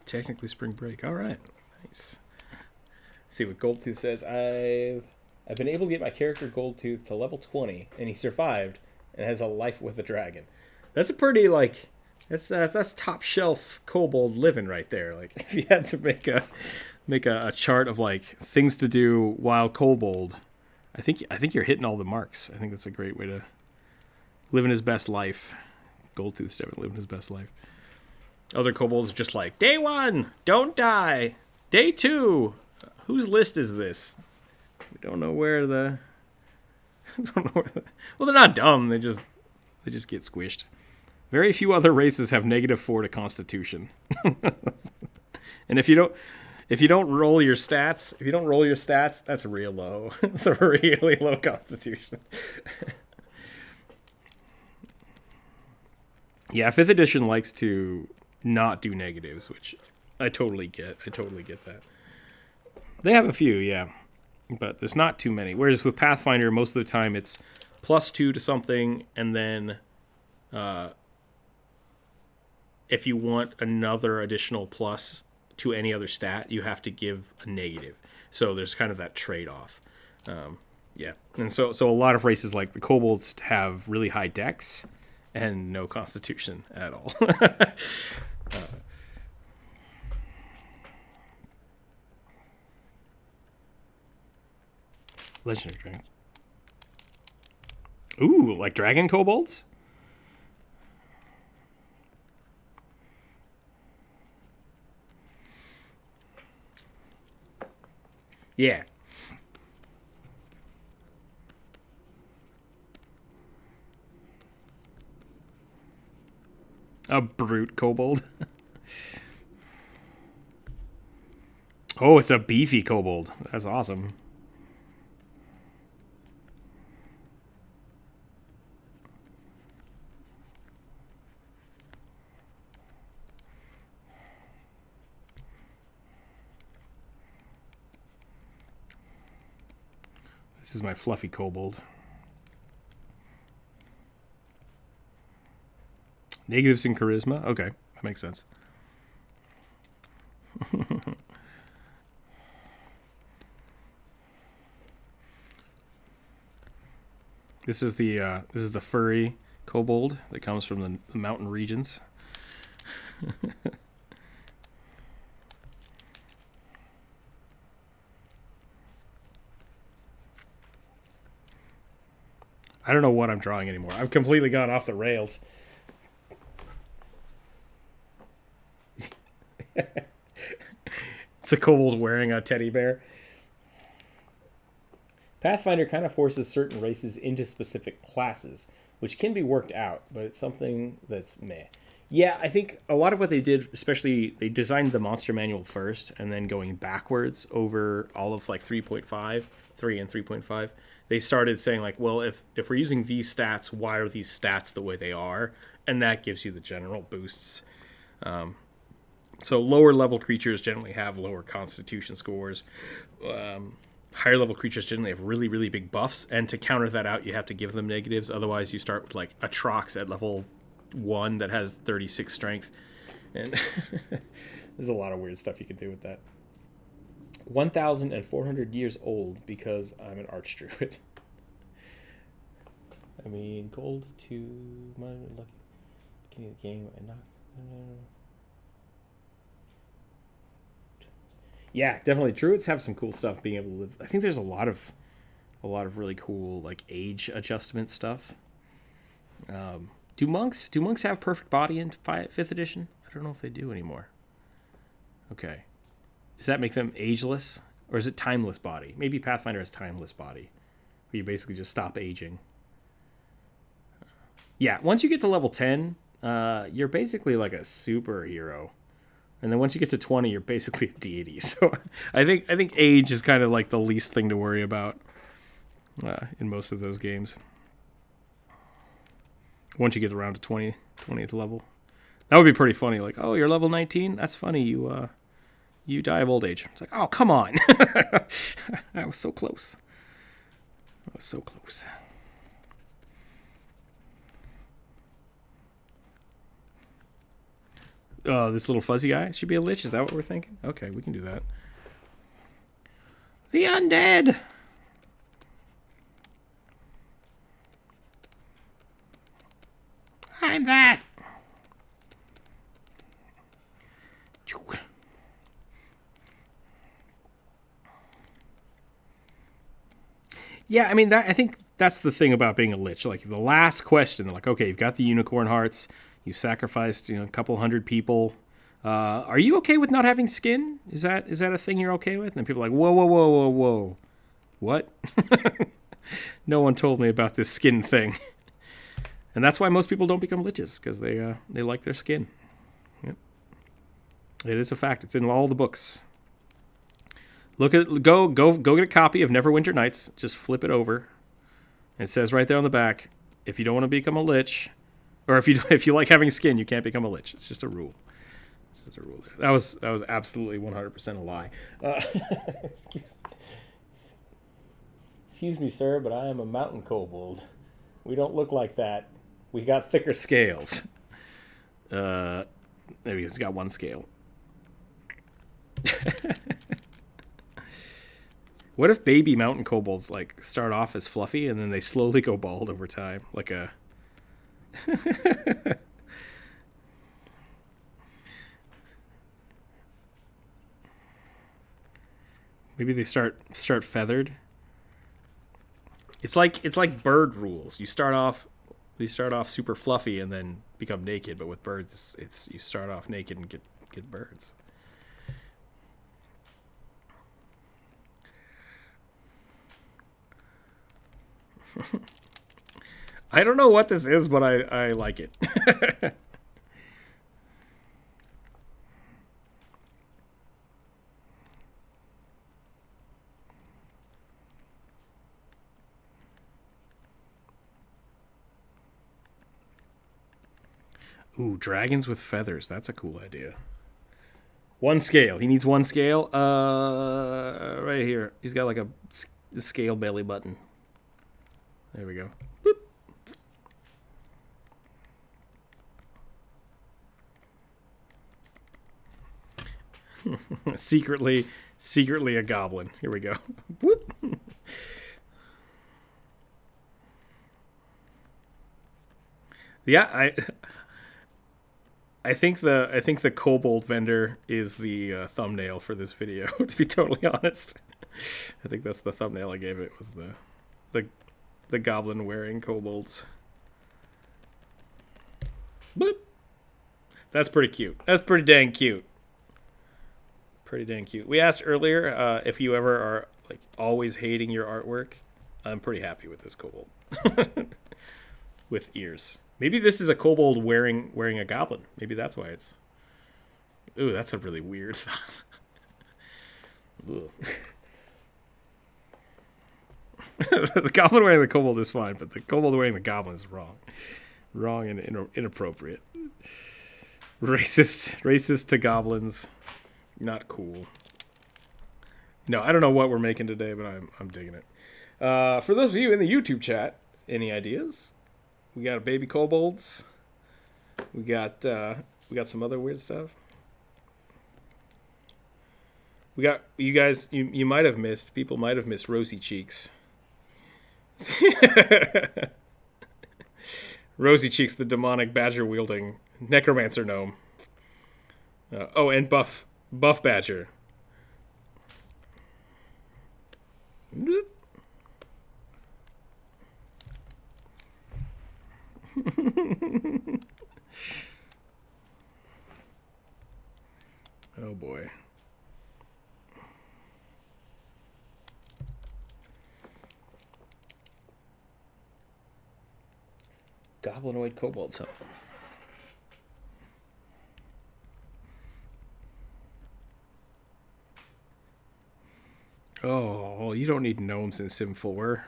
Technically spring break. All right. Nice. Let's see what Goldtooth says. I've been able to get my character Goldtooth to level 20, and he survived and has a life with a dragon. That's a pretty, like, that's top shelf kobold living right there. Like, if you had to make a chart of like things to do while kobold, I think you're hitting all the marks. I think that's a great way to living his best life. Goldtooth's definitely living his best life. Other kobolds are just like, day 1, don't die. Day 2, whose list is this? We don't know where the. Well, they're not dumb. They just get squished. Very few other races have -4 to Constitution. And if you don't roll your stats, that's real low. It's a really low Constitution. Yeah, 5th edition likes to not do negatives, which I totally get. I totally get that. They have a few, yeah, but there's not too many. Whereas with Pathfinder, most of the time it's +2 to something, and then if you want another additional plus to any other stat, you have to give a negative. So there's kind of that trade-off. Yeah, and so a lot of races like the kobolds have really high dex and no Constitution at all. Legendary dragons. Ooh, like dragon kobolds? Yeah. A brute kobold. Oh, it's a beefy kobold. That's awesome. This is my fluffy kobold. Negatives in charisma? Okay, that makes sense. This is the furry kobold that comes from the mountain regions. I don't know what I'm drawing anymore. I've completely gone off the rails. It's a kobold wearing a teddy bear. Pathfinder kind of forces certain races into specific classes, which can be worked out, but it's something that's meh. Yeah, I think a lot of what they did, especially they designed the monster manual first and then going backwards over all of like 3.5, 3 and 3.5. They started saying like, well, if we're using these stats, why are these stats the way they are? And that gives you the general boosts. So lower level creatures generally have lower Constitution scores. Higher level creatures generally have really, really big buffs. And to counter that out, you have to give them negatives. Otherwise, you start with like a Trox at level 1 that has 36 strength. And there's a lot of weird stuff you can do with that. 1,400 years old because I'm an archdruid. I mean, gold to my lucky beginning of the game and not. Yeah, definitely. Druids have some cool stuff being able to live. I think there's a lot of really cool like age adjustment stuff. Do monks have perfect body in 5th edition? I don't know if they do anymore. Okay. Does that make them ageless? Or is it timeless body? Maybe Pathfinder has timeless body. Where you basically just stop aging. Yeah, once you get to level 10, you're basically like a superhero. And then once you get to 20, you're basically a deity. So I think age is kind of like the least thing to worry about in most of those games. Once you get around to 20th level. That would be pretty funny. Like, oh, you're level 19? That's funny. You die of old age. It's like, oh, come on. I was so close. This little fuzzy guy should be a lich. Is that what we're thinking? Okay, we can do that. The undead. I'm that. Yeah, I mean, I think that's the thing about being a lich. Like, the last question, they're like, okay, you've got the unicorn hearts. You sacrificed, a couple hundred people. Are you okay with not having skin? Is that a thing you're okay with? And then people are like, whoa, whoa, whoa, whoa, whoa. What? No one told me about this skin thing. And that's why most people don't become liches, because they like their skin. Yep. It is a fact. It's in all the books. Go get a copy of Neverwinter Nights. Just flip it over. It says right there on the back, if you don't want to become a lich, or if you like having skin, you can't become a lich. It's just a rule. It's just a rule there. That was absolutely 100% a lie. Excuse me, sir, but I am a mountain kobold. We don't look like that. We got thicker scales. There he go. He's got one scale. What if baby mountain kobolds like start off as fluffy and then they slowly go bald over time, like a maybe they start feathered. It's like bird rules. You start off super fluffy and then become naked, but with birds it's you start off naked and get birds. I don't know what this is, but I like it. Ooh, dragons with feathers. That's a cool idea. One scale. He needs one scale. Right here. He's got like a scale belly button. There we go. Boop. secretly a goblin. Here we go. Whoop. Yeah, I think the kobold vendor is the thumbnail for this video. To be totally honest, I think that's the thumbnail I gave it. Was the goblin wearing kobolds. Boop. That's pretty cute. That's pretty dang cute. Pretty dang cute. We asked earlier if you ever are like always hating your artwork. I'm pretty happy with this kobold with ears. Maybe this is a kobold wearing a goblin. Maybe that's why it's. Ooh, that's a really weird thought. The goblin wearing the kobold is fine, but the kobold wearing the goblin is wrong. Wrong and inappropriate. Racist to goblins. Not cool. No, I don't know what we're making today, but I'm digging it. For those of you in the YouTube chat, any ideas? We got baby kobolds. We got some other weird stuff. We got you guys. You might have missed. People might have missed Rosy Cheeks. Rosy Cheeks, the demonic badger wielding necromancer gnome. And Buff Badger. Oh boy. Goblinoid kobold cell. Oh, you don't need gnomes in Sim 4.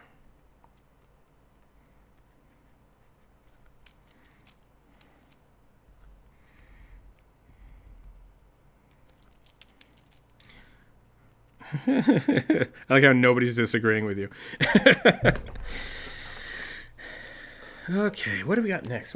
I like how nobody's disagreeing with you. Okay, what do we got next?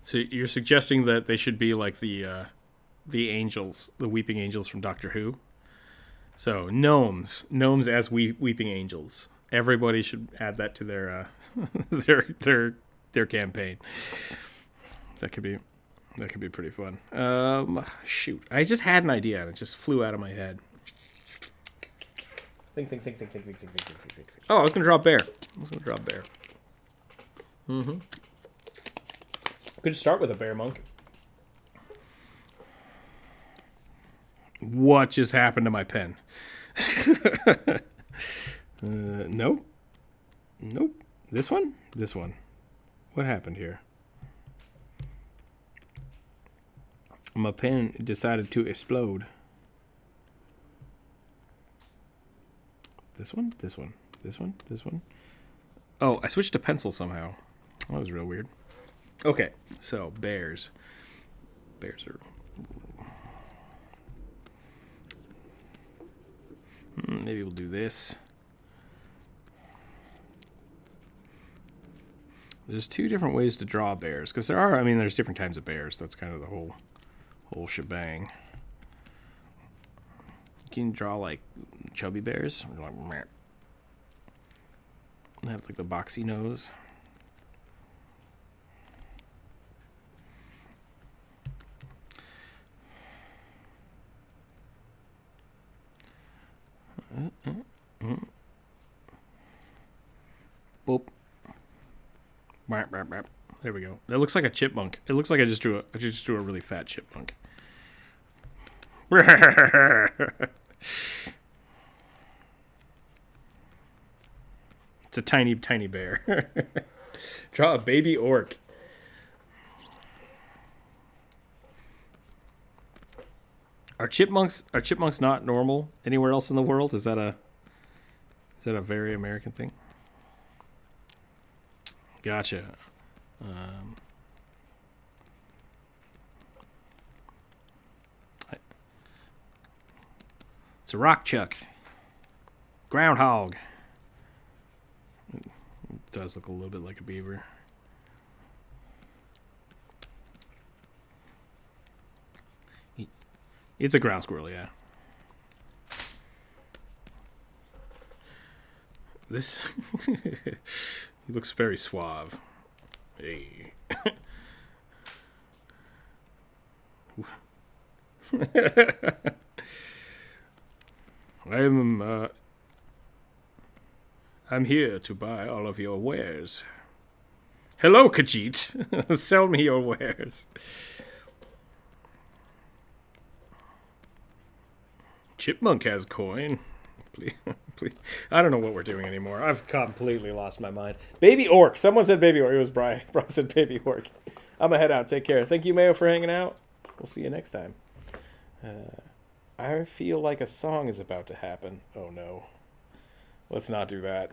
So you're suggesting that they should be like the angels, the weeping angels from Doctor Who. So gnomes as weeping angels. Everybody should add that to their their campaign. That could be pretty fun. Shoot, I just had an idea and it just flew out of my head. Think. Oh, I was gonna draw a bear. Mm-hmm. Could start with a bear monk. What just happened to my pen? Nope. This one. What happened here? My pen decided to explode. This one. Oh, I switched to pencil somehow. That was real weird. Okay, so bears. Bears are... maybe we'll do this. There's two different ways to draw bears, because there's different types of bears. That's kind of the whole shebang. You can draw like chubby bears, or like meh. They have like the boxy nose. Boop. There we go. That looks like a chipmunk. It looks like I just drew a really fat chipmunk. It's a tiny bear. Draw a baby orc. Are chipmunks not normal anywhere else in the world? Is that a very American thing? Gotcha. It's a rock chuck. Groundhog. It does look a little bit like a beaver. It's a ground squirrel, yeah. This... he looks very suave. Hey. I'm here to buy all of your wares. Hello, Khajiit. Sell me your wares. Chipmunk has coin. Please. I don't know what we're doing anymore. I've completely lost my mind. Baby orc. Someone said baby orc. It was Brian. Brian said baby orc. I'm gonna head out. Take care. Thank you, Mayo, for hanging out. We'll see you next time. I feel like a song is about to happen. Oh no. Let's not do that.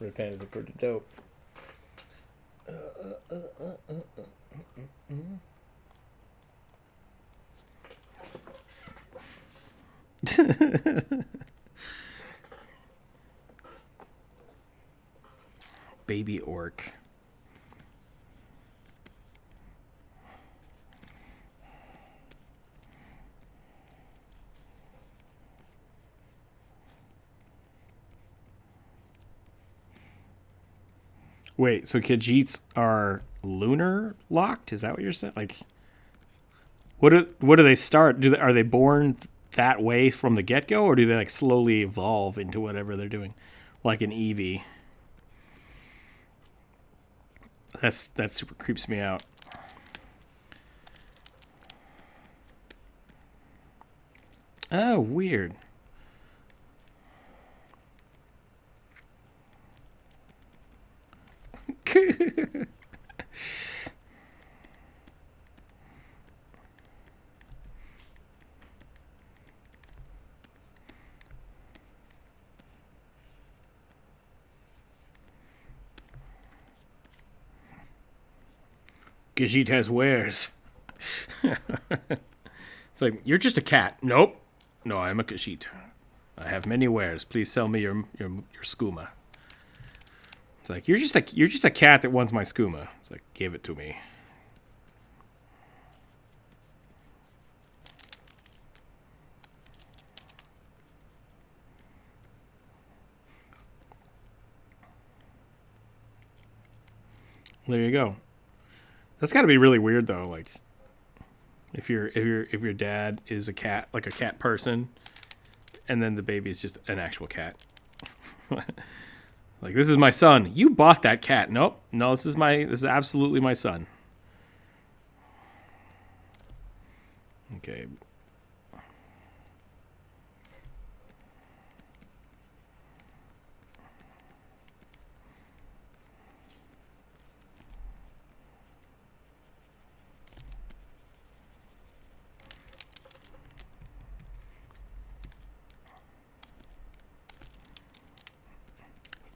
Red Pandas are pretty dope. Baby orc. Wait, so Khajiits are lunar locked? Is that what you're saying? Like, what do they start? Are they born that way from the get go, or do they like slowly evolve into whatever they're doing, like an Eevee? That super creeps me out. Oh, weird. Khajiit has wares. It's like, you're just a cat. Nope. No, I'm a Khajiit. I have many wares. Please sell me your skooma. It's like, you're just a cat that wants my skooma. It's like, give it to me. There you go. That's got to be really weird though. Like, if your dad is a cat, like a cat person, and then the baby is just an actual cat. Like, this is my son. You bought that cat. Nope. No, this is absolutely my son. Okay.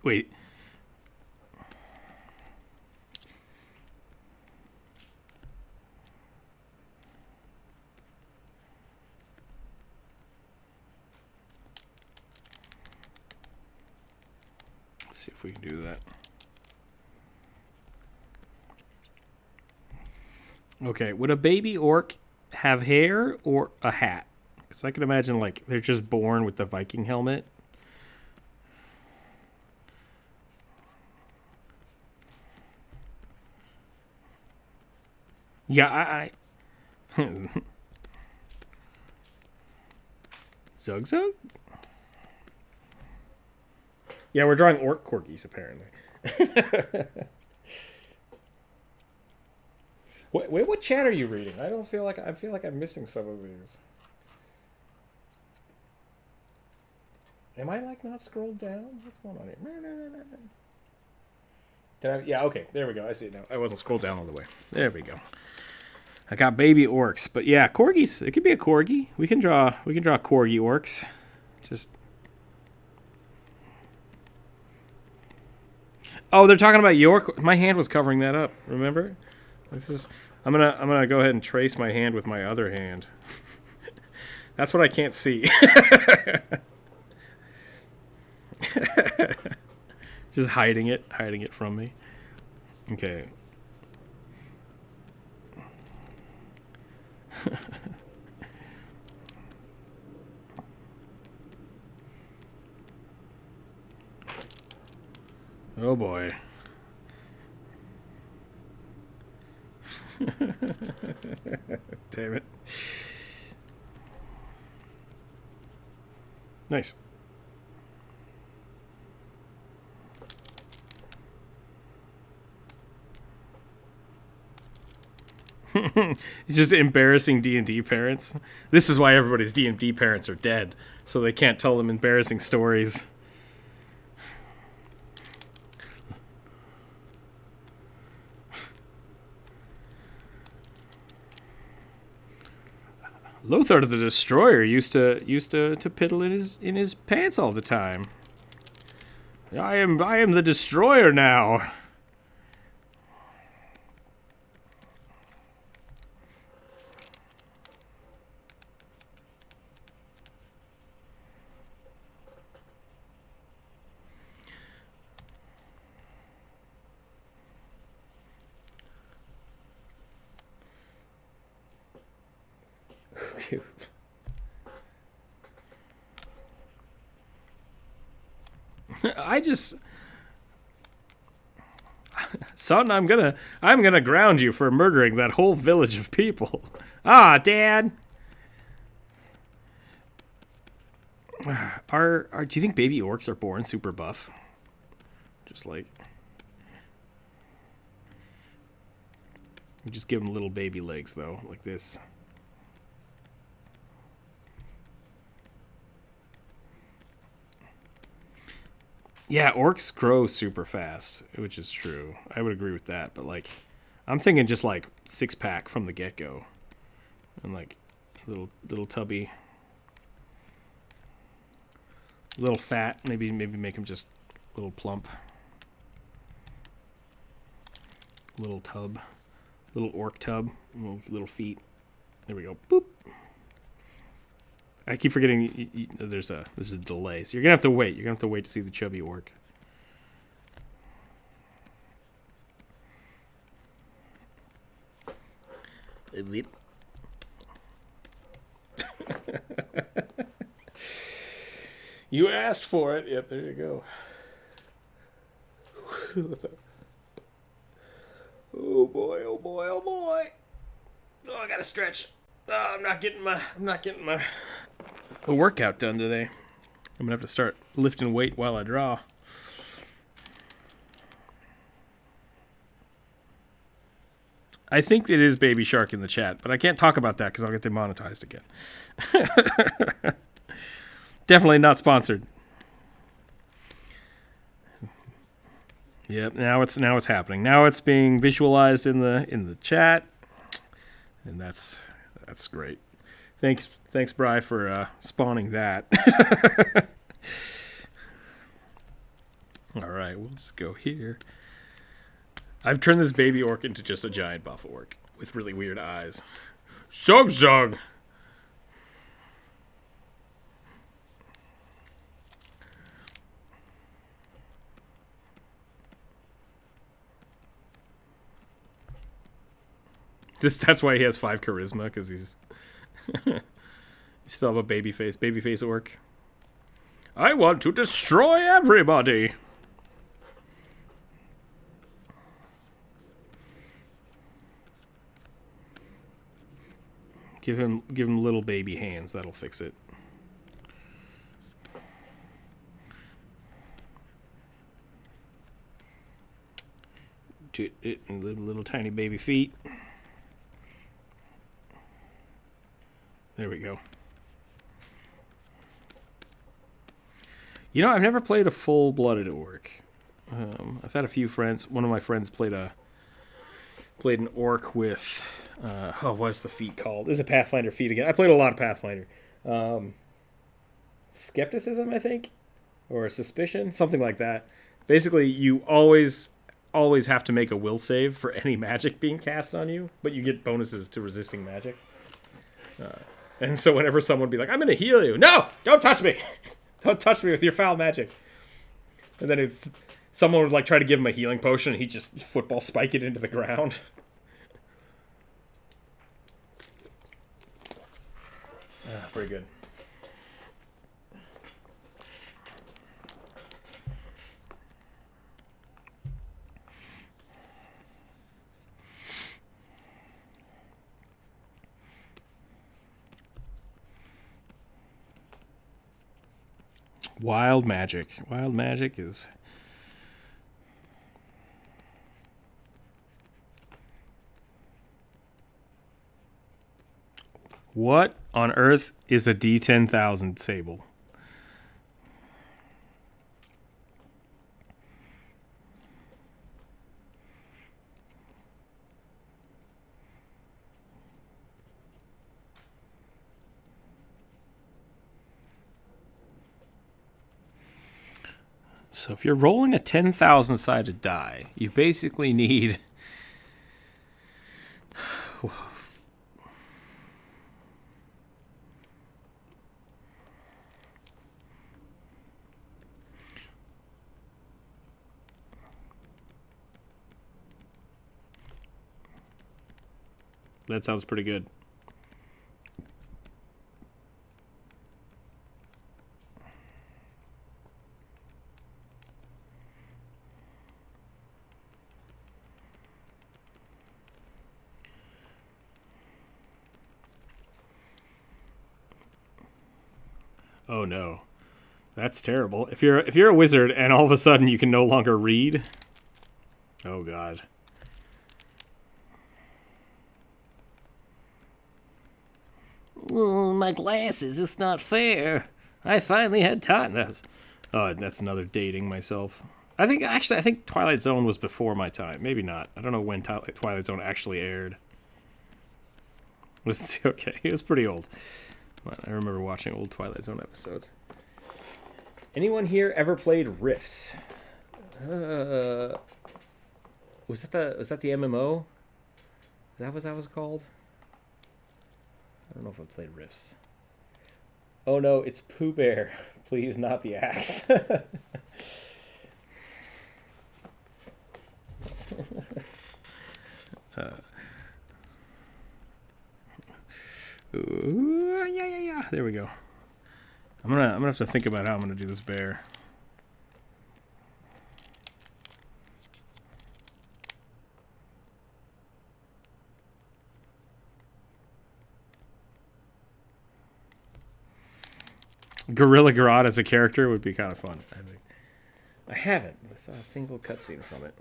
Wait. Let's see if we can do that. Okay, would a baby orc have hair or a hat? Because I can imagine, like, they're just born with the Viking helmet. Yeah, I Zug Zug? Yeah, we're drawing orc corgis, apparently. Wait, what chat are you reading? I feel like I'm missing some of these. Am I, like, not scrolled down? What's going on here? Yeah, okay, there we go. I see it now. I wasn't scrolled down all the way. There we go. I got baby orcs, but yeah, corgis. It could be a corgi. We can draw corgi orcs. Just. Oh, they're talking about your. My hand was covering that up. Remember? This is. I'm gonna go ahead and trace my hand with my other hand. That's what I can't see. Just hiding it from me. Okay. Oh boy. Damn it. Nice. It's just embarrassing D&D parents. This is why everybody's D&D parents are dead, so they can't tell them embarrassing stories. Lothar the Destroyer used to piddle in his pants all the time. I am the Destroyer now. I just, son, I'm gonna ground you for murdering that whole village of people. Ah, Dad. Do you think baby orcs are born super buff? Just like, you just give them little baby legs though, like this. Yeah, orcs grow super fast, which is true. I would agree with that, but like, I'm thinking just like 6-pack from the get-go, and like little tubby, little fat. Maybe make him just a little plump, little tub, little orc tub, little feet. There we go. Boop. I keep forgetting there's a delay, so you're gonna have to wait. You're gonna have to wait to see the chubby orc. You asked for it. Yep, there you go. Oh boy! Oh boy! Oh boy! Oh, I gotta stretch. Oh, I'm not getting my workout done today. I'm gonna have to start lifting weight while I draw. I think it is Baby Shark in the chat, but I can't talk about that because I'll get demonetized again. Definitely not sponsored. Yep, now it's happening. Now it's being visualized in the chat, and that's great. Thanks, Bri, for spawning that. All right, we'll just go here. I've turned this baby orc into just a giant buff orc with really weird eyes. Zug. That's why he has 5 charisma, because he's you still have a babyface orc. I want to destroy everybody. Give him little baby hands. That'll fix it. Little tiny baby feet. There we go. You know, I've never played a full-blooded orc. I've had a few friends. One of my friends played an orc with what's the feat called? This is a Pathfinder feat again. I played a lot of Pathfinder. Skepticism, I think, or suspicion, something like that. Basically, you always have to make a will save for any magic being cast on you, but you get bonuses to resisting magic. And so whenever someone would be like, I'm going to heal you. No, don't touch me. Don't touch me with your foul magic. And then if someone was like try to give him a healing potion, and he'd just football spike it into the ground. Pretty good. Wild magic. Wild magic is... What on earth is a D10,000 Sable? So if you're rolling a 10,000 sided die, you basically need... That sounds pretty good. Oh no. That's terrible. If you're a wizard and all of a sudden you can no longer read. Oh god. Oh, my glasses, it's not fair. I finally had time. That's another dating myself. I think Twilight Zone was before my time. Maybe not. I don't know when Twilight Zone actually aired. Okay, it was pretty old. But I remember watching old Twilight Zone episodes. Anyone here ever played Rifts? Was that the MMO? Is that what that was called? I don't know if I played Rifts. Oh no, it's Pooh Bear. Please, not the axe. Ooh, yeah. There we go. I'm gonna have to think about how I'm gonna do this bear. Gorilla Grodd as a character would be kind of fun, I think. I haven't. I saw a single cutscene from it.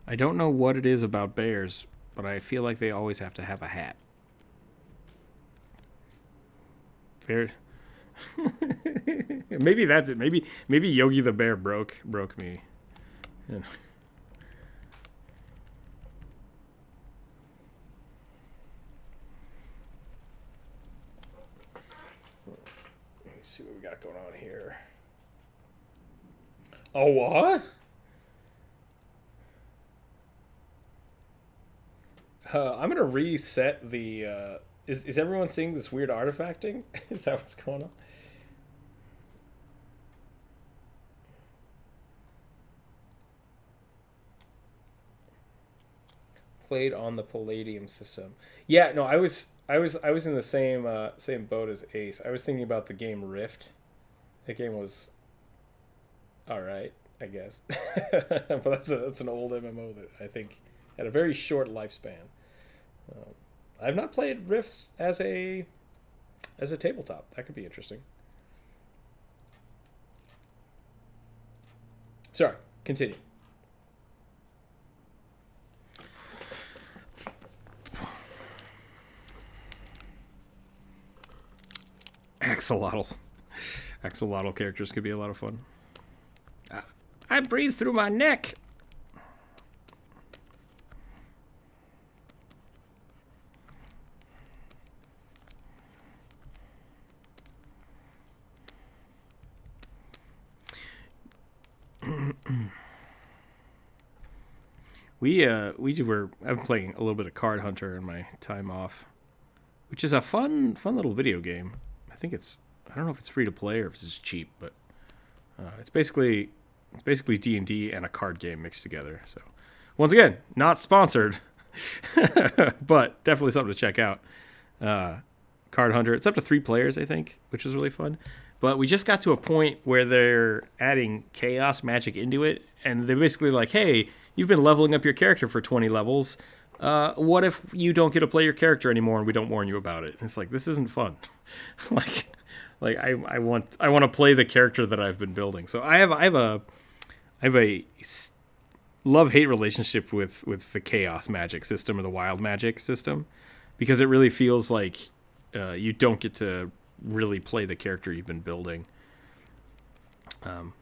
I don't know what it is about bears, but I feel like they always have to have a hat. Bear. Maybe that's it. Maybe Yogi the Bear broke me. Yeah. Let me see what we got going on here. Oh, what? I'm gonna reset the. Is everyone seeing this weird artifacting? Is that what's going on? Played on the Palladium system. Yeah, no, I was in the same boat as Ace. I was thinking about the game Rift. That game was all right, I guess, but that's an old MMO that I think had a very short lifespan. I've not played Rifts as a tabletop. That could be interesting. Sorry, continue. Axolotl characters could be a lot of fun. I breathe through my neck. I've been playing a little bit of Card Hunter in my time off, which is a fun little video game. I don't know if it's free to play or if it's just cheap, but it's basically D&D and a card game mixed together. So once again, not sponsored, but definitely something to check out. Card Hunter. It's up to 3 players, I think, which is really fun. But we just got to a point where they're adding chaos magic into it, and they're basically like, hey, you've been leveling up your character for 20 levels. What if you don't get to play your character anymore and we don't warn you about it? And it's like, this isn't fun. I want to play the character that I've been building. So I have a love-hate relationship with the chaos magic system or the wild magic system, because it really feels like you don't get to really play the character you've been building.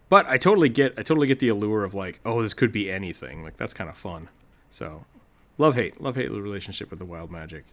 But I totally get the allure of like, oh, this could be anything. Like, that's kind of fun. So love-hate relationship with the wild magic.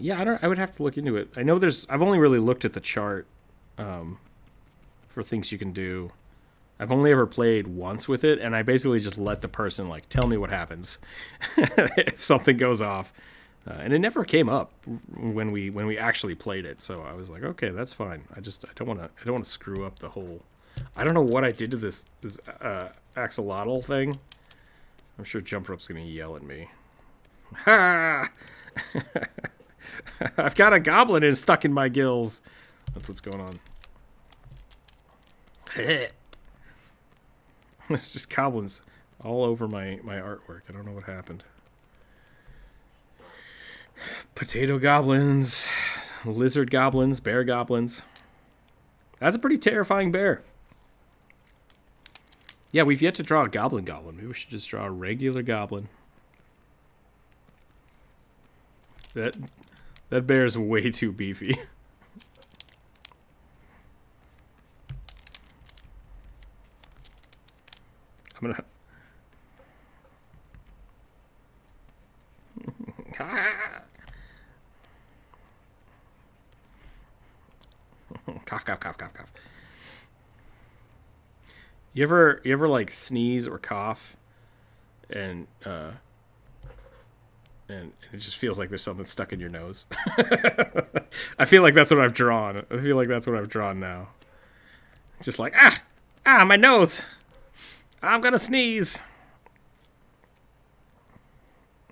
Yeah, I would have to look into it. I know I've only really looked at the chart for things you can do. I've only ever played once with it, and I basically just let the person like tell me what happens if something goes off, and it never came up when we actually played it. So I was like, okay, that's fine. I don't want to screw up the whole. I don't know what I did to this axolotl thing. I'm sure Jump Rope's gonna yell at me. Ha! I've got a goblin stuck in my gills. That's what's going on. It's just goblins all over my artwork. I don't know what happened. Potato goblins, lizard goblins, bear goblins. That's a pretty terrifying bear. Yeah, we've yet to draw a goblin. Maybe we should just draw a regular goblin. That bear is way too beefy. I'm gonna... Cough, cough, cough, cough, cough. You ever like sneeze or cough, and it just feels like there's something stuck in your nose? I feel like that's what I've drawn. I feel like that's what I've drawn now. Just like my nose. I'm gonna sneeze.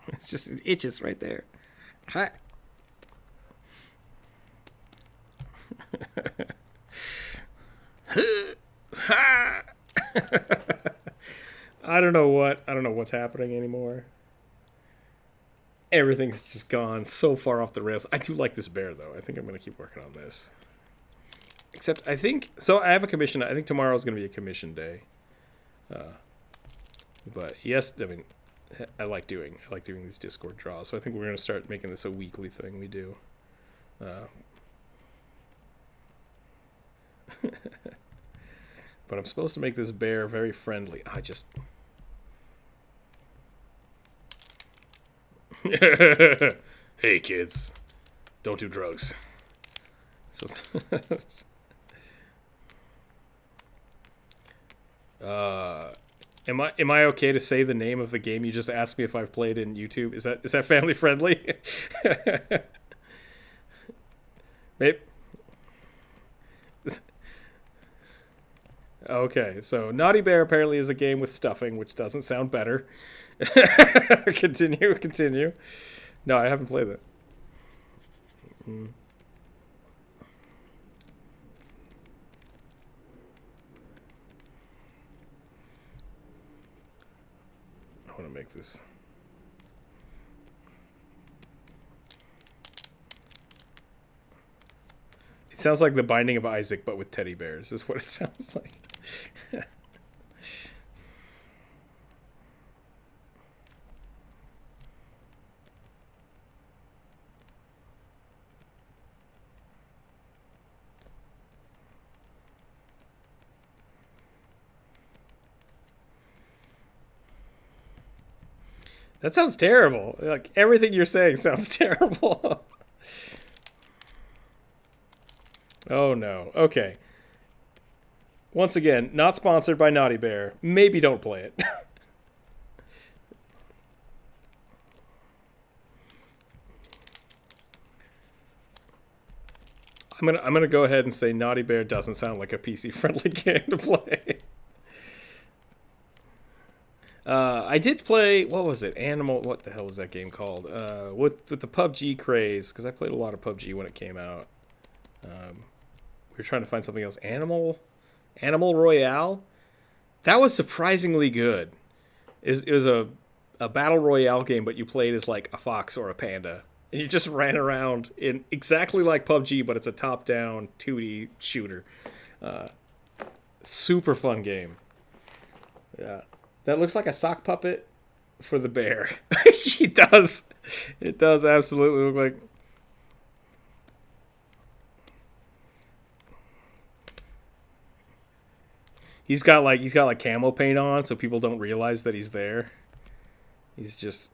It's just, it itches right there. Hi. I don't know what's happening anymore. Everything's just gone so far off the rails. I do like this bear though. I think I'm gonna keep working on this. Except I think so. I have a commission. I think tomorrow's gonna be a commission day. But yes, I mean, I like doing these Discord draws. So I think we're gonna start making this a weekly thing we do. But I'm supposed to make this bear very friendly. Hey kids, don't do drugs. So am I okay to say the name of the game you just asked me if I've played in YouTube? Is that family friendly? Maybe. Okay, so Naughty Bear apparently is a game with stuffing, which doesn't sound better. Continue. No, I haven't played it. I want to make this. It sounds like The Binding of Isaac, but with teddy bears, is what it sounds like. That sounds terrible. Like, everything you're saying sounds terrible. Oh no. Okay. Once again, not sponsored by Naughty Bear. Maybe don't play it. I'm gonna go ahead and say Naughty Bear doesn't sound like a PC friendly game to play. I did play, what was it? What the hell was that game called? With the PUBG craze, because I played a lot of PUBG when it came out. We were trying to find something else. Animal Royale? That was surprisingly good. It was a battle royale game, but you played as like a fox or a panda. And you just ran around in exactly like PUBG, but it's a top-down 2D shooter. Super fun game. Yeah. That looks like a sock puppet for the bear. She does. It does absolutely look like... He's got like camo paint on, so people don't realize that he's there. He's just...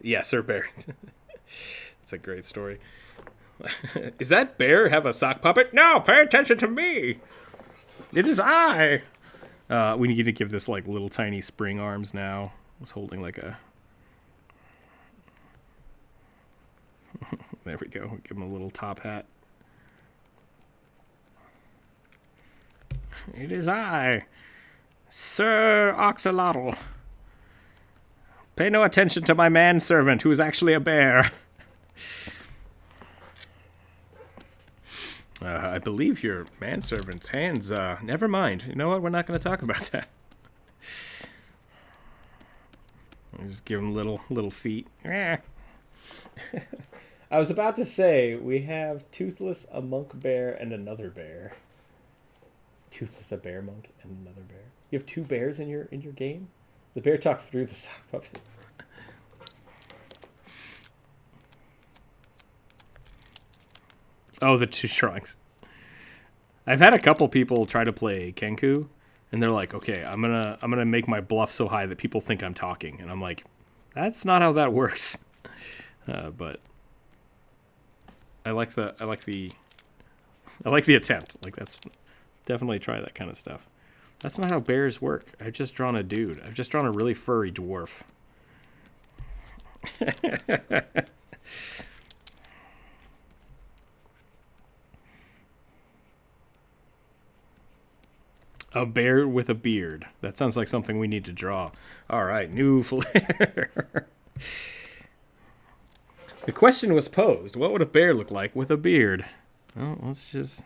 Yeah, Sir Bear. It's a great story. Is that bear have a sock puppet? No, pay attention to me. It is I. We need to give this like little tiny spring arms now. It's holding like a... There we go. Give him a little top hat. It is I, Sir Oxalotl. Pay no attention to my manservant, who is actually a bear. I believe your manservant's hands, never mind. You know what? We're not going to talk about that. I'll just give him little feet. I was about to say we have Toothless, a monk bear, and another bear. Toothless, a bear monk, and another bear. You have two bears in your game? The bear talk through the sock puppet. Oh, the two drawings. I've had a couple people try to play Kenku, and they're like, "Okay, I'm gonna make my bluff so high that people think I'm talking," and I'm like, "That's not how that works." But I like the attempt. Like, that's definitely try that kind of stuff. That's not how bears work. I've just drawn a dude. I've just drawn a really furry dwarf. A bear with a beard. That sounds like something we need to draw. All right, new flair. The question was posed. What would a bear look like with a beard? Well, let's just...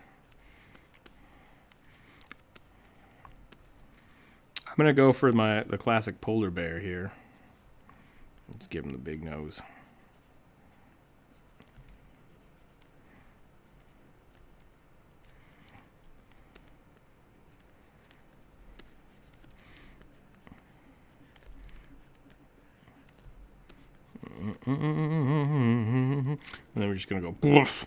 I'm going to go for the classic polar bear here. Let's give him the big nose. And then we're just going to go bluff.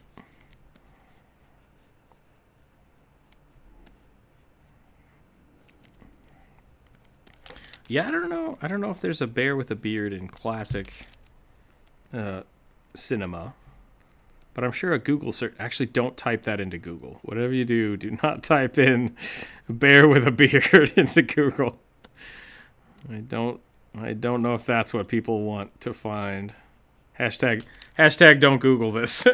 Yeah, I don't know. I don't know if there's a bear with a beard in classic cinema. But I'm sure a Google search... Actually, don't type that into Google. Whatever you do, do not type in bear with a beard into Google. I don't know if that's what people want to find. Hashtag don't Google this.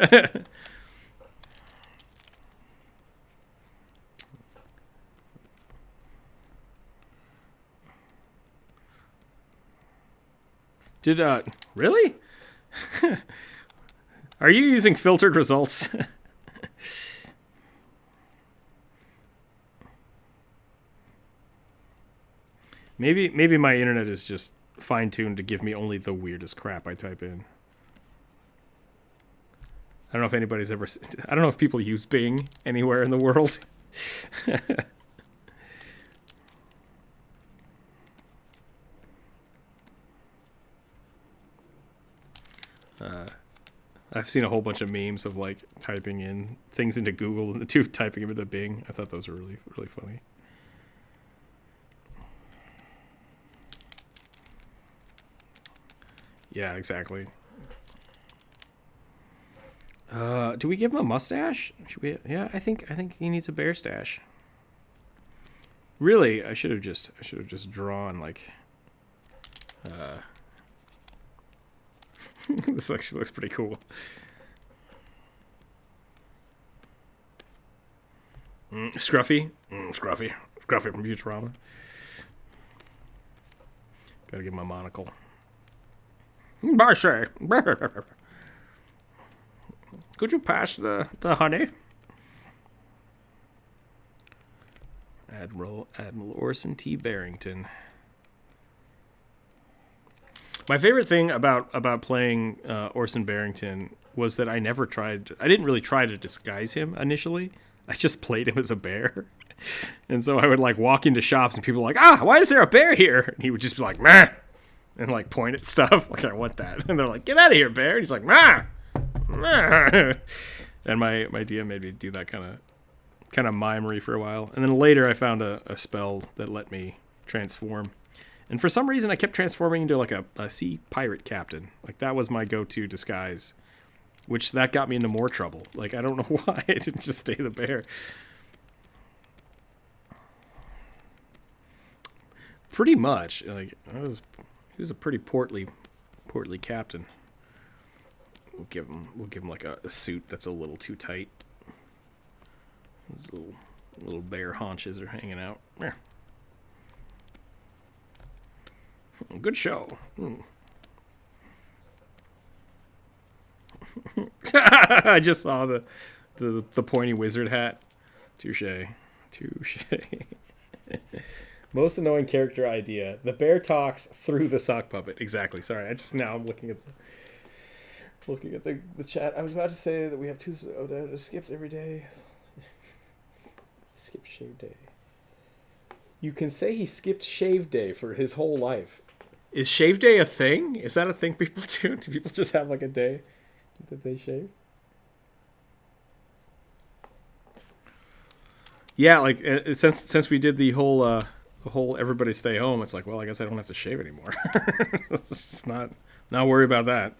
Really? Are you using filtered results? Maybe my internet is just fine-tuned to give me only the weirdest crap I type in. I don't know if anybody's ever... I don't know if people use Bing anywhere in the world. I've seen a whole bunch of memes of like typing in things into Google and the two typing them into Bing. I thought those were really, really funny. Yeah, exactly. Do we give him a mustache? Should we? Yeah, I think he needs a bear stash. Really, I should have just drawn like. This actually looks pretty cool. Scruffy from Futurama. Gotta give him a monocle. Barcy, could you pass the honey? Admiral Orson T. Barrington. My favorite thing about playing Orson Barrington was that I didn't really try to disguise him initially. I just played him as a bear. And so I would like walk into shops and people were like, why is there a bear here? And he would just be like, meh, and like point at stuff. Like, I want that. And they're like, get out of here, bear. And he's like, meh, meh. And my DM made me do that kind of mimery for a while. And then later I found a spell that let me transform. And for some reason, I kept transforming into like a sea pirate captain. Like, that was my go-to disguise, which that got me into more trouble. Like, I don't know why I didn't just stay the bear. Pretty much, like, he was a pretty portly captain. We'll give him like a suit that's a little too tight. His little bear haunches are hanging out. Good show. I just saw the pointy wizard hat. Touche. Most annoying character idea. The bear talks through the sock puppet. Exactly. Sorry, I'm looking at Looking at the chat, I was about to say that we have two skipped every day. Skip shave day. You can say he skipped shave day for his whole life. Is shave day a thing? Is that a thing people do? Do people just have like a day that they shave? Yeah, like since we did the whole everybody stay home, it's like, well, I guess I don't have to shave anymore. It's just not worry about that.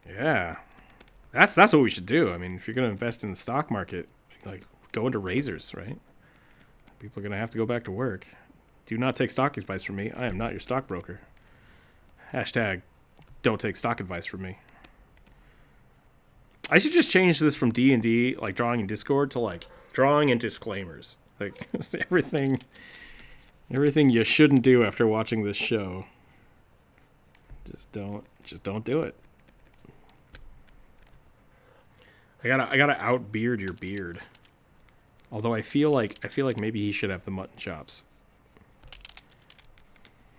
Yeah, that's what we should do. I mean, if you're gonna invest in the stock market, like go into razors, right? People are gonna have to go back to work. Do not take stock advice from me. I am not your stockbroker. Hashtag don't take stock advice from me. I should just change this from D&D, like drawing in Discord, to like drawing and disclaimers. Like everything you shouldn't do after watching this show. Just don't do it. I gotta outbeard your beard. Although I feel like maybe he should have the mutton chops.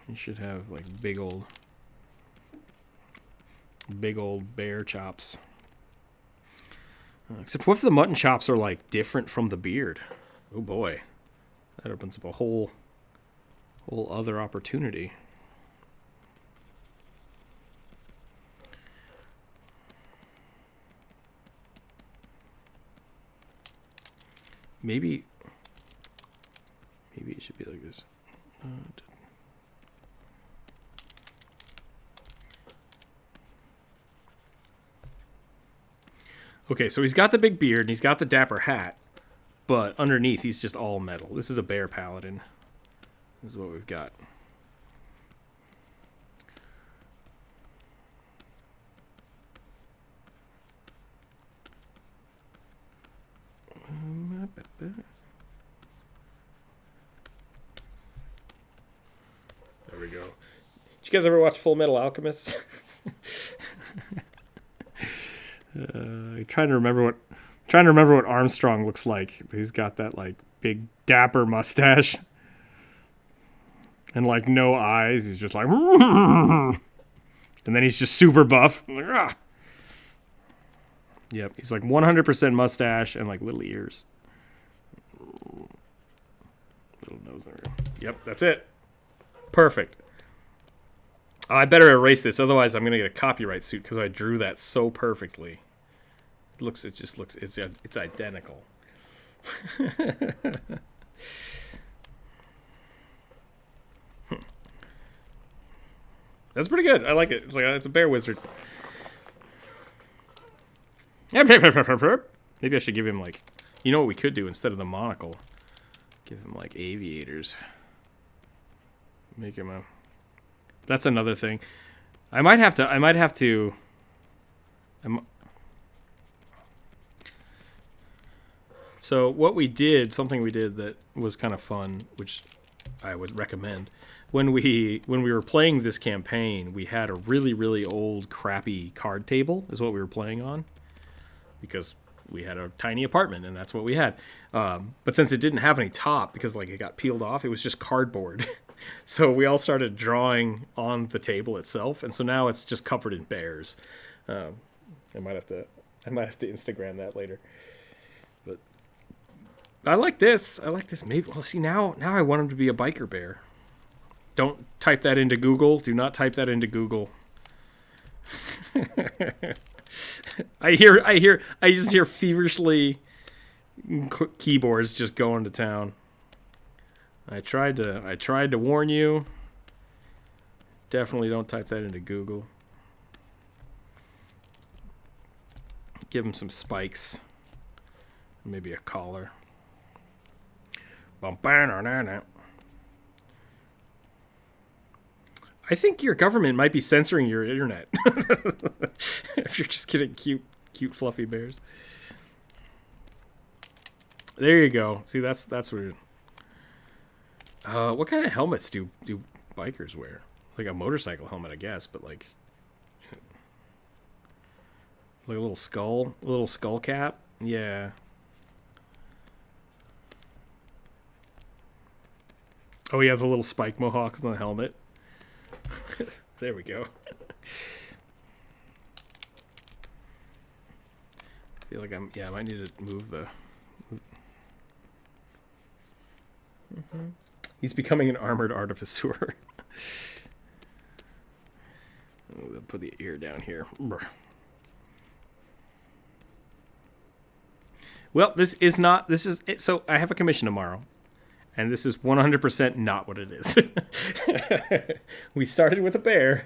He should have like big old bear chops. Except what if the mutton chops are like different from the beard? Oh boy, that opens up a whole other opportunity. Maybe it should be like this. Okay, so he's got the big beard and he's got the dapper hat, but underneath he's just all metal. This is a bear paladin. This is what we've got. There we go. Did you guys ever watch Full Metal Alchemist? Trying to remember what Armstrong looks like. He's got that like big dapper mustache and like no eyes. He's just like, and then he's just super buff. Like, ah. Yep, he's like 100% mustache and like little ears, little nose. Yep, that's it. Perfect. I better erase this, otherwise I'm gonna get a copyright suit because I drew that so perfectly. It's identical. That's pretty good. I like it. It's a bear wizard. Maybe I should give him like, you know what we could do instead of the monocle? Give him like aviators. Make him a. That's another thing. I might have to. So something we did that was kind of fun, which I would recommend. When we were playing this campaign, we had a really, really old, crappy card table is what we were playing on, because we had a tiny apartment and that's what we had. But since it didn't have any top, because like it got peeled off, it was just cardboard. So we all started drawing on the table itself, and so now it's just covered in bears. I might have to Instagram that later. But I like this. Maybe. Well, see now I want him to be a biker bear. Don't type that into Google. Do not type that into Google. I just hear feverishly keyboards just going to town. I tried to warn you. Definitely don't type that into Google. Give him some spikes. Maybe a collar. I think your government might be censoring your internet if you're just getting cute fluffy bears. There you go. See, that's weird. What kind of helmets do bikers wear? Like a motorcycle helmet, I guess, but like a little skull cap. Yeah. Oh, yeah, the little spike mohawks on the helmet. There we go. I feel like I might need to move the... He's becoming an armored artificer. We'll put the ear down here. Well, this is it. So I have a commission tomorrow, and this is 100% not what it is. We started with a bear,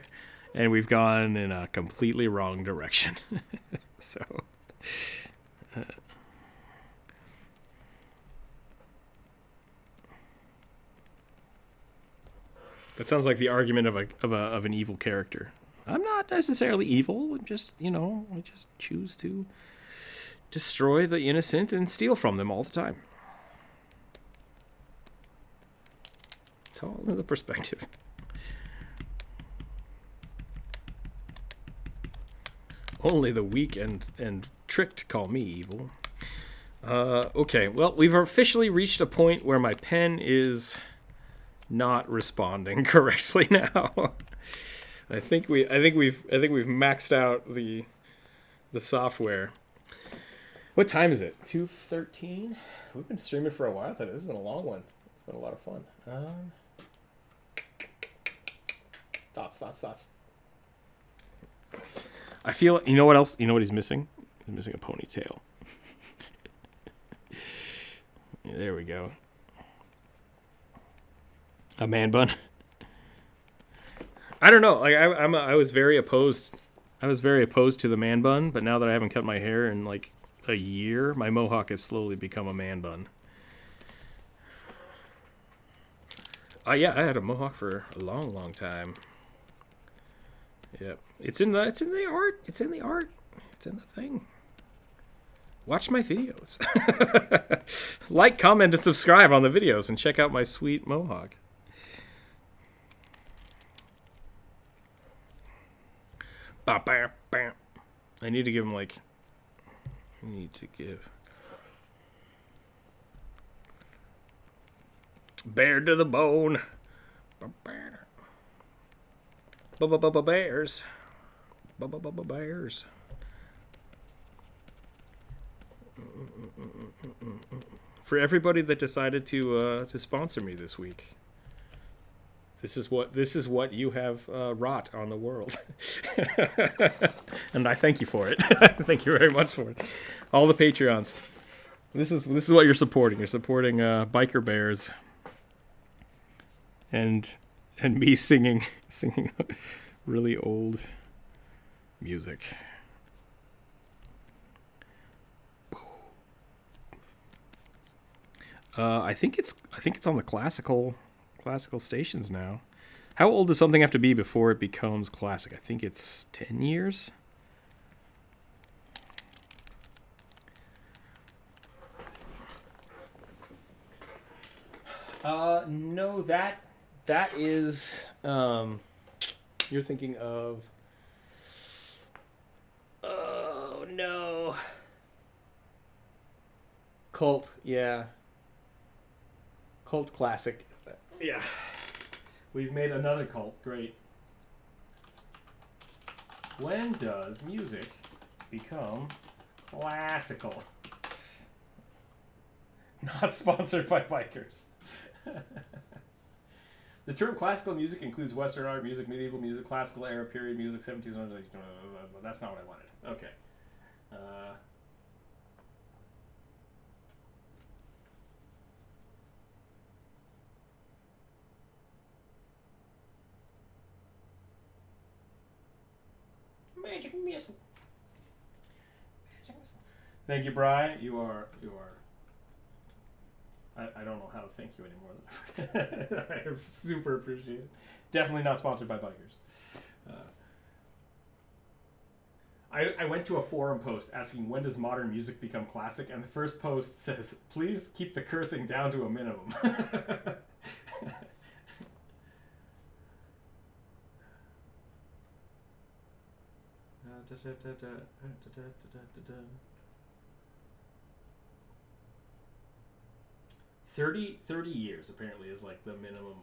and we've gone in a completely wrong direction. So... that sounds like the argument of an evil character. I'm not necessarily evil. I'm just, I just choose to destroy the innocent and steal from them all the time. It's all in the perspective. Only the weak and tricked call me evil. Okay, well, we've officially reached a point where my pen is not responding correctly now. I think we've maxed out the software. What time is it? 2:13. We've been streaming for a while. This has been a long one. It's been a lot of fun. Thoughts. I feel. You know what else? You know what he's missing? He's missing a ponytail. Yeah, there we go. A man bun. I don't know. Like I was very opposed. I was very opposed to the man bun, but now that I haven't cut my hair in like a year, my mohawk has slowly become a man bun. Yeah, I had a mohawk for a long time. Yep. It's in the art. It's in the art. It's in the thing. Watch my videos. Like, comment, and subscribe on the videos, and check out my sweet mohawk. I need to give him like... I need to give... Bear to the bone. Bears. Bears. For everybody that decided to sponsor me this week, this is what you have wrought on the world, and I thank you for it. Thank you very much for it. All the Patreons. This is what you're supporting. You're supporting biker bears, and me singing really old music. I think it's on the classical stations now. How old does something have to be before it becomes classic? I think it's 10 years. No, that is you're thinking of. Oh no. Cult, yeah. Cult classic. Yeah. We've made another cult. Great. When does music become classical? Not sponsored by bikers. The term classical music includes Western art music, medieval music, classical era, period music, 1700s. That's not what I wanted. Okay. Magic missile. Thank you, Brian. You are. I don't know how to thank you anymore. I super appreciate it. Definitely not sponsored by bikers. I went to a forum post asking when does modern music become classic, and the first post says, "Please keep the cursing down to a minimum." 30 years apparently is like the minimum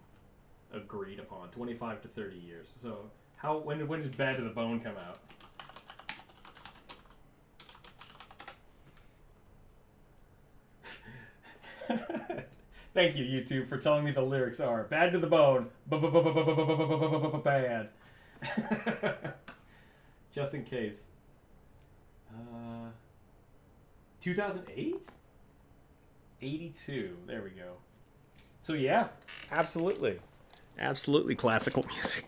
agreed upon. 25 to 30 years. So when did Bad to the Bone come out? Thank you, YouTube, for telling me the lyrics are Bad to the Bone, bad. Just in case. 2008? 82. There we go. So yeah, absolutely. Absolutely classical music.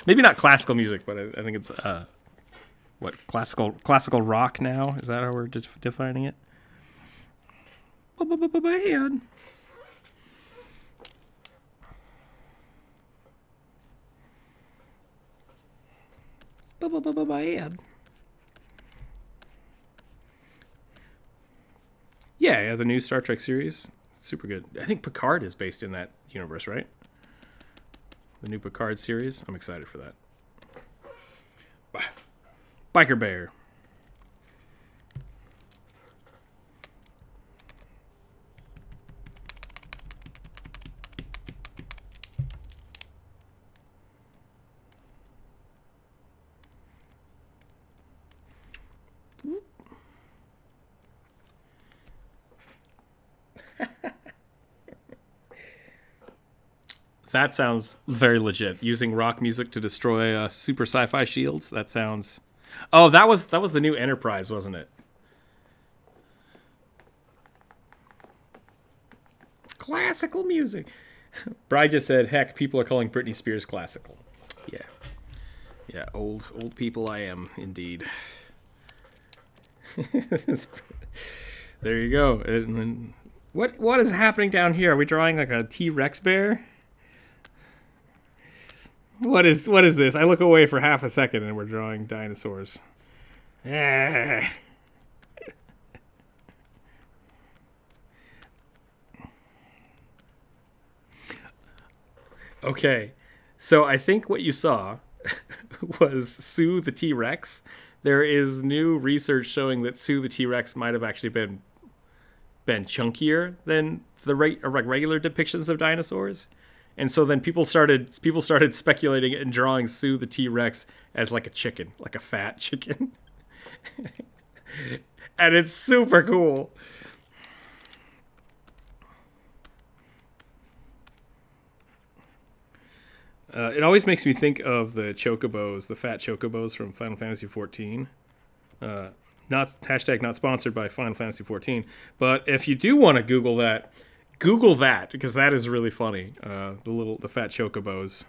Maybe not classical music, but I think it's classical rock now? Is that how we're defining it? Bad. Bad. Yeah, the new Star Trek series. Super good. I think Picard is based in that universe, right? The new Picard series. I'm excited for that. Biker Bear. That sounds very legit. Using rock music to destroy super sci-fi shields. That sounds. Oh, that was the new Enterprise, wasn't it? Classical music. Bri just said, "Heck, people are calling Britney Spears classical." Yeah, old people. I am indeed. There you go. And then, what is happening down here? Are we drawing like a T-Rex bear? What is this? I look away for half a second and we're drawing dinosaurs. Okay, so I think what you saw was Sue the T-Rex. There is new research showing that Sue the T-Rex might have actually been chunkier than the regular depictions of dinosaurs. And so then people started speculating and drawing Sue the T-Rex as like a chicken, like a fat chicken. And it's super cool. It always makes me think of the chocobos, the fat chocobos from Final Fantasy XIV. Not sponsored by Final Fantasy XIV, but if you do want to Google that because that is really funny. The fat chocobos.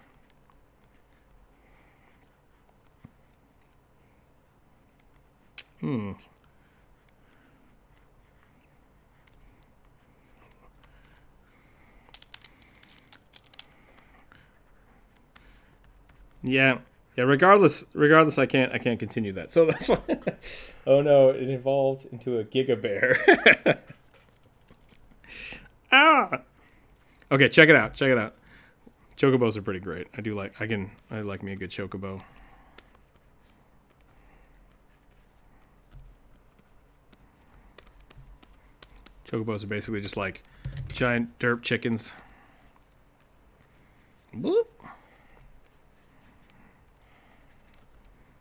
Yeah. Regardless, I can't continue that. So that's why. Oh no! It evolved into a Giga Bear. Ah. Okay, check it out. Chocobos are pretty great. I like me a good chocobo. Chocobos are basically just like giant derp chickens. Boop.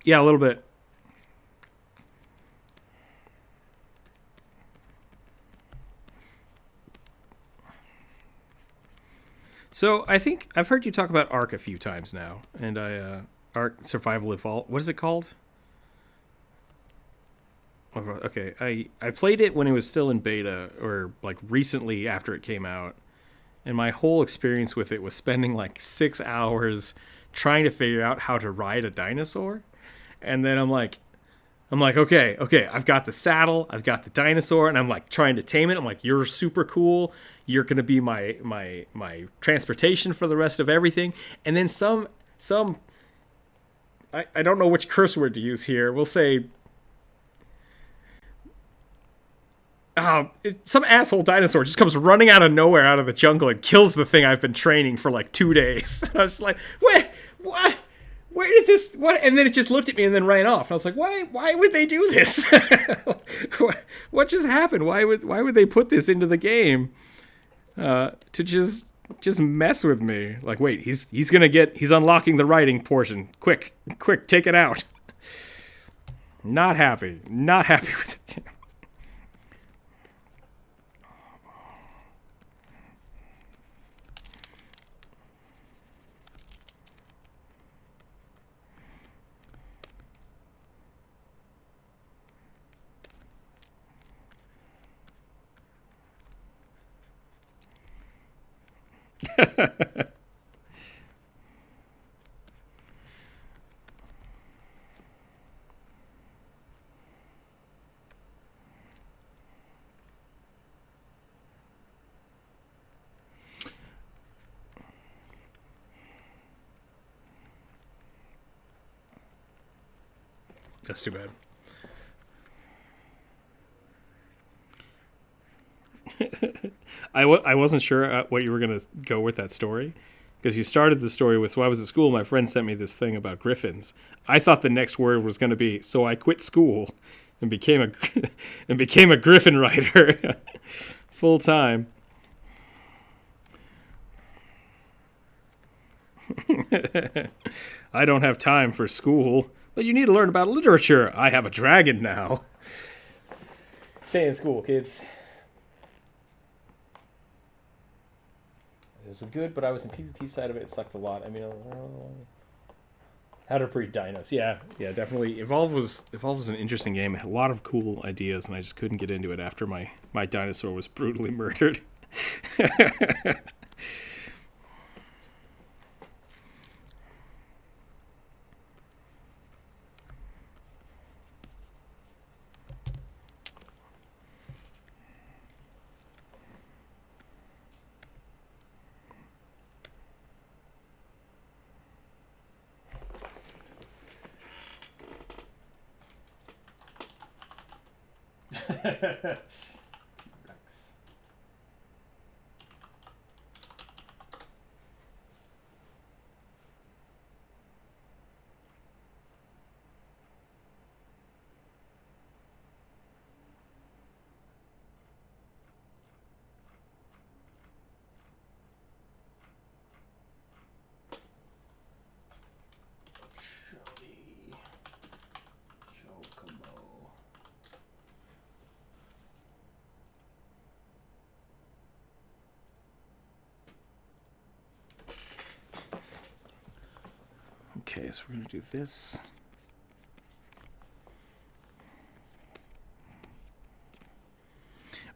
Yeah, a little bit. So I think I've heard you talk about Ark a few times now, and Ark Survival Evolved. What is it called? Okay, I played it when it was still in beta, or like recently after it came out, and my whole experience with it was spending like 6 hours trying to figure out how to ride a dinosaur, and then I'm like, okay, I've got the saddle, I've got the dinosaur, and I'm like trying to tame it. I'm like, you're super cool. You're gonna be my transportation for the rest of everything. And then some I don't know which curse word to use here. We'll say some asshole dinosaur just comes running out of nowhere, out of the jungle, and kills the thing I've been training for like 2 days. I was like, wait, what? Where did this? What? And then it just looked at me and then ran off. And I was like, why would they do this? What just happened? Why would they put this into the game? to just mess with me. Like, wait, he's unlocking the writing portion. Quick, take it out. Not happy with it. That's too bad. I wasn't sure what you were going to go with that story, because you started the story with, so I was at school, my friend sent me this thing about griffins. I thought the next word was going to be, so I quit school and became a griffin writer full time. I don't have time for school, but you need to learn about literature. I have a dragon now. Stay in school, kids. It was good, but I was in PvP side of it. It sucked a lot. I mean, how to breed dinos. Yeah, definitely. Evolve was an interesting game. It had a lot of cool ideas, and I just couldn't get into it after my dinosaur was brutally murdered. T-Rex. Okay, so we're going to do this.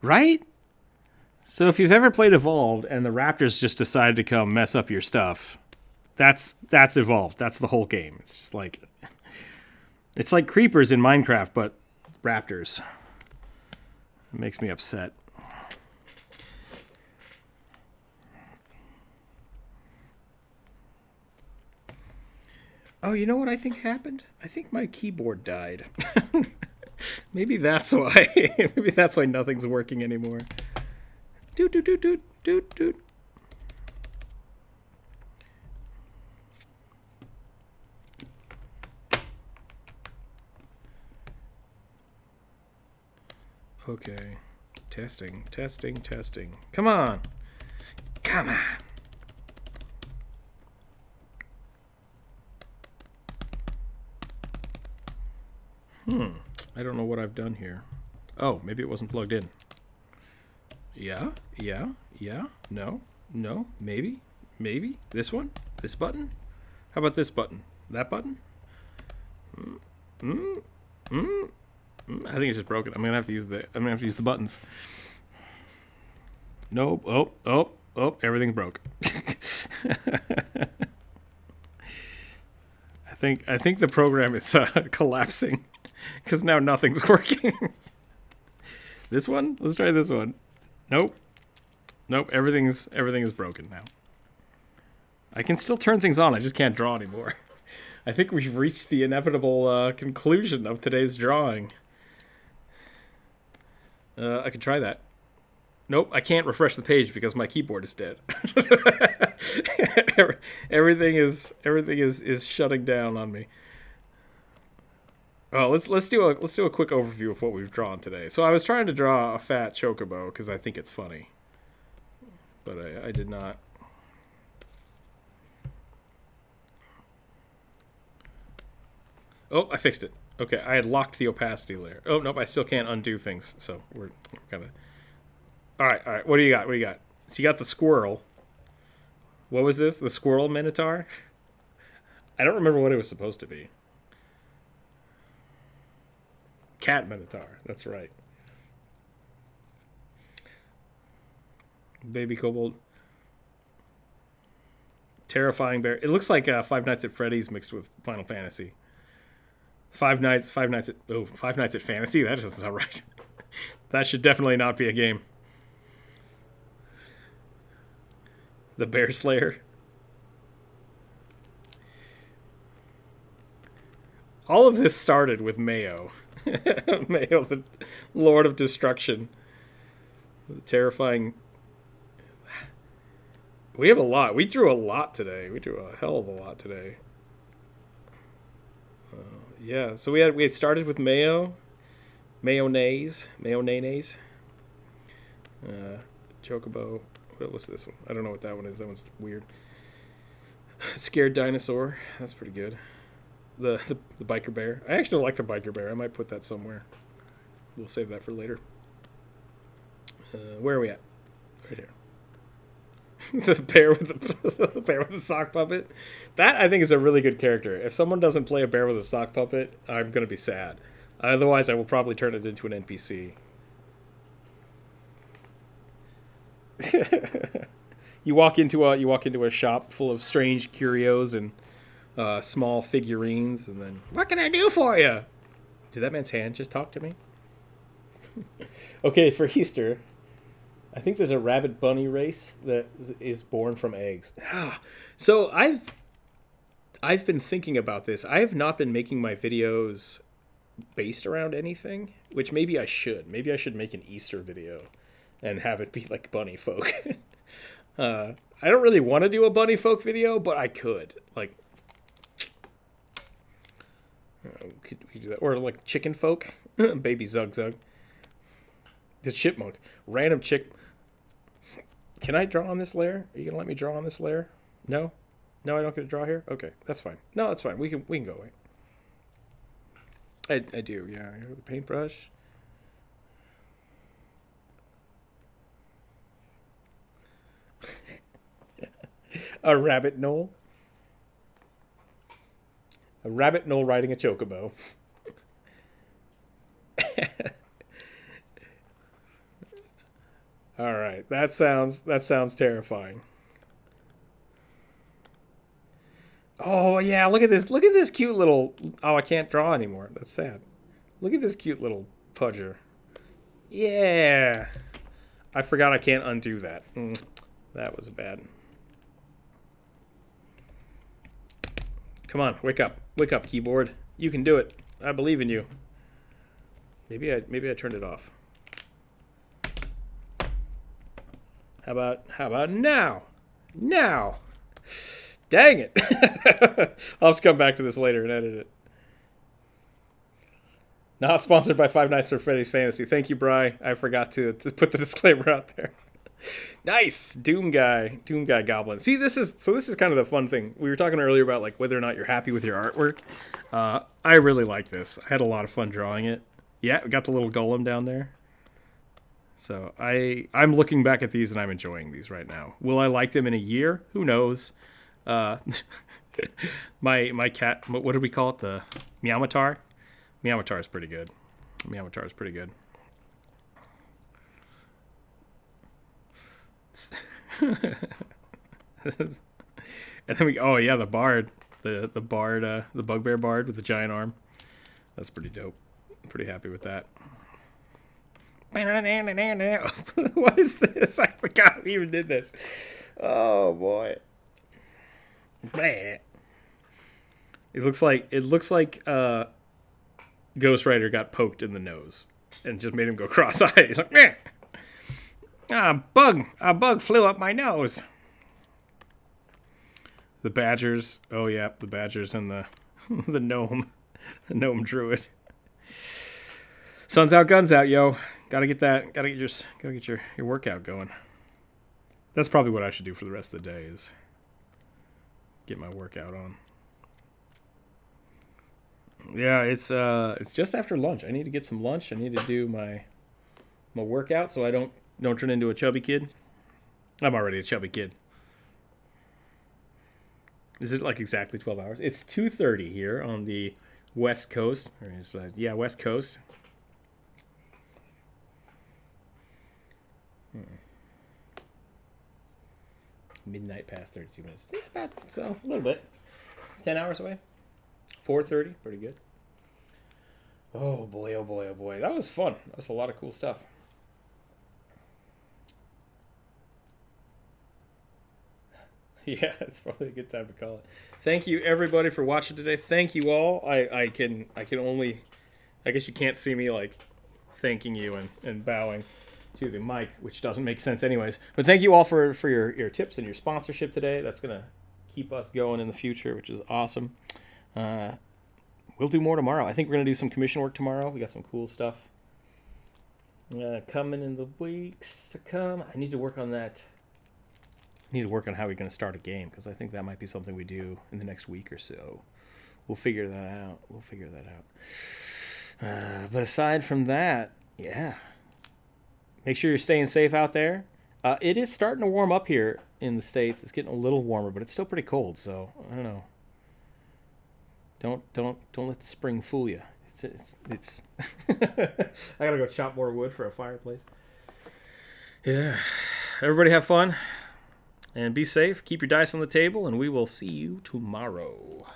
Right? So if you've ever played Evolved and the raptors just decide to come mess up your stuff, that's Evolved. That's the whole game. It's just like, it's like creepers in Minecraft, but raptors. It makes me upset. Oh, you know what I think happened? I think my keyboard died. Maybe that's why. Maybe that's why nothing's working anymore. Doot, doot, doot, doot, doot, doot. Okay. Testing, testing, testing. Come on. Come on. I don't know what I've done here. Oh, maybe it wasn't plugged in. Yeah, no, maybe. This one? This button? How about this button? That button? I think it's just broken. I'm gonna have to use the buttons. Nope. Oh, everything broke. I think the program is collapsing because now nothing's working. This one? Let's try this one. Nope. Everything is broken now. I can still turn things on. I just can't draw anymore. I think we've reached the inevitable conclusion of today's drawing. I could try that. Nope, I can't refresh the page because my keyboard is dead. everything is shutting down on me. Oh, let's do a quick overview of what we've drawn today. So I was trying to draw a fat chocobo because I think it's funny. but I did not. Oh, I fixed it. Okay, I had locked the opacity layer. Oh, nope, I still can't undo things, so we're kind of... All right, what do you got? So you got the squirrel. What was this? The squirrel minotaur? I don't remember what it was supposed to be. Cat minotaur, that's right. Baby kobold. Terrifying bear. It looks like Five Nights at Freddy's mixed with Final Fantasy. Five Nights at Fantasy? That doesn't sound right. That should definitely not be a game. The Bear Slayer. All of this started with Mayo. Mayo, the Lord of Destruction. The terrifying... We have a lot. We drew a lot today. We drew a hell of a lot today. Yeah, so we had started with Mayo. Mayonnaise. Chocobo. What was this one? I don't know what that one is. That one's weird. Scared Dinosaur. That's pretty good. The biker bear. I actually like the biker bear. I might put that somewhere. We'll save that for later. Where are we at? Right here. the bear with the sock puppet. That I think is a really good character. If someone doesn't play a bear with a sock puppet, I'm gonna be sad. Otherwise, I will probably turn it into an NPC. You walk into a shop full of strange curios and small figurines, and then what can I do for you? Did that man's hand just talk to me? Okay, for Easter, I think there's a rabbit bunny race that is born from eggs. So I've been thinking about this. I have not been making my videos based around anything, which maybe I should. Maybe I should make an Easter video and have it be like bunny folk. I don't really want to do a bunny folk video, but I could. Like, could we do that? Or like chicken folk, baby Zug Zug. The chipmunk, random chick. Can I draw on this layer? Are you gonna let me draw on this layer? No, I don't get to draw here. Okay, that's fine. No, that's fine. We can go away. I do. Yeah, I have the paintbrush. A rabbit knoll. A rabbit knoll riding a chocobo. All right, that sounds terrifying. Oh yeah, look at this. Look at this cute little... Oh, I can't draw anymore. That's sad. Look at this cute little pudger. Yeah. I forgot I can't undo that. That was bad. Come on, wake up. Wake up, keyboard. You can do it. I believe in you. Maybe I turned it off. How about now? Now. Dang it. I'll just come back to this later and edit it. Not sponsored by Five Nights at Freddy's Fantasy. Thank you, Bri. I forgot to put the disclaimer out there. Nice. Doom guy goblin. See, this is kind of the fun thing. We were talking earlier about like whether or not you're happy with your artwork. I really like this. I had a lot of fun drawing it. Yeah, we got the little golem down there. So I'm looking back at these and I'm enjoying these right now. Will I like them in a year? Who knows? My cat, what do we call it? The Meowmatar? Meowmatar is pretty good. Meowmatar is pretty good. And then the bard. The bard, the bugbear bard with the giant arm. That's pretty dope. I'm pretty happy with that. What is this? I forgot we even did this. Oh boy. It looks like Ghost Rider got poked in the nose and just made him go cross-eyed. He's like, meh. A bug flew up my nose. The badgers. Oh yeah, the badgers and the the gnome druid. Sun's out, guns out, yo. Gotta get your workout going. That's probably what I should do for the rest of the day is get my workout on. Yeah, it's just after lunch. I need to get some lunch. I need to do my workout so I don't turn into a chubby kid. I'm already a chubby kid. Is it like exactly 12 hours? It's 2:30 here on the West Coast. Yeah, West Coast. Midnight past 32 minutes. Yeah, so a little bit. 10 hours away. 4:30, pretty good. Oh boy, oh boy, oh boy. That was fun. That was a lot of cool stuff. Yeah, it's probably a good time to call it. Thank you everybody for watching today. Thank you all. I can only, I guess you can't see me like thanking you and bowing to the mic, which doesn't make sense anyways. But thank you all for your tips and your sponsorship today. That's gonna keep us going in the future, which is awesome. We'll do more tomorrow. I think we're gonna do some commission work tomorrow. We got some cool stuff coming in the weeks to come. I need to work on that. I need to work on how we're going to start a game, because I think that might be something we do in the next week or so. We'll figure that out. But aside from that, yeah. Make sure you're staying safe out there. It is starting to warm up here in the States. It's getting a little warmer, but it's still pretty cold, so I don't know. Don't let the spring fool you. It's I gotta go chop more wood for a fireplace. Yeah. Everybody have fun. And be safe. Keep your dice on the table, and we will see you tomorrow.